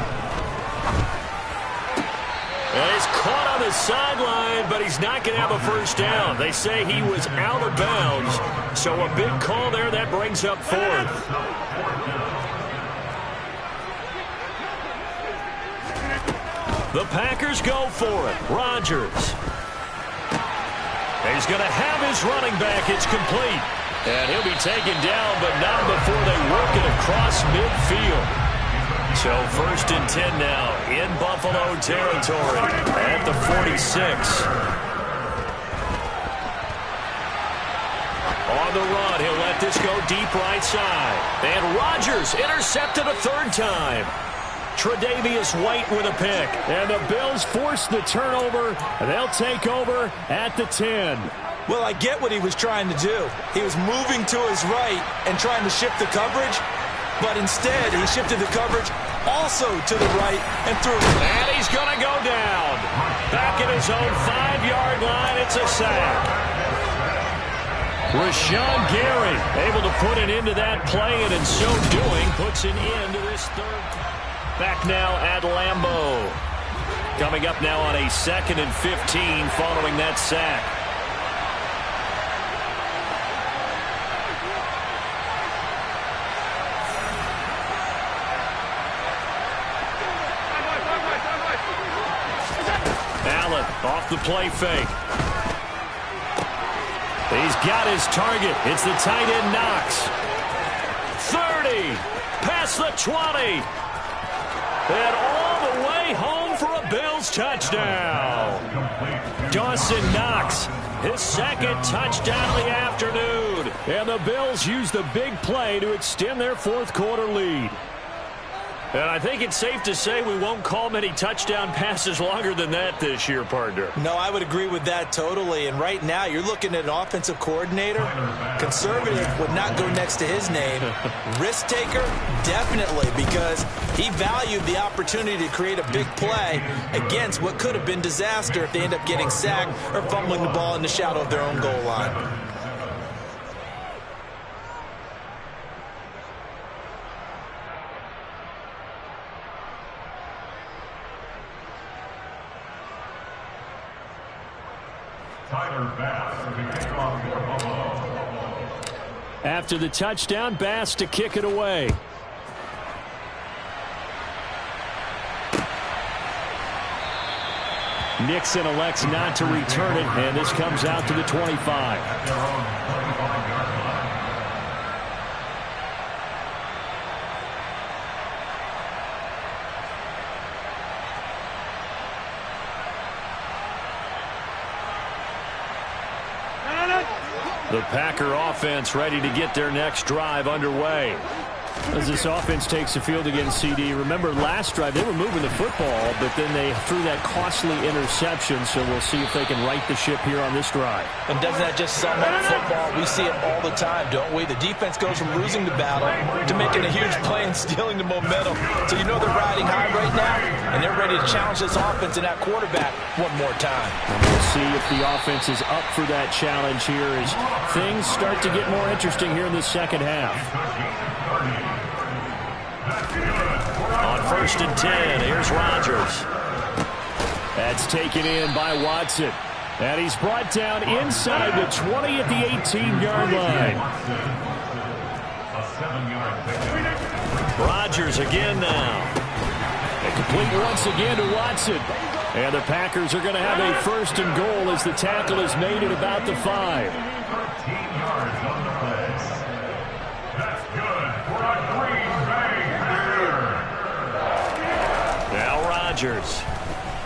And he's caught on the sideline, but he's not going to have a first down. They say he was out of bounds, so a big call there. That brings up 4th. The Packers go for it. Rodgers. He's going to have his running back. It's complete. And he'll be taken down, but not before they work it across midfield. So 1st and 10 now in Buffalo territory at the 46. On the run, he'll let this go deep right side. And Rodgers intercepted a 3rd time. Tre'Davious White with a pick. And the Bills force the turnover. And they'll take over at the 10. Well, I get what he was trying to do. He was moving to his right and trying to shift the coverage. But instead, he shifted the coverage also to the right and threw. And he's going to go down. Back at his own 5-yard line, it's a sack. Rashawn Gary able to put an end to that play, and in so doing, puts an end to this 3rd. Back now at Lambeau. Coming up now on a 2nd and 15 following that sack. Off the play fake. He's got his target. It's the tight end Knox. 30. Past the 20. And all the way home for a Bills touchdown. Dawson Knox, his 2nd touchdown of the afternoon. And the Bills use the big play to extend their 4th quarter lead. And I think it's safe to say we won't call many touchdown passes longer than that this year, partner. No, I would agree with that totally. And right now, you're looking at an offensive coordinator. Conservative would not go next to his name. Risk taker, definitely, because he valued the opportunity to create a big play against what could have been disaster if they end up getting sacked or fumbling the ball in the shadow of their own goal line. After the touchdown, Bass to kick it away. Nixon elects not to return it, and this comes out to the 25. The Packer offense ready to get their next drive underway. As this offense takes the field against CD, remember last drive they were moving the football, but then they threw that costly interception, so we'll see if they can right the ship here on this drive. And doesn't that just sum up football? We see it all the time, don't we? The defense goes from losing the battle to making a huge play and stealing the momentum. So you know they're riding high right now, and they're ready to challenge this offense and that quarterback one more time. And we'll see if the offense is up for that challenge here as things start to get more interesting here in the 2nd half. On 1st and 10, here's Rodgers. That's taken in by Watson. And he's brought down inside the 20 at the 18-yard line. Rodgers again now. And complete once again to Watson. And the Packers are going to have a first and goal as the tackle is made at about the 5. 13 yards on the play. That's good for a Green Bay Packer. Now Rodgers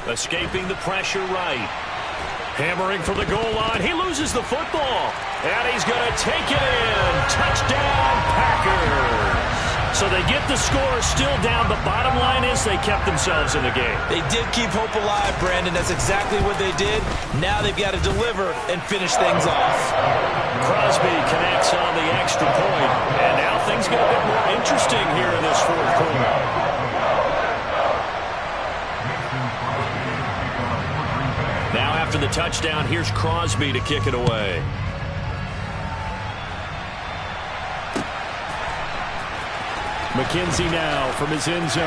escaping the pressure right. Hammering for the goal line. He loses the football. And he's going to take it in. Touchdown, Packers. So they get the score still down. The bottom line is they kept themselves in the game. They did keep hope alive, Brandon. That's exactly what they did. Now they've got to deliver and finish things off. Crosby connects on the extra point. And now things get a bit more interesting here in this fourth quarter. Now after the touchdown, here's Crosby to kick it away. McKenzie now from his end zone.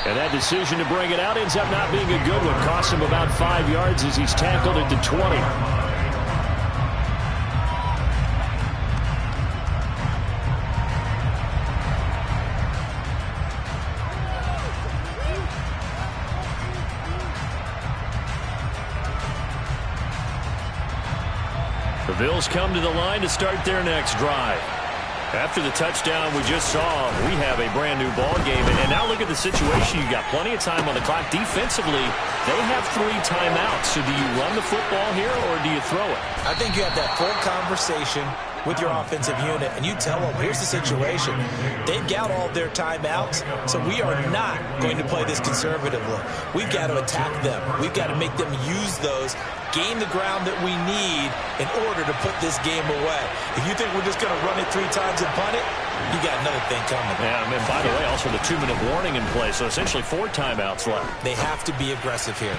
And that decision to bring it out ends up not being a good one. Costs him about 5 yards as he's tackled at the 20. The Bills come to the line to start their next drive. After the touchdown we just saw, we have a brand new ball game. And now look at the situation. You've got plenty of time on the clock. Defensively, they have 3 timeouts. So do you run the football here or do you throw it? I think you have that full conversation with your offensive unit, and you tell them, here's the situation. They've got all their timeouts, so we are not going to play this conservatively. We've got to attack them. We've got to make them use those, gain the ground that we need in order to put this game away. If you think we're just going to run it 3 times and punt it, you got another thing coming. Yeah, and by the way, also the 2-minute warning in play, so essentially 4 timeouts left. They have to be aggressive here.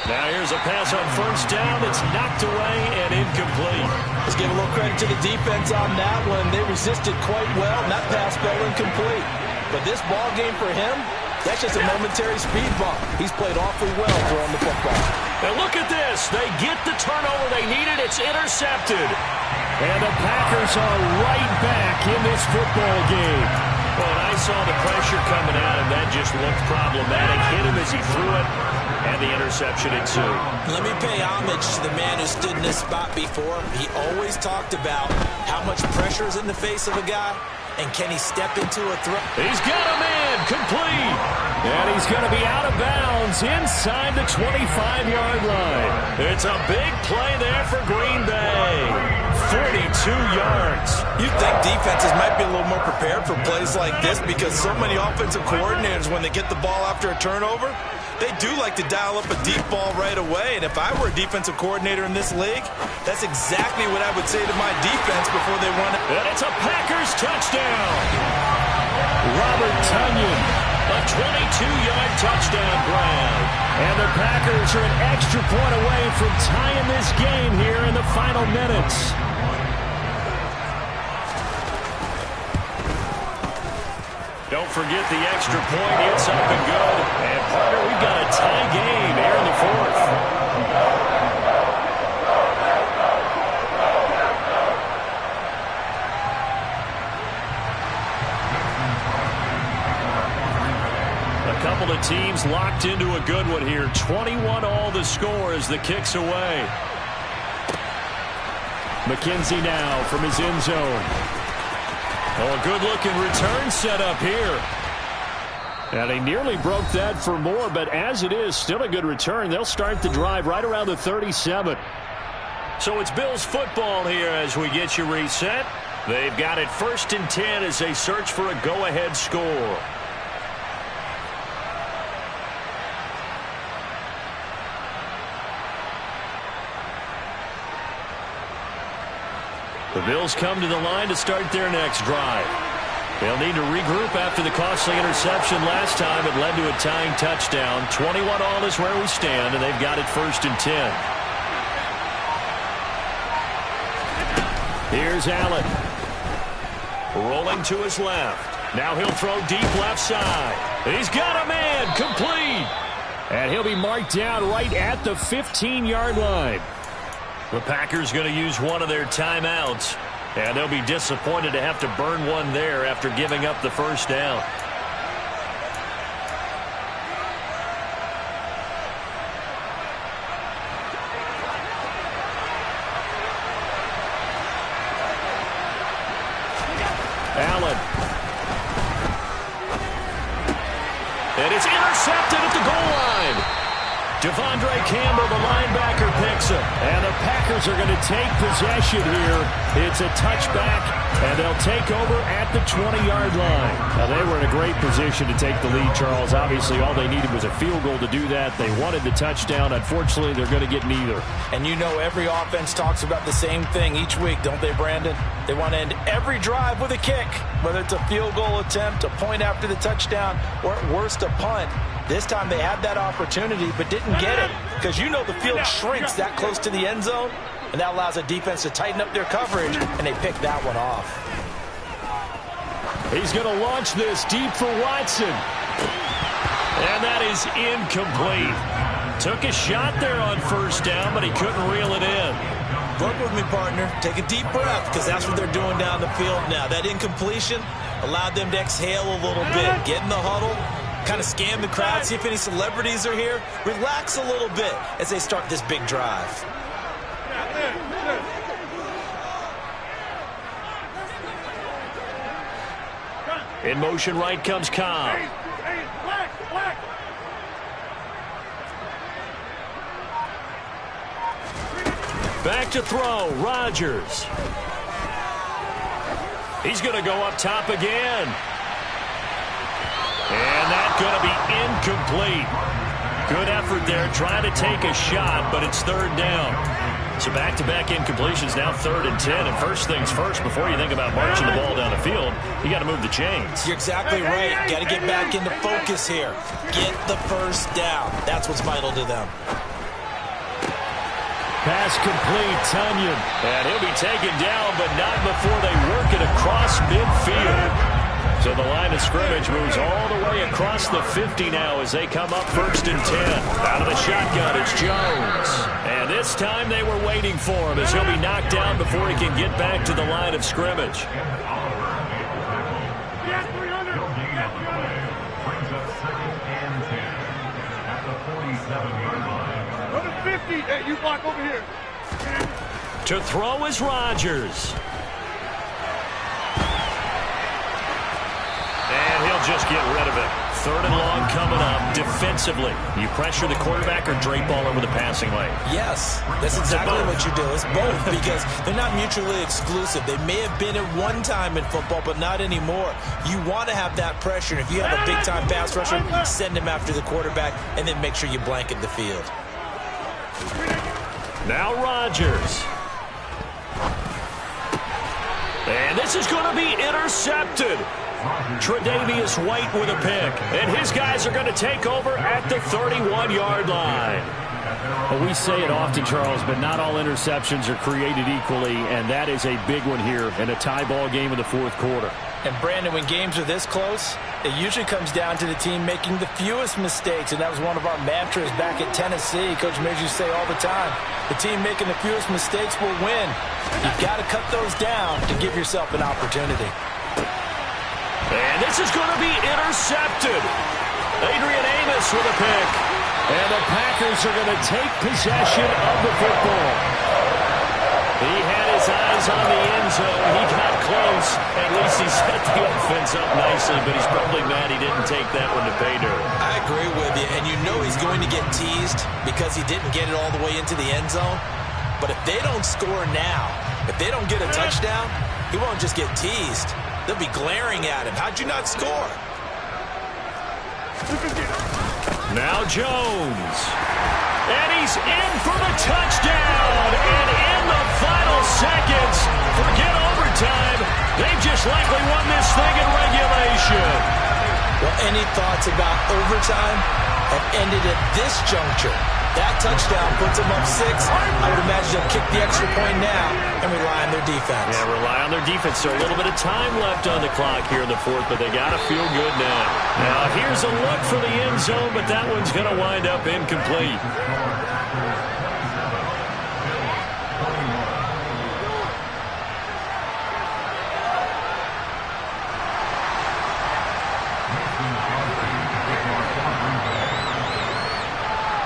Now here's a pass on first down. It's knocked away and incomplete. Let's give a little credit to the defense on that one. They resisted quite well, and that pass fell incomplete. But this ball game for him, that's just a momentary speed bump. He's played awfully well throwing the football. And look at this. They get the turnover they needed. It's intercepted. And the Packers are right back in this football game. Well, and I saw the pressure coming at him. That just looked problematic. Hit him as he threw it. And the interception ensued. Let me pay homage to the man who stood in this spot before. He always talked about how much pressure is in the face of a guy, and can he step into a throw. He's got a man, complete. And he's going to be out of bounds inside the 25-yard line. It's a big play there for Green Bay. 42 yards. You'd think defenses might be a little more prepared for plays like this because so many offensive coordinators, when they get the ball after a turnover, they do like to dial up a deep ball right away. And if I were a defensive coordinator in this league, that's exactly what I would say to my defense before they run it. And it's a Packers touchdown. Robert Tonyan, a 22-yard touchdown grab. And the Packers are an extra point away from tying this game here in the final minutes. Don't forget the extra point. It's up and good. And, partner, we've got a tie game here in the fourth. A couple of teams locked into a good one here. 21 all the score as the kick's away. McKenzie now from his end zone. Oh, a good-looking return set up here. And he nearly broke that for more, but as it is, still a good return. They'll start the drive right around the 37. So it's Bills football here as we get you reset. They've got it 1st and 10 as they search for a go-ahead score. The Bills come to the line to start their next drive. They'll need to regroup after the costly interception last time. It led to a tying touchdown. 21 all is where we stand, and they've got it 1st and 10. Here's Allen. Rolling to his left. Now he'll throw deep left side. He's got a man, complete. And he'll be marked down right at the 15-yard line. The Packers going to use one of their timeouts, and they'll be disappointed to have to burn one there after giving up the first down. Allen. And it's intercepted at the goal line. Devondre Campbell, the linebacker, picks it. And the Packers are going to take possession here. It's a touchback, and they'll take over at the 20-yard line. Now, they were in a great position to take the lead, Charles. Obviously, all they needed was a field goal to do that. They wanted the touchdown. Unfortunately, they're going to get neither. And you know every offense talks about the same thing each week, don't they, Brandon? They want to end every drive with a kick, whether it's a field goal attempt, a point after the touchdown, or at worst, a punt. This time they had that opportunity but didn't get it because you know the field shrinks that close to the end zone, and that allows a defense to tighten up their coverage, and they pick that one off. He's going to launch this deep for Watson. And that is incomplete. Took a shot there on first down, but he couldn't reel it in. Work with me, partner. Take a deep breath because that's what they're doing down the field now. That incompletion allowed them to exhale a little bit, get in the huddle, kind of scan the crowd, see if any celebrities are here. Relax a little bit as they start this big drive. In motion right comes Cobb. Back to throw, Rodgers. He's going to go up top again. And that's going to be incomplete. Good effort there, trying to take a shot, but it's third down. So back-to-back incompletions, now 3rd and 10. And first things first, before you think about marching the ball down the field, you got to move the chains. You're exactly right. Got to get back into focus here. Get the first down. That's what's vital to them. Pass complete, Tunyon. And he'll be taken down, but not before they work it across midfield. So the line of scrimmage moves all the way across the 50 now as they come up 1st and 10. Out of the shotgun, it's Jones. And this time they were waiting for him as he'll be knocked down before he can get back to the line of scrimmage. Hey, you block over here. To throw is Rodgers. And he'll just get rid of it. 3rd and long coming up defensively. You pressure the quarterback or drape all over the passing lane? Yes, that's exactly what you do. It's both because they're not mutually exclusive. They may have been at one time in football, but not anymore. You want to have that pressure. If you have a big-time pass rusher, send him after the quarterback and then make sure you blanket the field. Now Rodgers. And this is going to be intercepted. Tre'Davious White with a pick. And his guys are going to take over at the 31-yard line. Well, we say it often, Charles, but not all interceptions are created equally, and that is a big one here in a tie ball game in the 4th quarter. And, Brandon, when games are this close, it usually comes down to the team making the fewest mistakes, and that was one of our mantras back at Tennessee. Coach Major used to say all the time, the team making the fewest mistakes will win. You've got to cut those down to give yourself an opportunity. And this is going to be intercepted. Adrian Amos with a pick. And the Packers are going to take possession of the football. He had his eyes on the end zone. He got close. At least he set the offense up nicely, but he's probably mad he didn't take that one to pay dirt. I agree with you, and you know he's going to get teased because he didn't get it all the way into the end zone. But if they don't score now, if they don't get a touchdown, he won't just get teased. They'll be glaring at him. How'd you not score? Now Jones. And he's in for the touchdown. And in the final seconds, forget overtime. They've just likely won this thing in regulation. Well, any thoughts about overtime have ended at this juncture. That touchdown puts them up 6. I would imagine they'll kick the extra point now and rely on their defense. Yeah, rely on their defense. So a little bit of time left on the clock here in the 4th, but they got to feel good now. Now, here's a look for the end zone, but that one's going to wind up incomplete.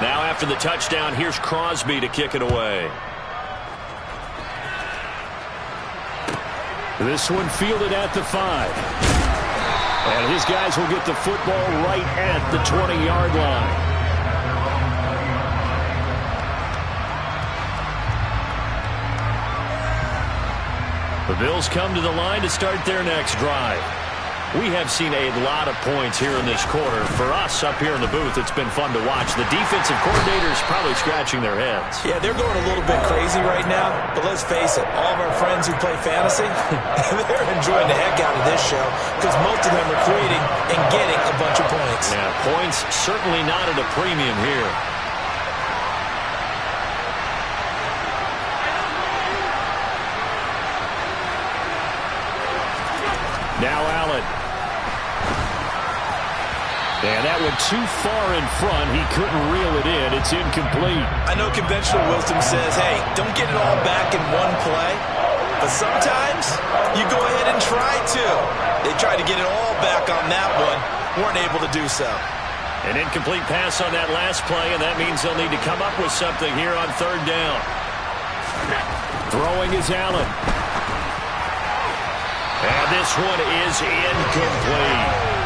Now after the touchdown, here's Crosby to kick it away. This one fielded at the 5. And his guys will get the football right at the 20-yard line. The Bills come to the line to start their next drive. We have seen a lot of points here in this quarter. For us up here in the booth, it's been fun to watch. The defensive coordinators probably scratching their heads. Yeah, they're going a little bit crazy right now, but let's face it, all of our friends who play fantasy, they're enjoying the heck out of this show because most of them are creating and getting a bunch of points. Yeah, points certainly not at a premium here. Now Allen. And that went too far in front. He couldn't reel it in. It's incomplete. I know conventional wisdom says, hey, don't get it all back in one play. But sometimes you go ahead and try to. They tried to get it all back on that one. Weren't able to do so. An incomplete pass on that last play, and that means they'll need to come up with something here on third down. Throwing is Allen. And this one is incomplete.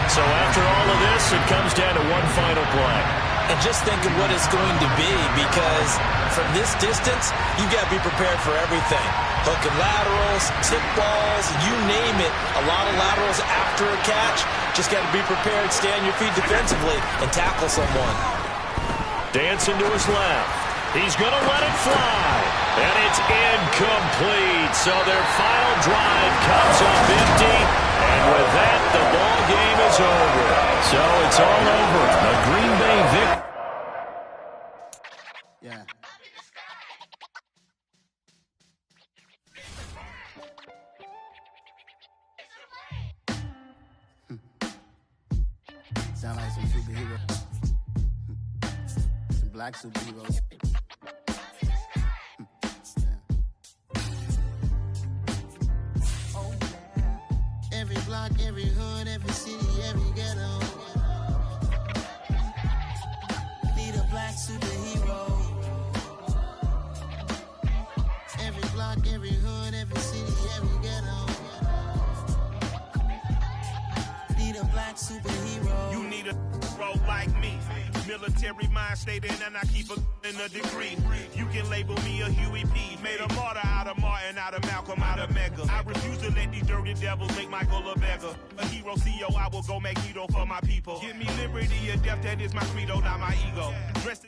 So after all of this, it comes down to one final play. And just think of what it's going to be, because from this distance, you've got to be prepared for everything. Hook and laterals, tip balls, you name it. A lot of laterals after a catch. Just got to be prepared, stay on your feet defensively, and tackle someone. Dancing to his left. He's going to let it fly. And it's incomplete. So their final drive comes up empty. And with that, the ball game is over. So it's all over. The Green Bay victory. Yeah. Sound like some superheroes. Some black superheroes. Every block, every hood, every city, every ghetto. Need a black superhero. Every block, every hood, every city, every ghetto. Need a black superhero. You need a bro like me. Military mind stated, and I keep in a degree. You can label me a Huey P. Made a martyr out of Martin, out of Malcolm, out of Mega. I refuse to let these dirty devils make Michael a beggar. A hero CEO, I will go Magneto for my people. Give me liberty or death, that is my credo, not my ego. Dressed